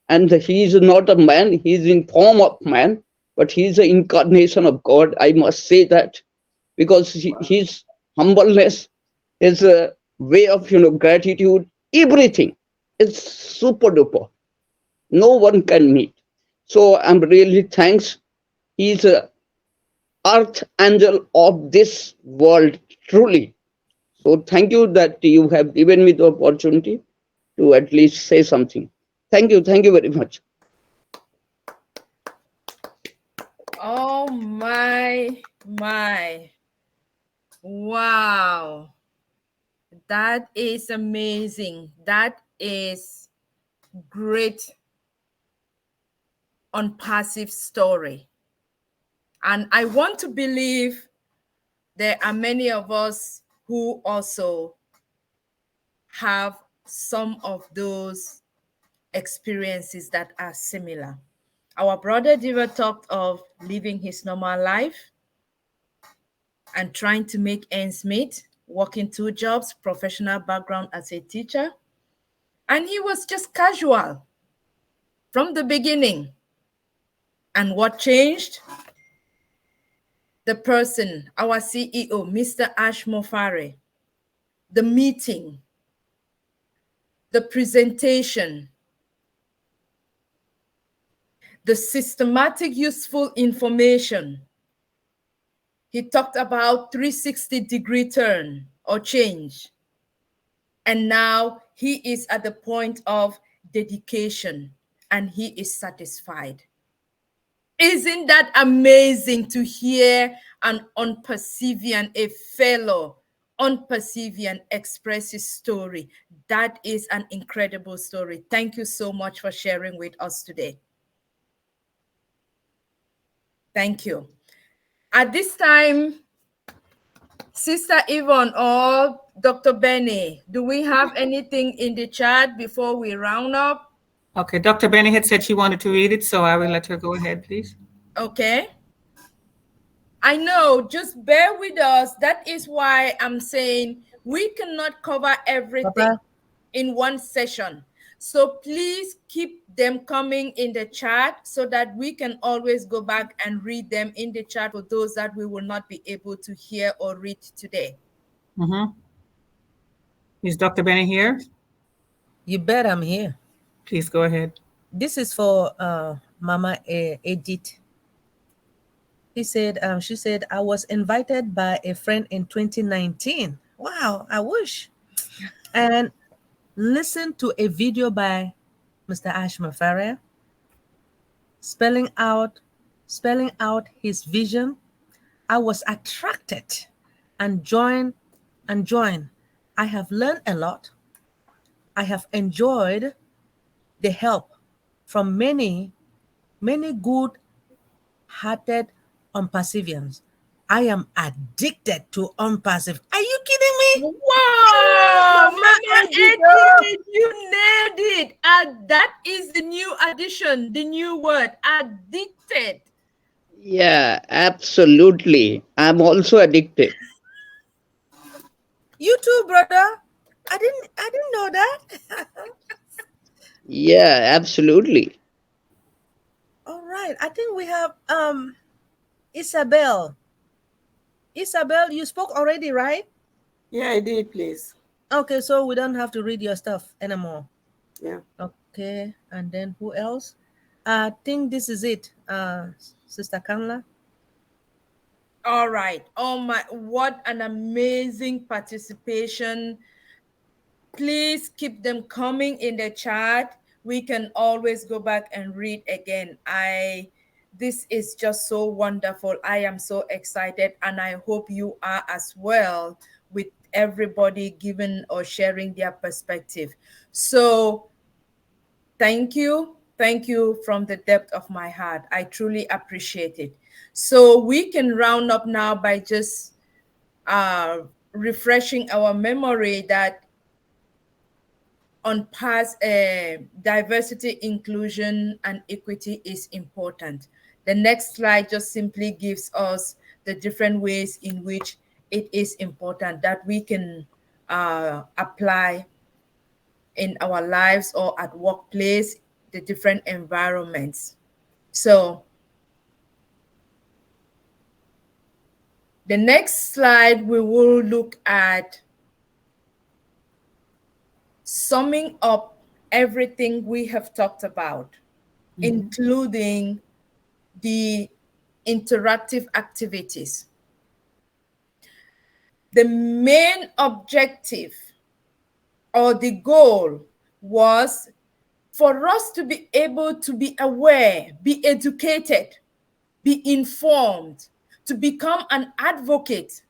[SPEAKER 11] and he is not a man, he is in form of man, but he is the incarnation of God. I must say that, because his humbleness, his way of gratitude, everything is super duper. No one can meet. So I'm really thanks. He's a earth angel of this world, truly. So thank you that you have given me the opportunity to at least say something. Thank you very much.
[SPEAKER 6] Oh my. Wow. That is amazing. That is great on passive story. And I want to believe there are many of us who also have some of those experiences that are similar. Our brother Diva talked of living his normal life and trying to make ends meet, working 2 jobs, professional background as a teacher. And he was just casual from the beginning. And what changed? The person, our CEO, Mr. Ash Mofare, the meeting, the presentation, the systematic, useful information. He talked about 360-degree turn or change. And now he is at the point of dedication and he is satisfied. Isn't that amazing to hear an unperseverant, a fellow unperseverant express his story? That is an incredible story. Thank you so much for sharing with us today. Thank you. At this time, Sister Yvonne or Dr. Benny, do we have anything in the chat before we round up?
[SPEAKER 4] Okay, Dr. Benny had said she wanted to read it, so I will let her go ahead, please.
[SPEAKER 6] Okay. I know, just bear with us. That is why I'm saying we cannot cover everything in one session. So please keep them coming in the chat so that we can always go back and read them in the chat for those that we will not be able to hear or read today.
[SPEAKER 4] Is Dr. Benny here?
[SPEAKER 7] You bet I'm here.
[SPEAKER 4] Please go ahead.
[SPEAKER 7] This is for Mama Edith. She said, I was invited by a friend in 2019. Wow, I wish. And listened to a video by Mr. Ash Mafare spelling out his vision. I was attracted and joined. I have learned a lot. I have enjoyed the help from many good-hearted unperseverance. I am addicted to unpassive. Are you kidding me?
[SPEAKER 6] Wow, Mama
[SPEAKER 7] Editor.
[SPEAKER 6] 18, you nailed it. That is the new addition, the new word, addicted.
[SPEAKER 11] Yeah, absolutely. I'm also addicted.
[SPEAKER 7] You too, brother. I didn't know that.
[SPEAKER 11] Yeah, absolutely.
[SPEAKER 7] All right. I think we have Isabel. Isabel, you spoke already, right?
[SPEAKER 9] Yeah, I did, please.
[SPEAKER 7] Okay, so we don't have to read your stuff anymore.
[SPEAKER 9] Yeah.
[SPEAKER 7] Okay, and then who else? I think this is it, Sister Kanla.
[SPEAKER 6] All right. Oh my, what an amazing participation. Please keep them coming in the chat. We can always go back and read again. This is just so wonderful. I am so excited, and I hope you are as well, with everybody giving or sharing their perspective. So thank you. Thank you from the depth of my heart. I truly appreciate it. So we can round up now by just refreshing our memory that on past diversity, inclusion, and equity is important. The next slide just simply gives us the different ways in which it is important that we can apply in our lives or at workplace, the different environments. So the next slide, we will look at summing up everything we have talked about, including the interactive activities. The main objective or the goal was for us to be able to be aware, be educated, be informed, to become an advocate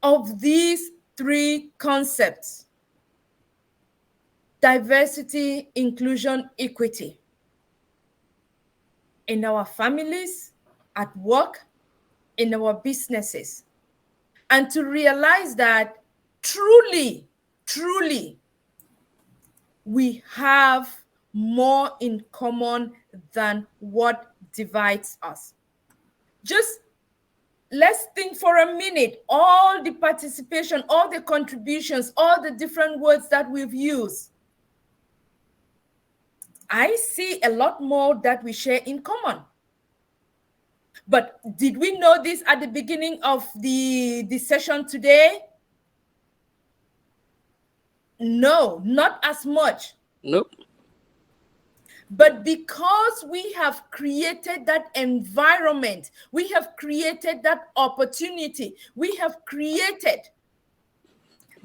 [SPEAKER 6] of these three concepts: diversity, inclusion, equity, in our families, at work, in our businesses. And to realize that truly, we have more in common than what divides us. Just let's think for a minute, all the participation, all the contributions, all the different words that we've used. I see a lot more that we share in common. But did we know this at the beginning of the session today? No, not as much.
[SPEAKER 10] Nope.
[SPEAKER 6] But because we have created that environment, we have created that opportunity, we have created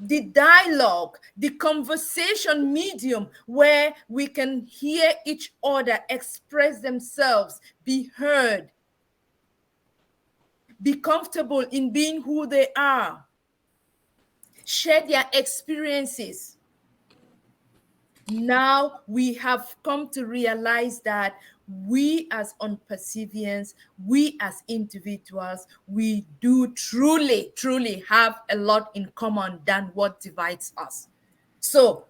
[SPEAKER 6] the dialogue, the conversation medium where we can hear each other express themselves, be heard, be comfortable in being who they are, share their experiences. Now we have come to realize that we as unperseverance, we as individuals, we do truly have a lot in common than what divides us. So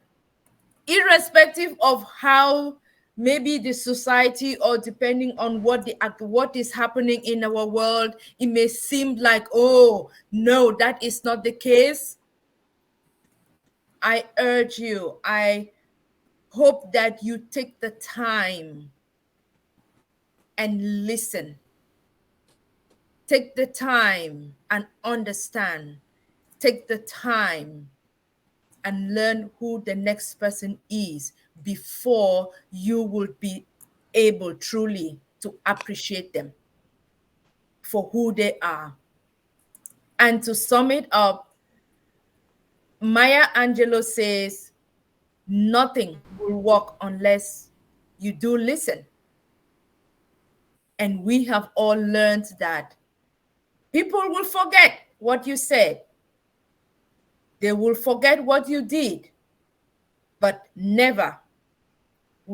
[SPEAKER 6] irrespective of how maybe the society, or depending on what is happening in our world, it may seem like, oh no, that is not the case. I urge you, I hope that you take the time and listen. Take the time and understand. Take the time and learn who the next person is before you will be able truly to appreciate them for who they are. And to sum it up, Maya Angelou says, nothing will work unless you do listen. And we have all learned that people will forget what you said. They will forget what you did, but never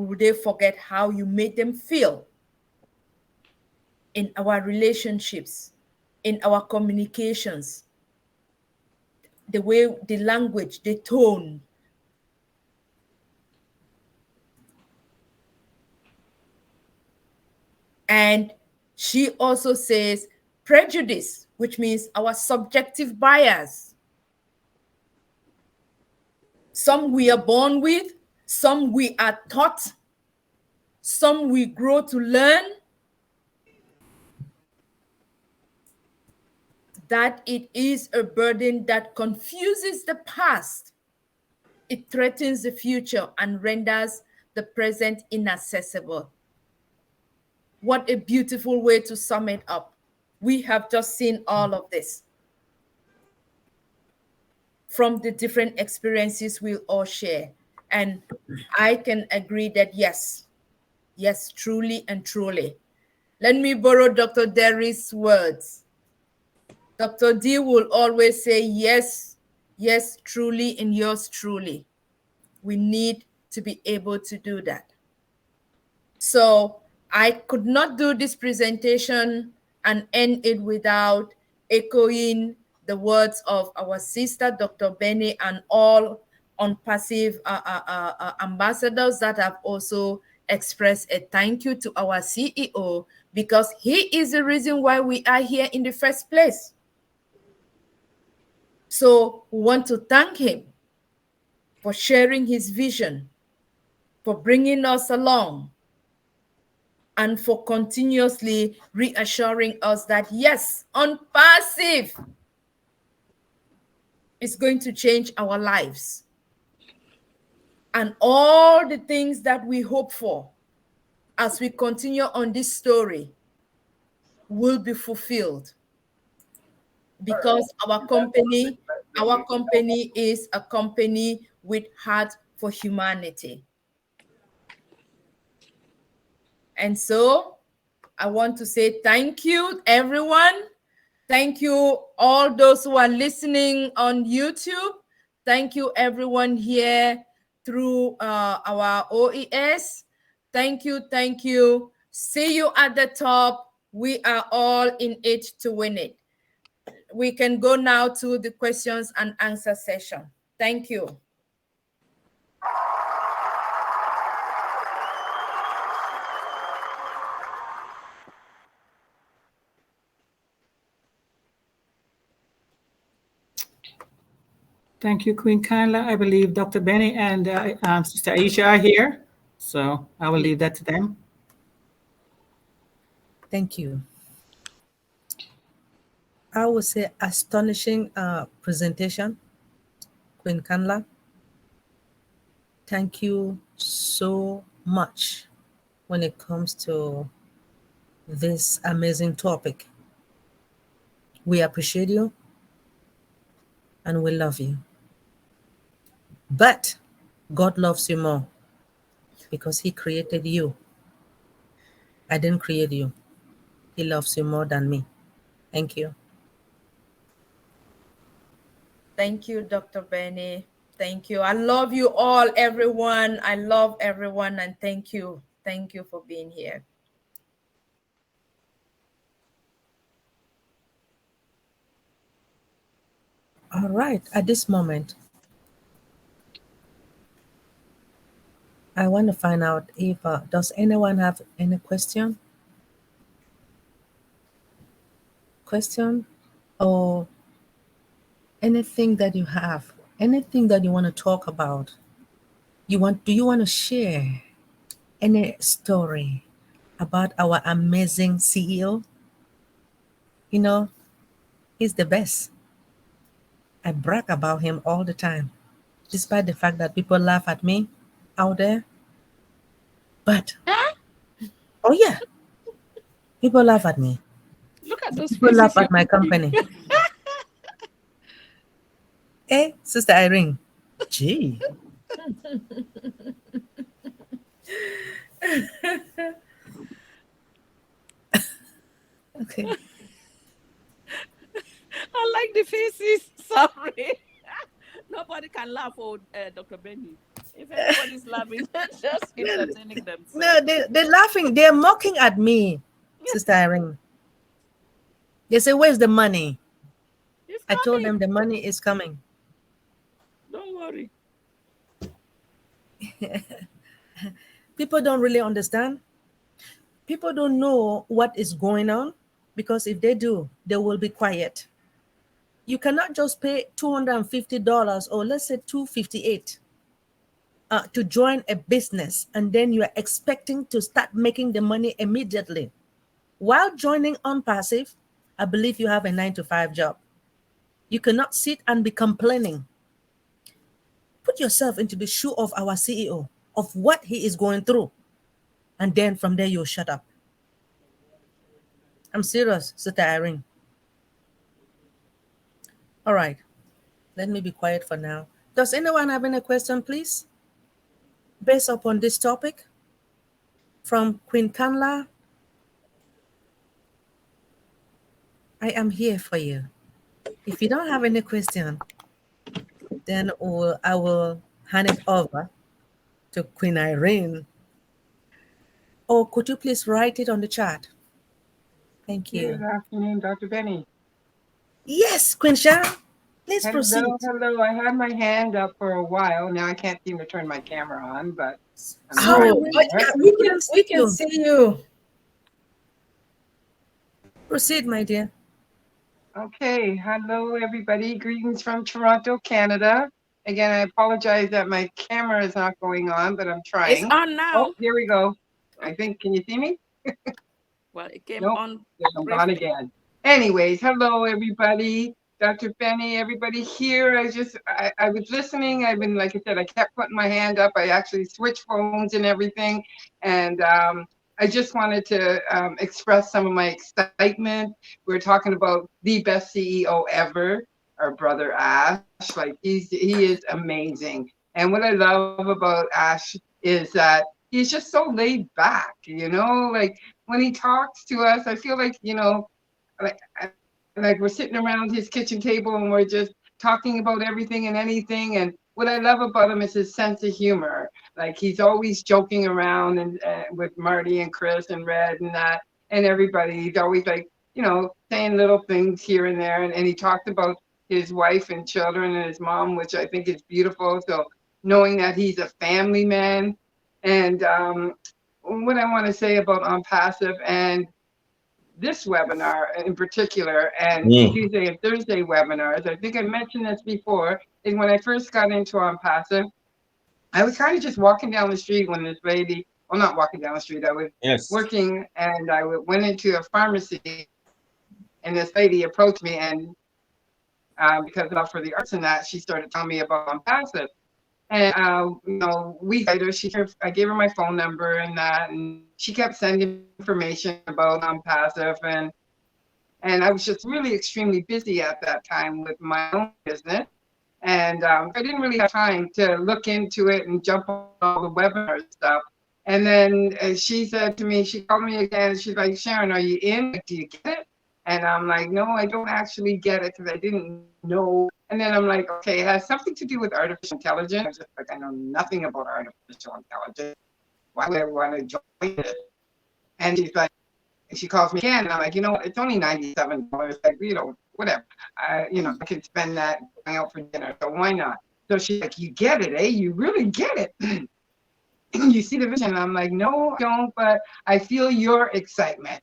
[SPEAKER 6] will they forget how you made them feel in our relationships, in our communications, the way, the language, the tone. And she also says prejudice, which means our subjective bias. Some we are born with, some we are taught, some we grow to learn. That it is a burden that confuses the past. It threatens the future and renders the present inaccessible. What a beautiful way to sum it up. We have just seen all of this from the different experiences we'll all share. And I can agree that yes, truly and truly. Let me borrow Dr. Derry's words. Dr. D will always say yes, truly, and yours truly. We need to be able to do that. So I could not do this presentation and end it without echoing the words of our sister, Dr. Benny, and all OnPassive ambassadors that have also expressed a thank you to our CEO, because he is the reason why we are here in the first place. So we want to thank him for sharing his vision, for bringing us along, and for continuously reassuring us that yes, OnPassive is going to change our lives. And all the things that we hope for as we continue on this story will be fulfilled, because our company is a company with heart for humanity. And so I want to say thank you, everyone. Thank you, all those who are listening on YouTube. Thank you, everyone here through our OES. Thank you, thank you. See you at the top. We are all in it to win it. We can go now to the questions and answer session. Thank you.
[SPEAKER 4] Thank you, Queen Kanla. I believe Dr. Benny and Sister Aisha are here, so I will leave that to them.
[SPEAKER 7] Thank you. I would say astonishing presentation, Queen Kanla. Thank you so much when it comes to this amazing topic. We appreciate you and we love you. But God loves you more because He created you. I didn't create you. He loves you more than me. Thank you.
[SPEAKER 6] Thank you, Dr. Benny. Thank you. I love you all, everyone. I love everyone, and thank you. Thank you for being here.
[SPEAKER 7] All right. At this moment, I want to find out if, does anyone have any question? Or anything that you have, anything that you want to talk about? Do you want to share any story about our amazing CEO? You know, he's the best. I brag about him all the time, despite the fact that people laugh at me out there. But, oh yeah, people laugh at me.
[SPEAKER 10] Look at those
[SPEAKER 7] People laugh
[SPEAKER 10] faces
[SPEAKER 7] at my company. Hey, Sister Irene. Gee. Okay.
[SPEAKER 10] I like the faces. Sorry. Nobody can laugh for Dr. Benny. If anybody's laughing, they're just entertaining themselves.
[SPEAKER 7] No, they're laughing. They're mocking at me, Sister Irene. They say, "Where's the money?" I told them the money is coming.
[SPEAKER 10] Don't worry.
[SPEAKER 7] People don't really understand. People don't know what is going on, because if they do, they will be quiet. You cannot just pay $250, or let's say $258, to join a business, and then you are expecting to start making the money immediately. While joining on passive, I believe you have a 9-to-5 job. You cannot sit and be complaining. Put yourself into the shoe of our CEO, of what he is going through, and then from there you'll shut up. I'm serious, Sister Irene. All right, let me be quiet for now. Does anyone have any question, please? Based upon this topic from Queen Kanla, I am here for you. If you don't have any question, then I will hand it over to Queen Irene. Or could you please write it on the chat? Thank you.
[SPEAKER 12] Good afternoon, Dr. Benny.
[SPEAKER 7] Yes, Queen Sharon, please proceed.
[SPEAKER 12] Hello. I had my hand up for a while. Now I can't seem to turn my camera on, but
[SPEAKER 6] we can see you.
[SPEAKER 7] Proceed, my dear.
[SPEAKER 12] Okay. Hello, everybody. Greetings from Toronto, Canada. Again, I apologize that my camera is not going on, but I'm trying.
[SPEAKER 10] It's on now.
[SPEAKER 12] Oh, here we go. I think, can you see me?
[SPEAKER 10] Well, it came
[SPEAKER 12] nope.
[SPEAKER 10] on.
[SPEAKER 12] I'm gone again. Anyways, hello, everybody. Dr. Benny, everybody here. I was listening. I've been, like I said, I kept putting my hand up. I actually switched phones and everything. And I just wanted to express some of my excitement. We're talking about the best CEO ever, our brother Ash. Like he is amazing. And what I love about Ash is that he's just so laid back, like when he talks to us, I feel like, like we're sitting around his kitchen table and we're just talking about everything and anything. And what I love about him is his sense of humor. Like he's always joking around and with Marty and Chris and Red and that and everybody. He's always like, saying little things here and there. And he talked about his wife and children and his mom, which I think is beautiful. So knowing that he's a family man. And what I want to say about On Passive and this webinar in particular, and Tuesday and Thursday webinars, I think I mentioned this before, is when I first got into On Passive, I was kind of just walking down the street when this lady, well, not walking down the street, I was working, and I went into a pharmacy, and this lady approached me, and because of for the arts and that, she started telling me about On Passive. And week later, I gave her my phone number and that, and she kept sending information about On Passive, and I was just really extremely busy at that time with my own business, and I didn't really have time to look into it and jump on all the webinar stuff. And then she said to me, she called me again, and she's like, "Sharon, are you in? Do you get it?" And I'm like, "No, I don't actually get it because I didn't know." And then I'm like, "Okay, it has something to do with artificial intelligence." I was just like, I know nothing about artificial intelligence. Why would I want to join it? And she's like, she calls me again, and I'm like, it's only $97. Like, whatever. I can spend that going out for dinner, so why not? So she's like, "You get it, eh? You really get it." You see the vision. And I'm like, "No, I don't, but I feel your excitement."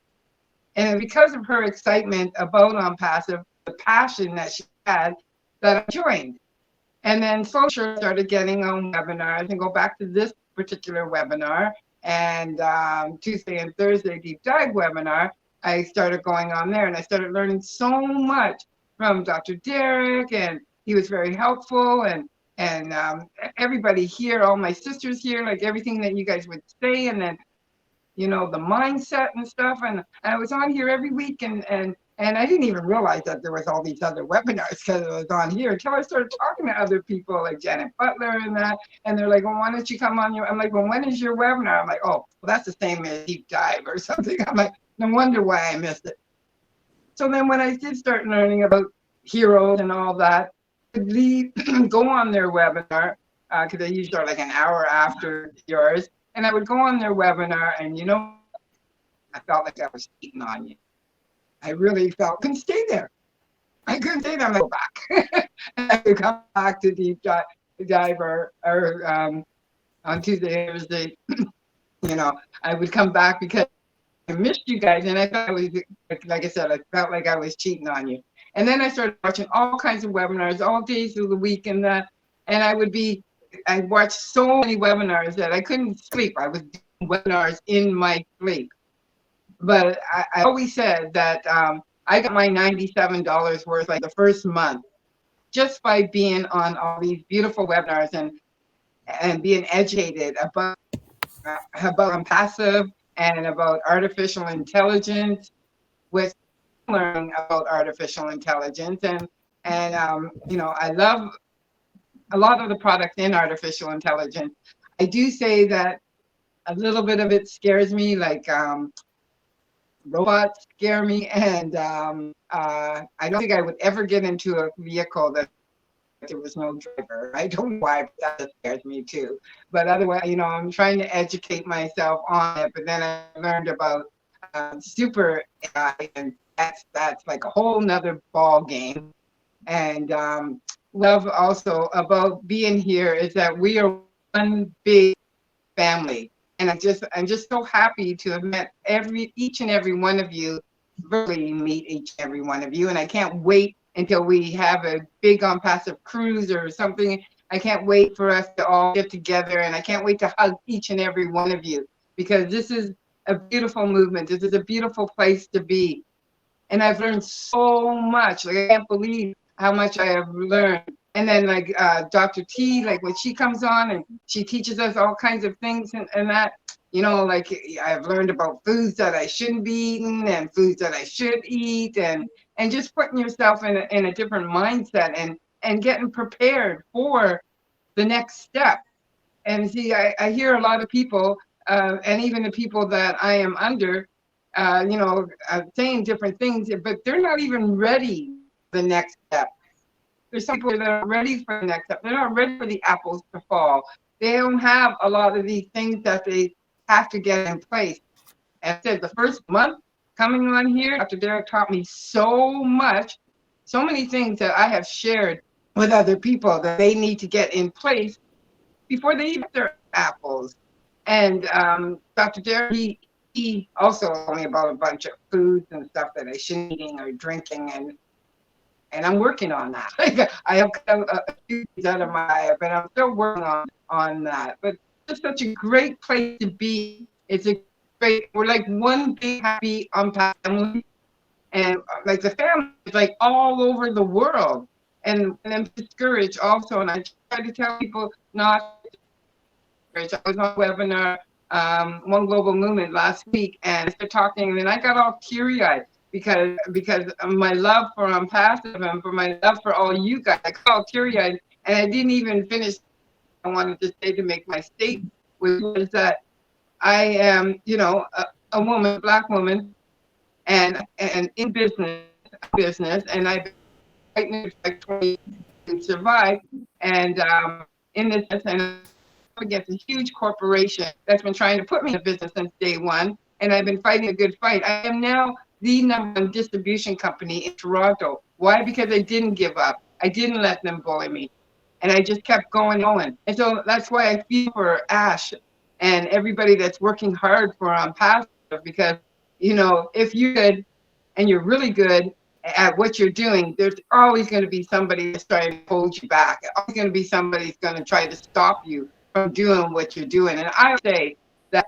[SPEAKER 12] And because of her excitement about On Passive, the passion that she had, that I joined. And then slowly started getting on webinars and go back to this particular webinar. And Tuesday and Thursday deep dive webinar, I started going on there, and I started learning so much from Dr. Derek, and he was very helpful, and everybody here, all my sisters here, like everything that you guys would say, and then the mindset and stuff. And I was on here every week, and I didn't even realize that there was all these other webinars because it was on here until I started talking to other people like Janet Butler and that. And they're like, "Well, why don't you come on I'm like, "Well, when is your webinar?" I'm like, "Oh, well, that's the same as deep dive or something." I'm like, no wonder why I missed it. So then when I did start learning about heroes and all that, I'd go on their webinar. because they usually are like an hour after yours. And I would go on their webinar, and I felt like I was cheating on you. I really felt, couldn't stay there. I couldn't stay there. I'm like, go back. And I would come back to deep dive or on Tuesday, Thursday, I would come back because I missed you guys. And I thought it was, like I said, I felt like I was cheating on you. And then I started watching all kinds of webinars all days of the week and I watched so many webinars that I couldn't sleep. I was doing webinars in my sleep. But I always said that I got my $97 worth like the first month just by being on all these beautiful webinars and being educated about passive and about artificial intelligence, with learning about artificial intelligence and I love a lot of the products in artificial intelligence. I do say that a little bit of it scares me, like robots scare me, and I don't think I would ever get into a vehicle that there was no driver. I don't know why, but that scares me too. But otherwise, I'm trying to educate myself on it. But then I learned about super AI, and that's like a whole nother ball game. And love also about being here is that we are one big family. And I'm just so happy to have met each and every one of you, really meet each and every one of you. And I can't wait until we have a big on passive cruise or something. I can't wait for us to all get together, and I can't wait to hug each and every one of you, because this is a beautiful movement. This is a beautiful place to be. And I've learned so much. Like, I can't believe how much I have learned. And then like Dr. T, like when she comes on and she teaches us all kinds of things and that, like I've learned about foods that I shouldn't be eating and foods that I should eat, and just putting yourself in a different mindset and getting prepared for the next step. And see, I hear a lot of people, and even the people that I am under, saying different things, but they're not even ready for the next step. There's some people that are ready for the next step. They're not ready for the apples to fall. They don't have a lot of these things that they have to get in place. And I said the first month coming on here, Dr. Derek taught me so much, so many things that I have shared with other people that they need to get in place before they eat their apples. And Dr. Derek, he also told me about a bunch of foods and stuff that I shouldn't be eating or drinking, and I'm working on that. I have a few things out of my eye, but I'm still working on that. But it's such a great place to be. We're like one big happy family, and like the family is like all over the world. And I'm discouraged also, and I try to tell people not to be discouraged. I was on a webinar, One Global Movement last week, and I started talking, and I got all teary-eyed because of my love for Passive and for my love for all you guys. I got all teary-eyed, and I didn't even finish. I wanted to say to make my statement, which was that I am, a woman, Black woman, and in business, and I've been fighting like 20 to survive, and in this, and I'm against a huge corporation that's been trying to put me in business since day one, and I've been fighting a good fight. I am now the #1 distribution company in Toronto. Why? Because I didn't give up. I didn't let them bully me, and I just kept going. And so that's why I feel for Ash and everybody that's working hard for Passive, because if you're good and you're really good at what you're doing, there's always going to be somebody that's trying to hold you back. There's always going to be somebody that's going to try to stop you from doing what you're doing. And I say that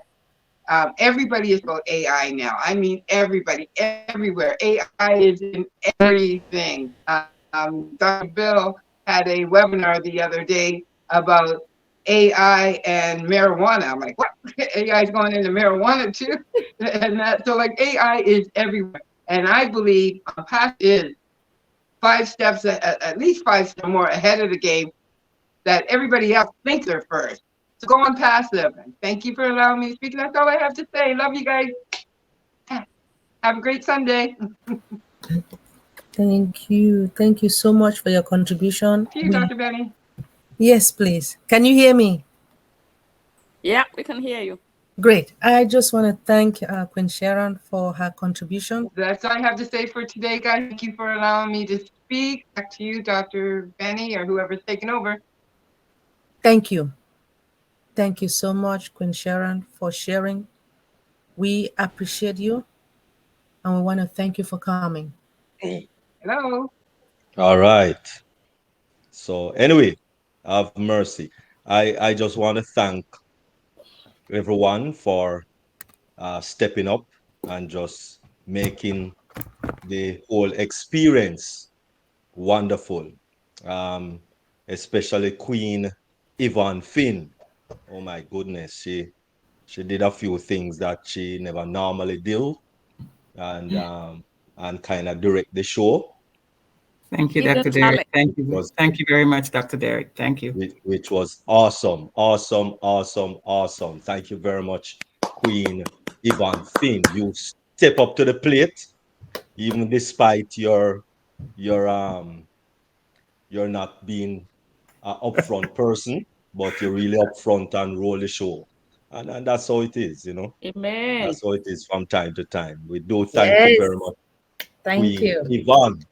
[SPEAKER 12] everybody is about AI now. I mean, everybody, everywhere. AI is in everything. Dr. Bill had a webinar the other day about AI and marijuana. I'm like, what? AI is going into marijuana too? And so like AI is everywhere. And I believe Passive is 5 steps, at least 5 steps more ahead of the game that everybody else thinks they're first. So go on Passive. And thank you for allowing me to speak. That's all I have to say. Love you guys. Have a great Sunday.
[SPEAKER 7] Thank you. Thank you so much for your contribution.
[SPEAKER 12] See you, Dr. Benny.
[SPEAKER 7] Yes, please. Can you hear me?
[SPEAKER 10] Yeah, we can hear you.
[SPEAKER 7] Great. I just want to thank Queen Sharon for her contribution.
[SPEAKER 12] That's all I have to say for today, guys. Thank you for allowing me to speak. Back to you, Dr. Benny, or whoever's taking over.
[SPEAKER 7] Thank you. Thank you so much, Queen Sharon, for sharing. We appreciate you and we want to thank you for coming.
[SPEAKER 12] Hello.
[SPEAKER 13] All right. So anyway, have mercy. I just want to thank everyone for stepping up and just making the whole experience wonderful. Um, Especially Queen Yvonne Finn. Oh my goodness, she did a few things that she never normally do, and kind of direct the show.
[SPEAKER 4] Thank you,
[SPEAKER 10] Hidden
[SPEAKER 4] Dr. Derek.
[SPEAKER 10] talent.
[SPEAKER 4] Thank
[SPEAKER 13] It
[SPEAKER 4] you.
[SPEAKER 13] was
[SPEAKER 4] Thank you very much, Dr. Derek. Thank you.
[SPEAKER 13] which was awesome, awesome, awesome, awesome. Thank you very much, Queen Yvonne Finn. You step up to the plate, even despite your you're not being an upfront person, but you're really upfront and roll the show. And that's how it is, you know.
[SPEAKER 10] Amen.
[SPEAKER 13] That's how it is from time to time. We do thank you
[SPEAKER 7] Yes.
[SPEAKER 13] very much,
[SPEAKER 7] Thank
[SPEAKER 13] Queen
[SPEAKER 7] you.
[SPEAKER 13] Yvonne.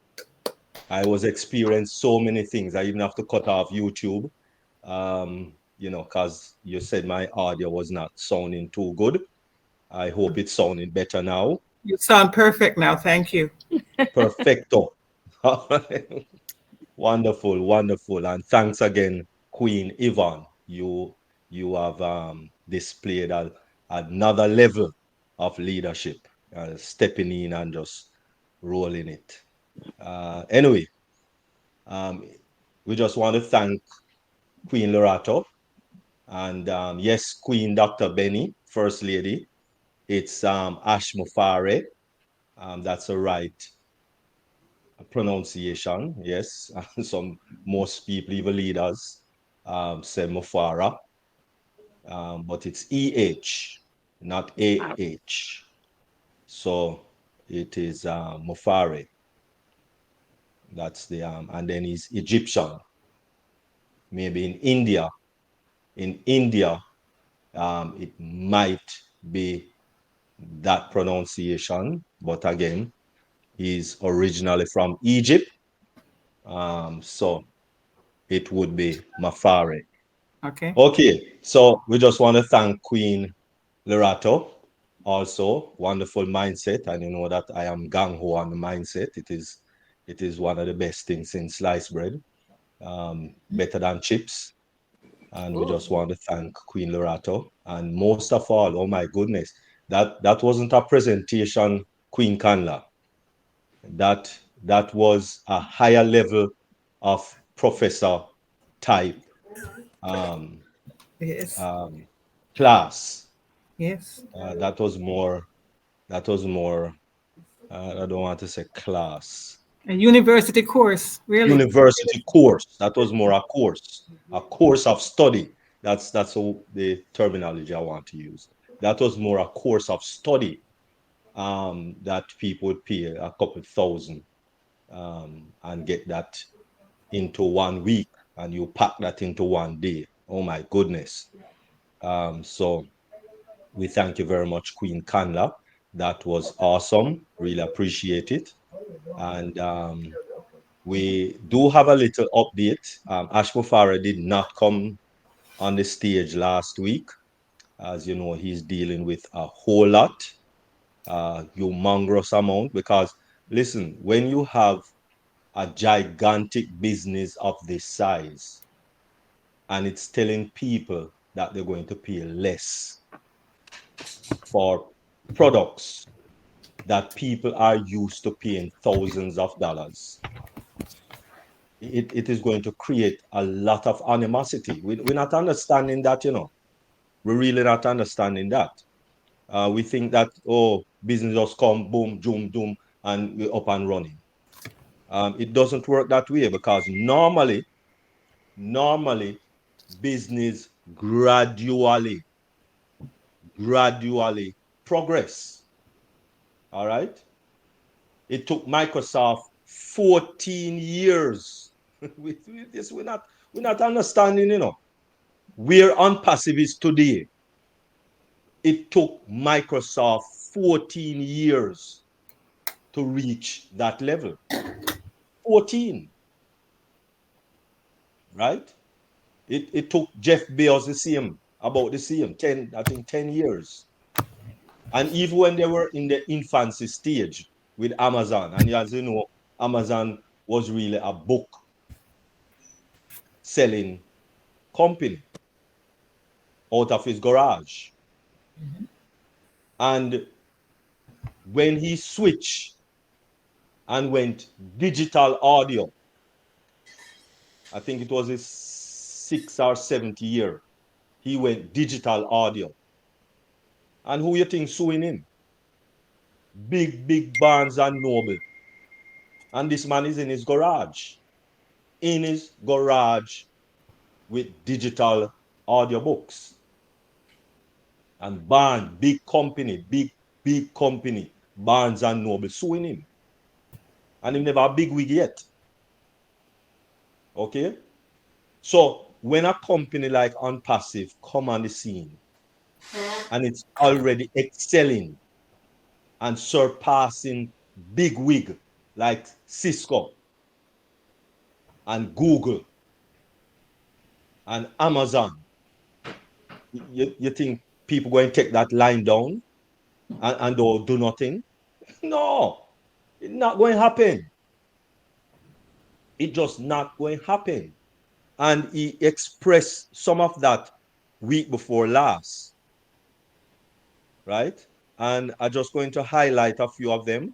[SPEAKER 13] I was experienced so many things. I even have to cut off YouTube, because you said my audio was not sounding too good. I hope it's sounding better now.
[SPEAKER 4] You sound perfect now. Thank you.
[SPEAKER 13] Perfecto. Wonderful, wonderful. And thanks again, Queen Yvonne. You have displayed another level of leadership, stepping in and just rolling it. Anyway, um, we just want to thank Queen Lerato and yes, Queen Dr. Benny, First Lady. It's Ash Mufare. That's the right pronunciation. Yes, some most people, even leaders, say Mufara, but it's EH, not AH. So it is Mufare. That's the and then he's Egyptian. Maybe in India. In India, it might be that pronunciation, but again, he's originally from Egypt, so it would be Mafare.
[SPEAKER 4] Okay.
[SPEAKER 13] Okay, so we just want to thank Queen Lerato. Also, wonderful mindset, and you know that I am gang ho on the mindset. It is one of the best things in sliced bread, better than chips. And we just want to thank Queen Lerato. And most of all, oh my goodness, that wasn't a presentation, Queen Kanla. That was a higher level of professor type um,
[SPEAKER 4] Yes.
[SPEAKER 13] um, class.
[SPEAKER 4] Yes.
[SPEAKER 13] That was more. That was more. I don't want to say class.
[SPEAKER 4] A university course, really.
[SPEAKER 13] University course. That was more a course of study. That's all the terminology I want to use. That was more a course of study that people would pay a couple thousand and get that into 1 week, and you pack that into 1 day. Oh my goodness. So we thank you very much, Queen Kanla. That was awesome. Really appreciate it. And we do have a little update. Ashmo Farah did not come on the stage last week. As you know, he's dealing with a whole lot, humongous amount. Because listen, when you have a gigantic business of this size and it's telling people that they're going to pay less for products that people are used to paying thousands of dollars, it is going to create a lot of animosity. We're not understanding that, you know. We're really not understanding that. We think that, oh, business just come, boom, zoom, doom, and we're up and running. It doesn't work that way because normally, business gradually progress. All right. It took Microsoft 14 years. With this, We're not understanding, where OnPassive is today. It took Microsoft 14 years to reach that level. 14. Right? It took Jeff Bezos about the same, 10 years. And even when they were in the infancy stage with Amazon, and as you know, Amazon was really a book selling company out of his garage. And when he switched and went digital audio, I think it was his 6th or 7th year, he went digital audio. And who you think suing him? Big Barnes and Noble. And this man is in his garage. In his garage with digital audiobooks. And Barnes, big company, Barnes and Noble suing him. And he never a big wig yet. Okay? So when a company like OnPassive come on the scene and it's already excelling and surpassing big wig like Cisco and Google and Amazon, you think people going to take that line down and do nothing? No, it's not going to happen. It's just not going to happen. And he expressed some of that week before last, right? And I'm just going to highlight a few of them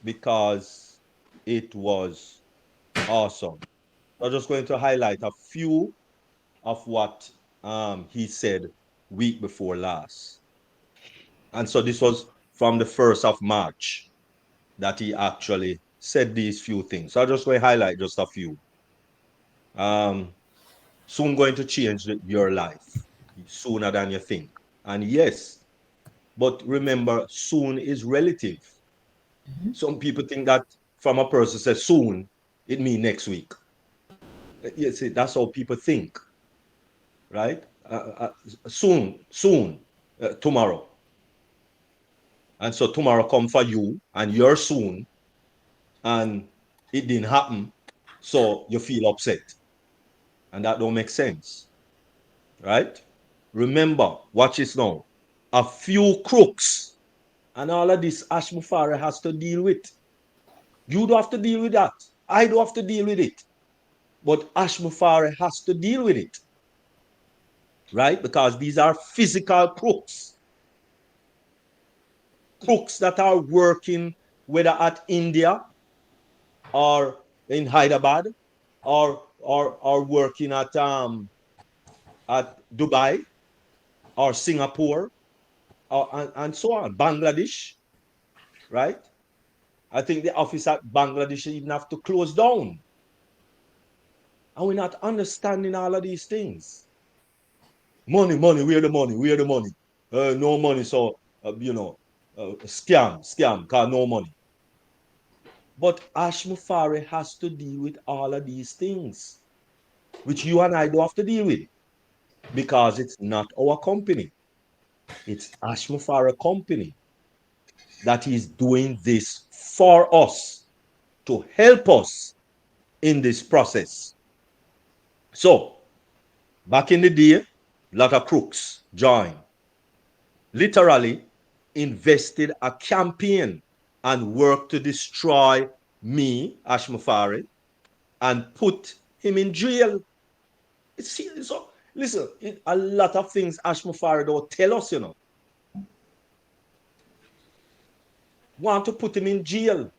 [SPEAKER 13] because it was awesome. I'm just going to highlight a few of what he said week before last. And so this was from the 1st of March that he actually said these few things. So I'm just going to highlight just a few. Soon going to change your life sooner than you think. And yes, but remember, soon is relative. Some people think that from a person says soon, it means next week. You see, that's how people think, right? Soon, tomorrow. And so tomorrow come for you and you're soon and it didn't happen. So you feel upset. And that don't make sense, right? Remember, watch this now. A few crooks and all of this Ashmufara has to deal with. You don't have to deal with that. I don't have to deal with it. But Ashmufara has to deal with it, right? Because these are physical crooks. Crooks that are working whether at India or in Hyderabad or working at Dubai or Singapore and so on, Bangladesh, right? I think the office at Bangladesh even have to close down. And we're not understanding all of these things. Money, where the money? Where the money? No money, so, scam, cause no money. But Ashmufari has to deal with all of these things, which you and I don't have to deal with because it's not our company. It's Ashmufari company that is doing this for us to help us in this process. So, back in the day, a lot of crooks joined. Literally invested a campaign and worked to destroy me, Ashmufari, and put him in jail. So, listen, a lot of things Ashmufari don't tell us, Want to put him in jail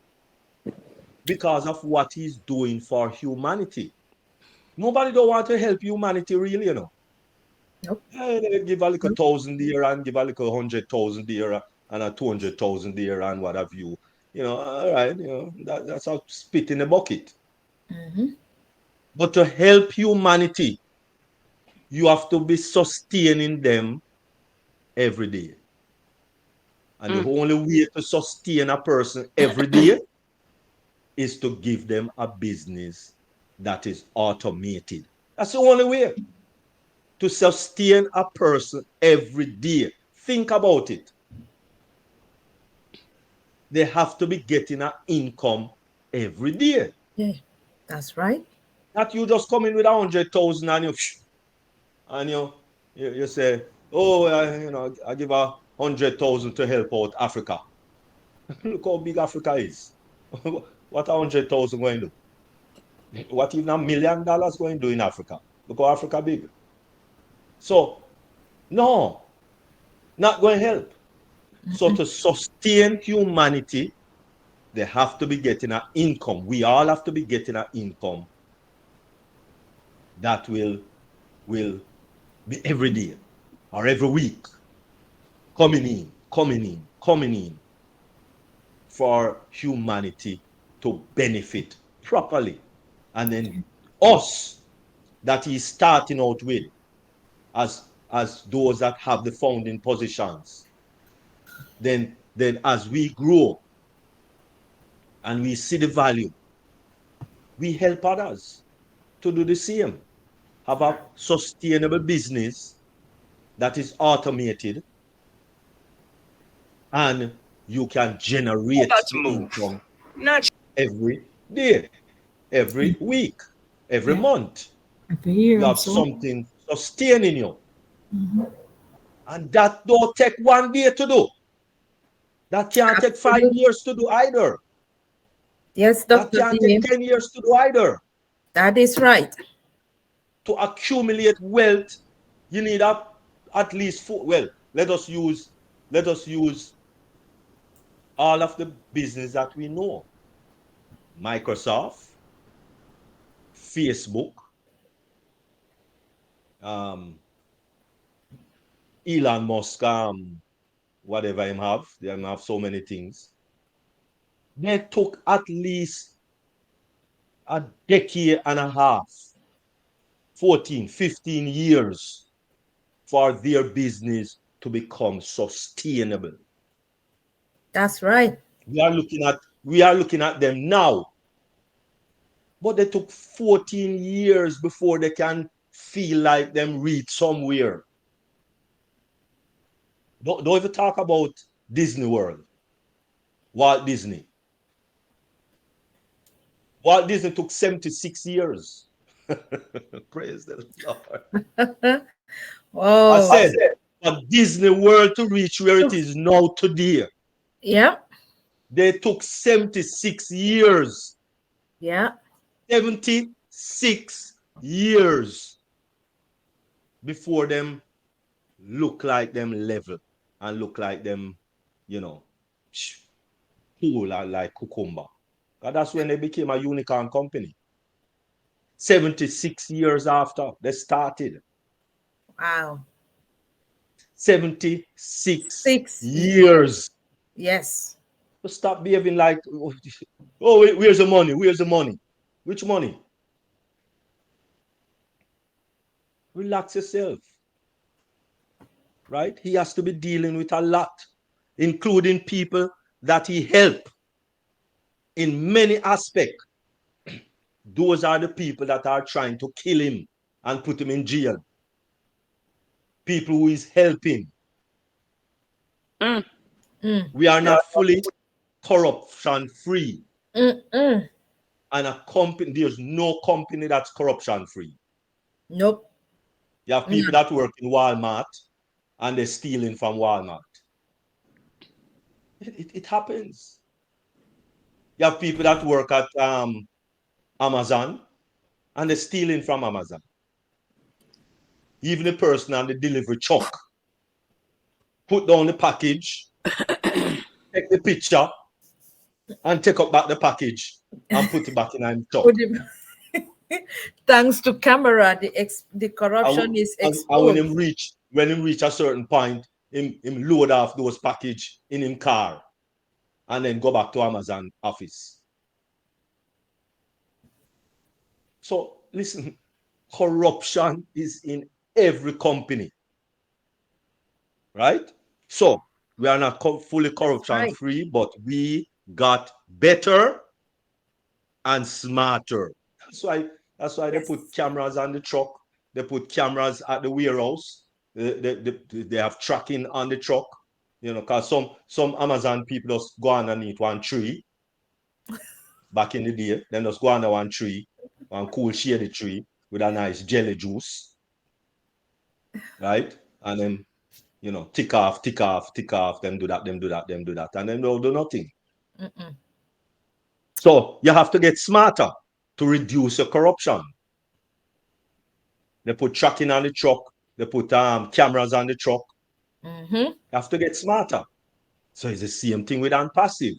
[SPEAKER 13] because of what he's doing for humanity. Nobody don't want to help humanity really,
[SPEAKER 7] Nope.
[SPEAKER 13] They give a little 1,000 there and give a little 100,000 there and a 200,000 there and what have you. All right, that's a spit in the bucket. But to help humanity, you have to be sustaining them every day. And the only way to sustain a person every day is to give them a business that is automated. That's the only way to sustain a person every day. Think about it. They have to be getting an income every day.
[SPEAKER 7] Yeah, that's right.
[SPEAKER 13] Not you just come in with 100,000 and you say, oh, I give 100,000 to help out Africa. Look how big Africa is. What 100,000 going to do? What even $1 million going to do in Africa? Look how Africa big. So, no, not going to help. So to sustain humanity, they have to be getting an income. We all have to be getting an income that will be every day or every week coming in for humanity to benefit properly. And then us that he's starting out with as those that have the founding positions, then as we grow and we see the value, we help others to do the same. Have a sustainable business that is automated and you can generate the income every day, every week, every month.
[SPEAKER 4] Every year
[SPEAKER 13] You have
[SPEAKER 4] also.
[SPEAKER 13] something sustaining you. And that don't take 1 day to do. That can't take 5 years to do either.
[SPEAKER 14] Yes,
[SPEAKER 13] That
[SPEAKER 14] Dr.
[SPEAKER 13] can't
[SPEAKER 14] D.
[SPEAKER 13] take 10 years to do either.
[SPEAKER 14] That is right.
[SPEAKER 13] To accumulate wealth, you need at least four. Well, let us use all of the business that we know. Microsoft, Facebook, Elon Musk, whatever him have. They have so many things. They took at least a decade and a half, 14, 15 years for their business to become sustainable.
[SPEAKER 14] That's right.
[SPEAKER 13] We are looking at them now. But they took 14 years before they can feel like them reach somewhere. Don't even talk about Disney World. Walt Disney. Walt Disney took 76 years. Praise the Lord.
[SPEAKER 14] Oh.
[SPEAKER 13] I said, for Disney World to reach where it is now today.
[SPEAKER 14] Yeah.
[SPEAKER 13] They took 76 years.
[SPEAKER 14] Yeah.
[SPEAKER 13] 76 years before them look like them level and look like them, cool like cucumber. And that's when they became a unicorn company. 76 years after they started.
[SPEAKER 14] Wow.
[SPEAKER 13] 76 years.
[SPEAKER 14] Yes.
[SPEAKER 13] So stop behaving like, oh, where's the money? Where's the money? Which money? Relax yourself. Right? He has to be dealing with a lot, including people that he helped in many aspects. Those are the people that are trying to kill him and put him in jail. People who is helping. We are not fully corruption free. And a company, there's no company that's corruption free.
[SPEAKER 14] Nope.
[SPEAKER 13] You have people that work in Walmart and they're stealing from Walmart. It happens. You have people that work at Amazon and they're stealing from Amazon. Even the person on the delivery truck put down the package, take the picture, and take up back the package and put it back in the truck.
[SPEAKER 14] Thanks to camera, the corruption is exposed.
[SPEAKER 13] And when him reach a certain point, him load off those package in him car and then go back to Amazon office. So listen, corruption is in every company, right? So we are not fully corruption free, but we got better and smarter. That's why That's why they put cameras on the truck. They put cameras at the warehouse. They have tracking on the truck. You know, because some Amazon people just go underneath one tree back in the day. Then just go under one tree, one cool shady tree with a nice jelly juice. Right? And then, you know, tick off, then do that. And then they'll do nothing.
[SPEAKER 14] Mm-mm.
[SPEAKER 13] So you have to get smarter to reduce your corruption. They put tracking on the truck. They put cameras on the truck.
[SPEAKER 14] Mm-hmm.
[SPEAKER 13] You have to get smarter. So it's the same thing with unpassive.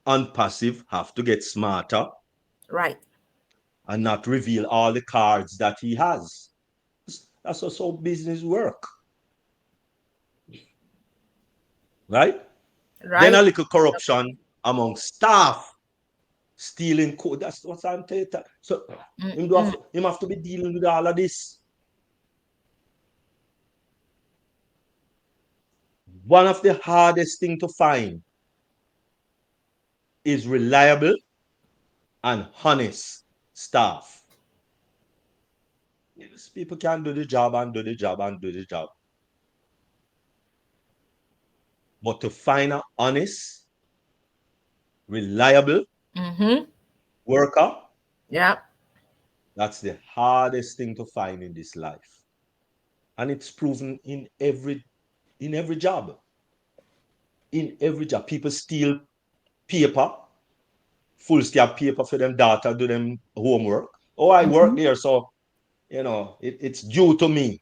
[SPEAKER 13] Unpassive have to get smarter.
[SPEAKER 14] Right.
[SPEAKER 13] And not reveal all the cards that he has. That's also how business work. Right? Then a little corruption among staff. Stealing code. That's what I'm telling you. So him have to be dealing with all of this. One of the hardest thing to find is reliable and honest staff. Yes, people can do the job and do the job and do the job. But to find an honest, reliable worker, that's the hardest thing to find in this life. And it's proven in every job. In every job, people steal paper, full stack paper for them data, do them homework. Oh, I work there, so you know it's due to me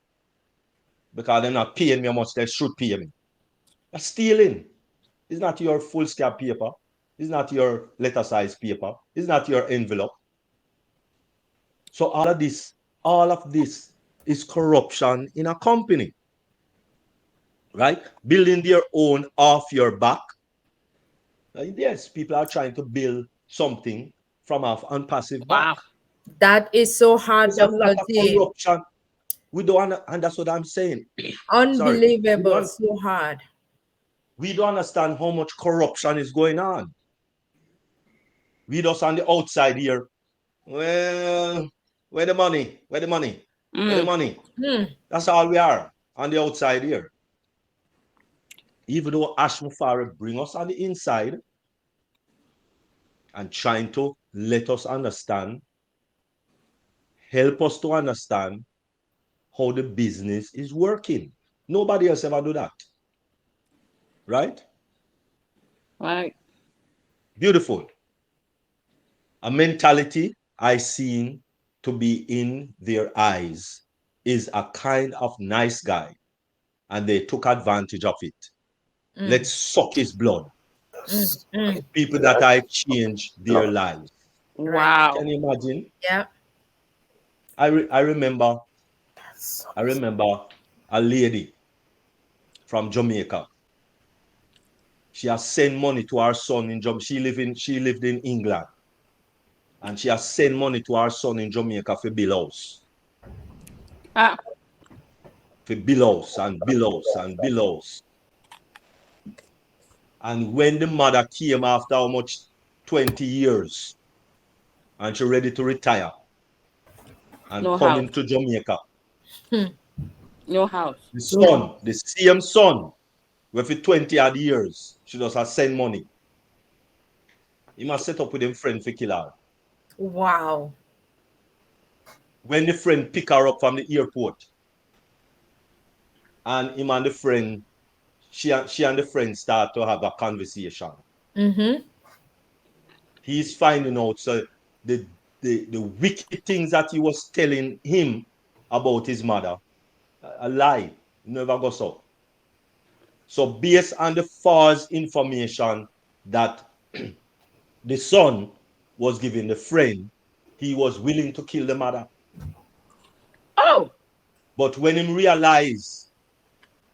[SPEAKER 13] because they're not paying me how much they should pay me. That's stealing. It's not your full stack paper. It's not your letter size paper. It's not your envelope. So all of this is corruption in a company, right? Building their own off your back. Yes, people are trying to build something from off unpassive back.
[SPEAKER 14] That is so hard,
[SPEAKER 13] There's a lot
[SPEAKER 14] Dr.
[SPEAKER 13] of
[SPEAKER 14] T.
[SPEAKER 13] corruption. We don't, and that's what I'm saying.
[SPEAKER 14] Unbelievable, so hard.
[SPEAKER 13] We don't understand how much corruption is going on. We just on the outside here. Well, where the money? Where the money? Where the money? That's all we are on the outside here. Even though Ashmufara bring us on the inside and trying to let us understand, help us to understand how the business is working. Nobody else ever do that. Right?
[SPEAKER 10] Right.
[SPEAKER 13] Beautiful. A mentality I seen to be in their eyes is a kind of nice guy, and they took advantage of it. Let's suck his blood. People that I changed their lives.
[SPEAKER 10] Wow.
[SPEAKER 13] Can you imagine?
[SPEAKER 14] Yeah.
[SPEAKER 13] I remember a lady from Jamaica. She has sent money to her son in Jamaica. She lived in England. And she has sent money to her son in Jamaica for bill house. For bill house and bill house and bill house. And when the mother came after how much? 20 years. And she ready to retire. And coming to Jamaica.
[SPEAKER 10] No house.
[SPEAKER 13] The son, the same son, where for 20 odd years, she just has send money. He must set up with him friend for kill her.
[SPEAKER 14] Wow.
[SPEAKER 13] When the friend pick her up from the airport, and him and the friend, she and the friend start to have a conversation. He's finding out so the wicked things that he was telling him about his mother, a lie, never goes so. So based on the false information that the son was giving the friend, he was willing to kill the mother.
[SPEAKER 10] Oh!
[SPEAKER 13] But when he realized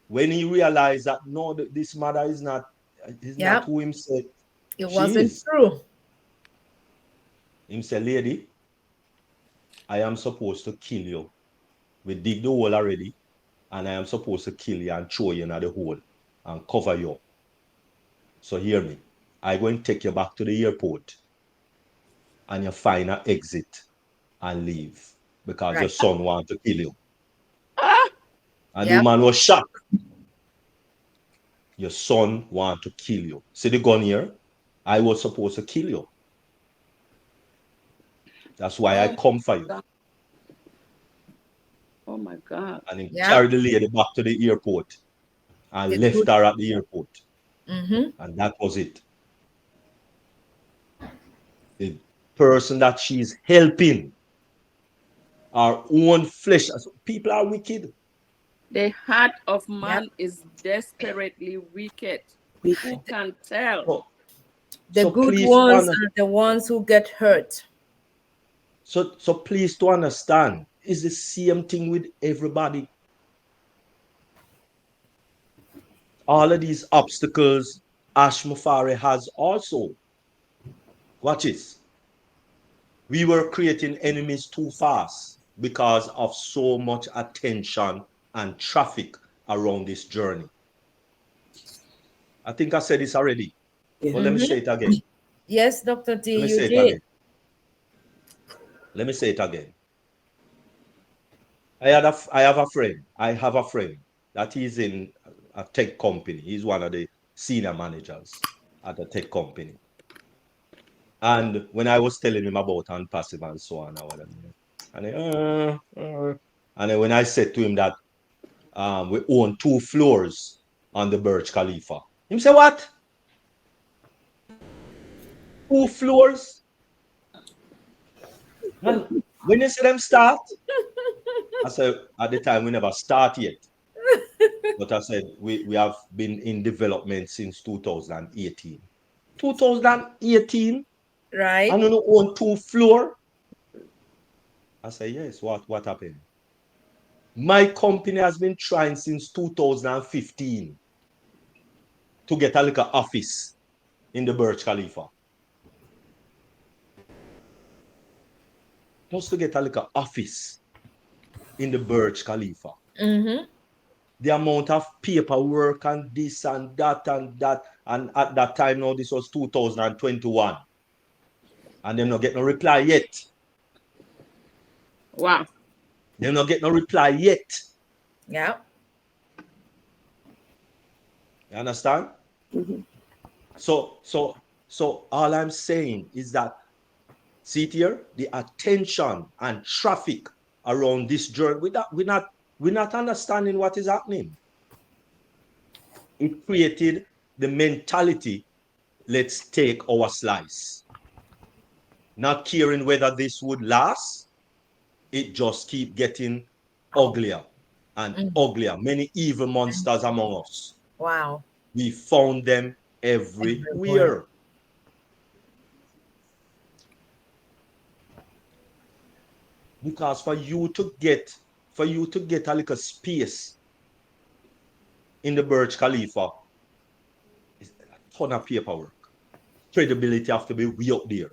[SPEAKER 13] that no, this mother is not who him said
[SPEAKER 14] it
[SPEAKER 13] she
[SPEAKER 14] wasn't
[SPEAKER 13] is.
[SPEAKER 14] true.
[SPEAKER 13] Him said, lady, I am supposed to kill you. We dig the hole already, and I am supposed to kill you and throw you in the hole and cover you up. So hear me. I'm going to take you back to the airport, and you find an exit and leave because your
[SPEAKER 14] Right.
[SPEAKER 13] son want to kill you.
[SPEAKER 10] Ah,
[SPEAKER 13] And the
[SPEAKER 14] Yep.
[SPEAKER 13] woman was shocked. Your son want to kill you. See the gun here? I was supposed to kill you. That's why I come for you.
[SPEAKER 10] oh my God.
[SPEAKER 13] And he
[SPEAKER 14] Yep.
[SPEAKER 13] carried the lady back to the airport and
[SPEAKER 14] The
[SPEAKER 13] left
[SPEAKER 14] good.
[SPEAKER 13] her at the airport.
[SPEAKER 14] Mm-hmm.
[SPEAKER 13] And that was it. The person that she's helping, our own flesh. People are wicked.
[SPEAKER 10] The heart of man is desperately wicked. Who can tell?
[SPEAKER 13] So,
[SPEAKER 14] The
[SPEAKER 13] so
[SPEAKER 14] good
[SPEAKER 13] please,
[SPEAKER 14] ones are the ones who get hurt.
[SPEAKER 13] so please to understand, it's the same thing with everybody. All of these obstacles Ashmafari has also. Watch this. We were creating enemies too fast because of so much attention and traffic around this journey. I think I said this already, but let me say it again.
[SPEAKER 14] Yes, Dr.
[SPEAKER 13] Let
[SPEAKER 14] T,
[SPEAKER 13] me
[SPEAKER 14] you
[SPEAKER 13] say it
[SPEAKER 14] did.
[SPEAKER 13] again. Let me say it again. I have a friend that he's in a tech company. He's one of the senior managers at a tech company. And when I was telling him about unpassive and so on, and then when I said to him that we own 2 floors on the Burj Khalifa, he said, "What? 2 floors?" And when you say them start, I said, at the time we never start yet. But I said, we have been in development since 2018. 2018?
[SPEAKER 14] Right.
[SPEAKER 13] And you own 2 floors? I said, yes, what happened? My company has been trying since 2015 to get a little office in the Burj Khalifa. Just to get a little office in the Burj Khalifa.
[SPEAKER 14] Mm-hmm.
[SPEAKER 13] The amount of paperwork and this and that and that. And at that time, now this was 2021. And they're not getting no reply yet.
[SPEAKER 10] Wow.
[SPEAKER 13] They're not getting no reply yet.
[SPEAKER 14] Yeah.
[SPEAKER 13] You understand?
[SPEAKER 14] Mm-hmm.
[SPEAKER 13] So all I'm saying is that, see it here, the attention and traffic around this journey, we're not understanding what is happening. It created the mentality, let's take our slice. Not caring whether this would last, it just keep getting uglier and uglier. Many evil monsters among us.
[SPEAKER 14] Wow.
[SPEAKER 13] We found them everywhere. Because for you to get a little space in the Burj Khalifa, it's a ton of paperwork. Credibility have to be way up there.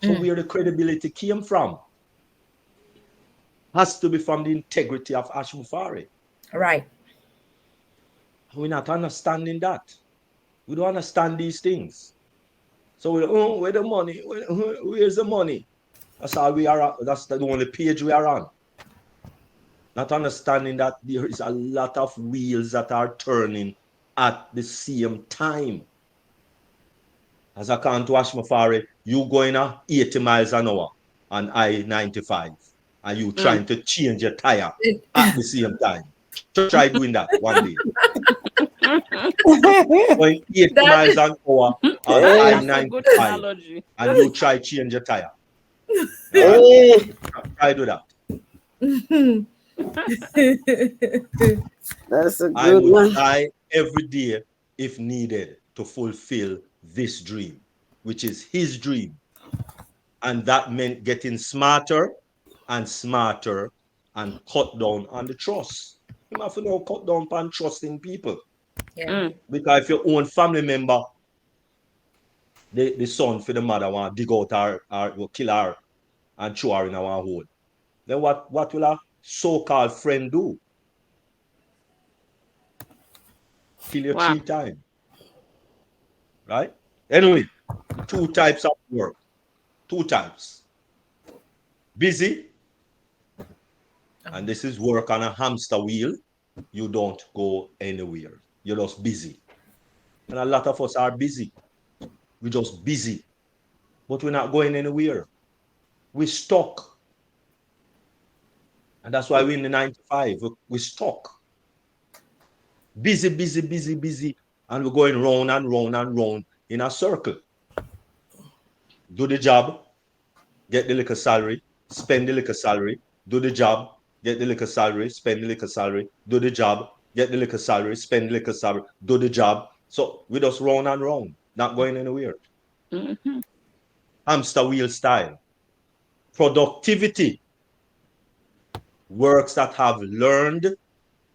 [SPEAKER 13] So where the credibility came from has to be from the integrity of Ashmufari.
[SPEAKER 14] Right.
[SPEAKER 13] We're not understanding that. We don't understand these things. So where the money? Where's the money? That's all we are. That's the only page we are on. Not understanding that there is a lot of wheels that are turning at the same time. As I come to Ashmafari, you going at 80 miles an hour on I-95, and you trying to change your tire at the same time. Try doing that one day. Going 80 miles an hour on I-95, and you try change your tire. Try do that.
[SPEAKER 9] That's a
[SPEAKER 13] I
[SPEAKER 9] good
[SPEAKER 13] would
[SPEAKER 9] one.
[SPEAKER 13] die every day if needed to fulfill this dream, which is his dream. And that meant getting smarter and smarter and cut down on the trust. You have to know cut down on trusting people.
[SPEAKER 14] Yeah.
[SPEAKER 13] Because if your own family member, the son for the mother want to dig out her, will kill her and throw her in our hole, then what will a so-called friend do? Kill you 3 times. Right? Anyway, 2 types of work. 2 types. busy, and this is work on a hamster wheel, you don't go anywhere. You're just busy. And a lot of us are busy. We're just busy, but we're not going anywhere. We're stuck. And that's why we're in the 9 to 5. We're stuck. Busy, busy, busy, busy. And we're going round and round and round in a circle. Do the job, get the little salary, spend the little salary, do the job, get the little salary, spend the little salary, do the job, get the little salary, spend the little salary, do the job. So we just round and round, not going anywhere.
[SPEAKER 10] Mm-hmm.
[SPEAKER 13] Hamster wheel style. Productivity. Works that have learned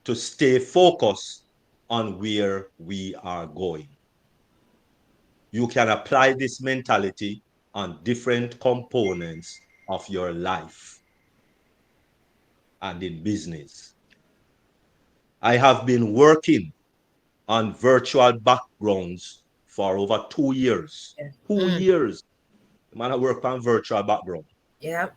[SPEAKER 13] to stay focused on where we are going. You can apply this mentality on different components of your life and in business. I have been working on virtual backgrounds for over 2 years. 2 years. Man, I work on virtual background.
[SPEAKER 14] Yeah.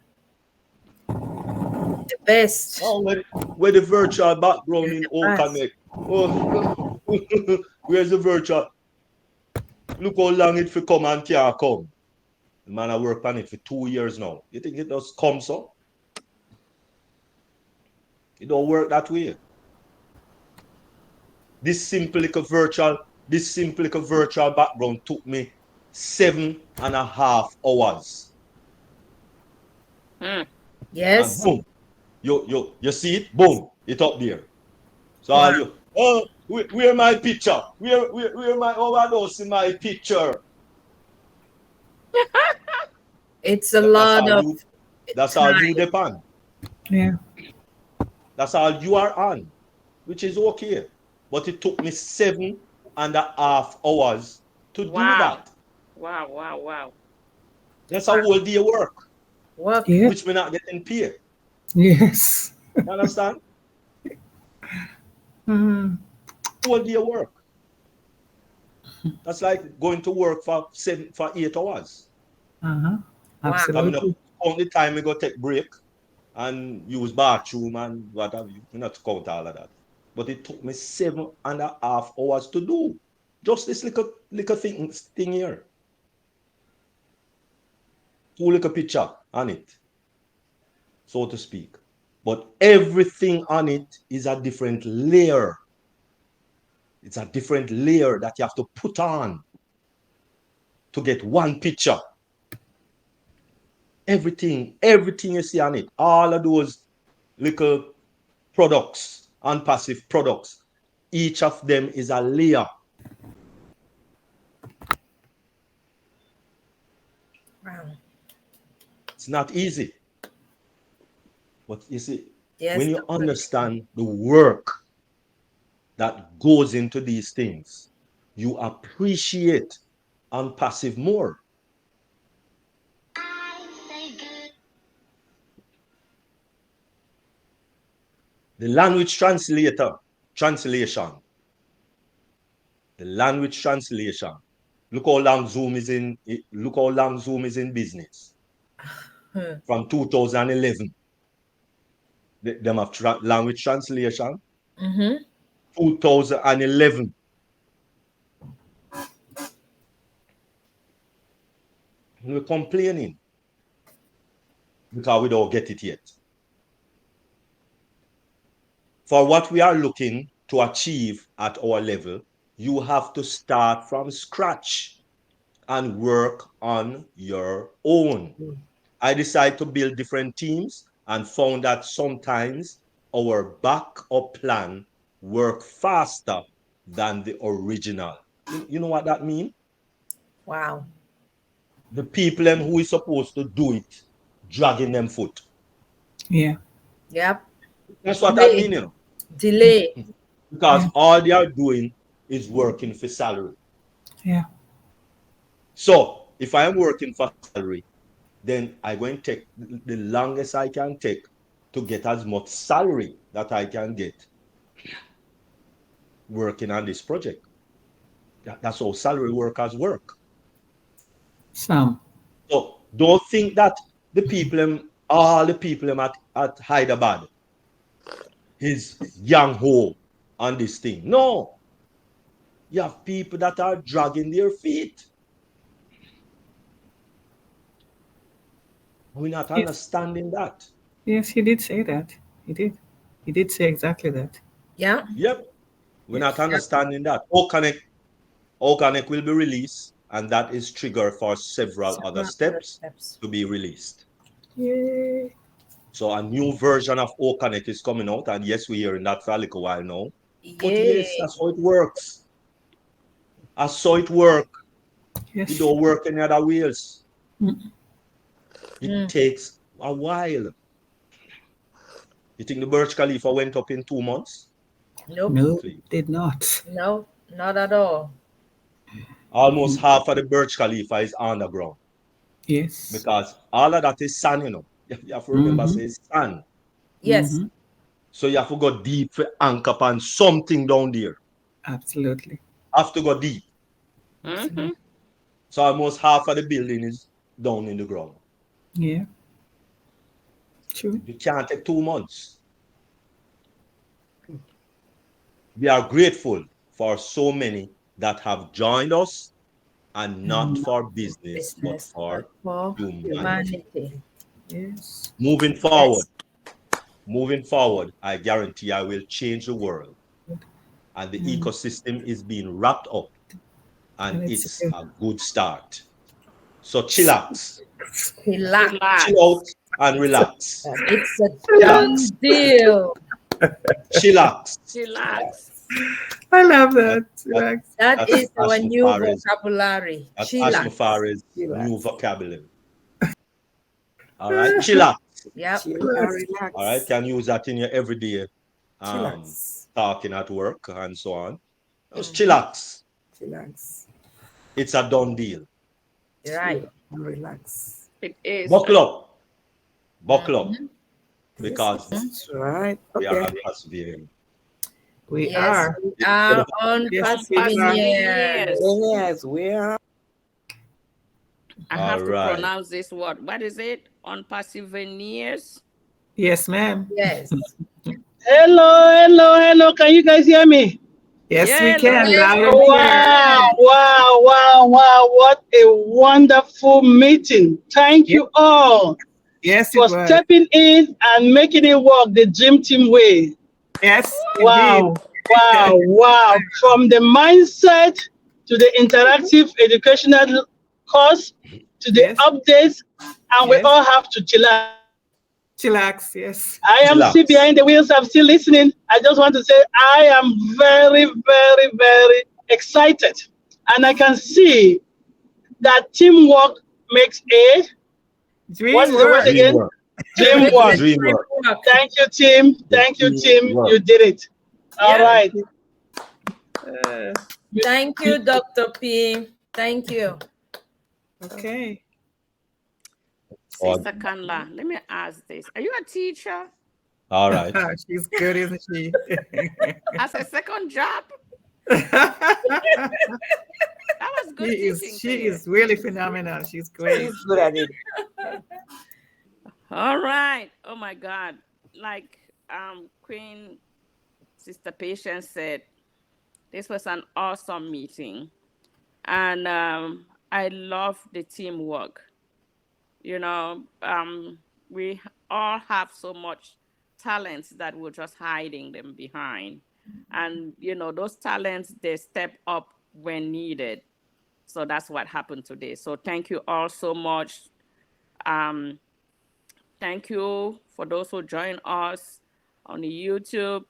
[SPEAKER 14] The best.
[SPEAKER 13] Oh, where the virtual background in Connect? Oh, where's the virtual? Look how long it for come and can't come. Man, I work on it for 2 years now. You think it does come so? It don't work that way. This simple little virtual background took me 7.5 hours.
[SPEAKER 14] Yes.
[SPEAKER 13] And boom, you see it? Boom, it up there. So all you, where my picture? Where my overdose in my picture?
[SPEAKER 14] It's a lot of
[SPEAKER 13] that's all you depend.
[SPEAKER 4] Yeah.
[SPEAKER 13] That's all you are on, which is okay. But it took me 7.5 hours to do that.
[SPEAKER 10] Wow.
[SPEAKER 13] That's a whole day work.
[SPEAKER 4] Yeah.
[SPEAKER 13] Which we're not getting paid.
[SPEAKER 4] Yes.
[SPEAKER 13] You understand? Whole day work. That's like going to work for 8 hours.
[SPEAKER 4] Absolutely.
[SPEAKER 13] Only time we go take break and use bathroom and what have you. We not count all of that. But it took me 7.5 hours to do just this little thing here. 2 little picture on it, so to speak. But everything on it is a different layer. It's a different layer that you have to put on to get one picture. Everything you see on it, all of those little products and passive products, each of them is a layer.
[SPEAKER 14] Wow.
[SPEAKER 13] It's not easy. But you see,
[SPEAKER 14] Yes,
[SPEAKER 13] when you understand the work that goes into these things, you appreciate on passive more. The language translation. The language translation. Look how long Zoom is in. Look how long Zoom is in business. From 2011. Them have language translation. 2011. We're complaining because we don't get it yet. For what we are looking to achieve at our level, you have to start from scratch and work on your own. I decided to build different teams and found that sometimes our backup plan work faster than the original. You know what that means?
[SPEAKER 14] Wow.
[SPEAKER 13] The people who is supposed to do it, dragging them foot.
[SPEAKER 4] Yeah.
[SPEAKER 14] Yep.
[SPEAKER 13] That's what that means, you know.
[SPEAKER 14] Delay.
[SPEAKER 13] Because all they are doing is working for salary.
[SPEAKER 4] Yeah.
[SPEAKER 13] So if I am working for salary, then I'm going to take the longest I can take to get as much salary that I can get working on this project. That's how salary workers work.
[SPEAKER 4] Some.
[SPEAKER 13] So don't think that the people All the people at Hyderabad, his young ho on this thing. No, you have people that are dragging their feet. We're not understanding that.
[SPEAKER 4] Yes, he did say that. He did. He did say exactly that.
[SPEAKER 14] Yeah.
[SPEAKER 13] Yep. We're not understanding that. Organic will be released, and that is trigger for several other steps to be released.
[SPEAKER 4] Yay.
[SPEAKER 13] So a new version of Organic is coming out, and yes, we're hearing that for a little while now. But
[SPEAKER 14] Yay.
[SPEAKER 13] yes, that's how it works. I saw it work.
[SPEAKER 4] Yes.
[SPEAKER 13] It don't work any other ways. It takes a while. You think the Burj Khalifa went up in 2 months?
[SPEAKER 14] Nope.
[SPEAKER 4] No, did not.
[SPEAKER 14] No, not at all.
[SPEAKER 13] Almost half of the Burj Khalifa is underground.
[SPEAKER 4] Yes.
[SPEAKER 13] Because all of that is sand, you know. You have to remember, say it's sand.
[SPEAKER 14] Yes.
[SPEAKER 13] So you have to go deep for anchor upon something down there.
[SPEAKER 4] Absolutely.
[SPEAKER 13] Have to go deep. So almost half of the building is down in the ground.
[SPEAKER 4] Yeah. True.
[SPEAKER 13] You can't take 2 months. We are grateful for so many that have joined us, and not for business, but for humanity.
[SPEAKER 4] Yes.
[SPEAKER 13] Moving forward, I guarantee I will change the world. And the ecosystem is being wrapped up, and it's a good start. So chillax.
[SPEAKER 14] Relax.
[SPEAKER 13] Chill out and relax.
[SPEAKER 14] It's a done deal.
[SPEAKER 13] Chillax.
[SPEAKER 10] Chillax.
[SPEAKER 4] I love that. Chillax.
[SPEAKER 14] That is our new vocabulary.
[SPEAKER 13] That's
[SPEAKER 14] Chillax.
[SPEAKER 13] Ashmafare's new vocabulary. All right, chillax.
[SPEAKER 14] Yep.
[SPEAKER 13] All right, can use that in your everyday talking at work and so on. Just chillax.
[SPEAKER 9] Chillax.
[SPEAKER 13] It's a done deal.
[SPEAKER 14] Right.
[SPEAKER 9] Relax.
[SPEAKER 10] It is.
[SPEAKER 13] Buckle up. Buckle up. Because
[SPEAKER 9] That's right.
[SPEAKER 13] we are persevering.
[SPEAKER 4] We are.
[SPEAKER 14] We are on perseverance.
[SPEAKER 9] Yes, we are.
[SPEAKER 10] I have to pronounce this word. What is it? On perseverance?
[SPEAKER 4] Yes, ma'am.
[SPEAKER 14] Yes.
[SPEAKER 8] Hello. Can you guys hear me?
[SPEAKER 4] Yes, we can.
[SPEAKER 8] Wow. What a wonderful meeting. Thank you all for stepping in and making it work the Dream Team way.
[SPEAKER 4] Yes.
[SPEAKER 8] Wow. From the mindset to the interactive educational course to the updates, and we all have to chillax.
[SPEAKER 4] Chillax, yes.
[SPEAKER 8] I am still behind the wheels. I'm still listening. I just want to say I am very, very, very excited. And I can see that teamwork makes a
[SPEAKER 4] dream
[SPEAKER 8] what is the word again? Dreamwork. Thank you, team. Thank you, team. You did it. All right.
[SPEAKER 14] Thank you, Dr. P. Thank you.
[SPEAKER 4] Okay.
[SPEAKER 10] Sister Kanla, let me ask this. Are you a teacher?
[SPEAKER 13] All right.
[SPEAKER 4] She's good, isn't she?
[SPEAKER 10] As a second job? That was good teaching.
[SPEAKER 4] She is really phenomenal. She's great.
[SPEAKER 9] She's good at it.
[SPEAKER 10] All right. Oh my God. Like Queen Sister Patience said, this was an awesome meeting. And I love the teamwork. You know, we all have so much talents that we're just hiding them behind. And, you know, those talents, they step up when needed. So that's what happened today. So thank you all so much. Thank you for those who join us on the YouTube.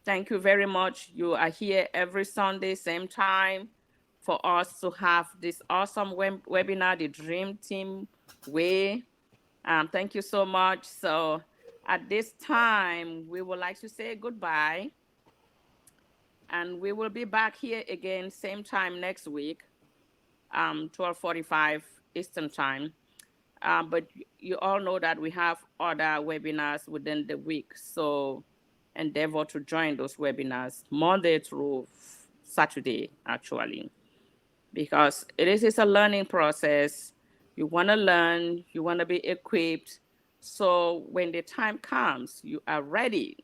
[SPEAKER 10] Thank you very much. You are here every Sunday, same time, for us to have this awesome webinar, the Dream Team Way. Thank you so much. So at this time, we would like to say goodbye. And we will be back here again, same time next week, 12:45 Eastern Time. But you all know that we have other webinars within the week. So endeavor to join those webinars Monday through Saturday, actually, because it is a learning process. You want to learn, you want to be equipped, So when the time comes, you are ready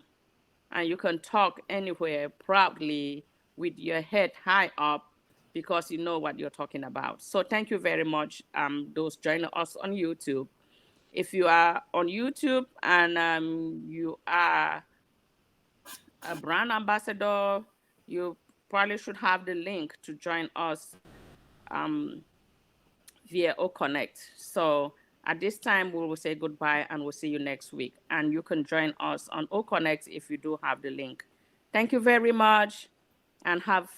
[SPEAKER 10] and you can talk anywhere proudly with your head high up because you know what you're talking about. So thank you very much, those joining us on YouTube. If you are on YouTube and you are a brand ambassador, you probably should have the link to join us via OConnect. So at this time, we will say goodbye and we'll see you next week. And you can join us on OConnect if you do have the link. Thank you very much and have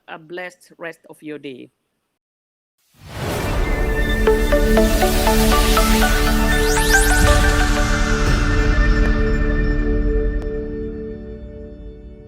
[SPEAKER 10] a blessed rest of your day.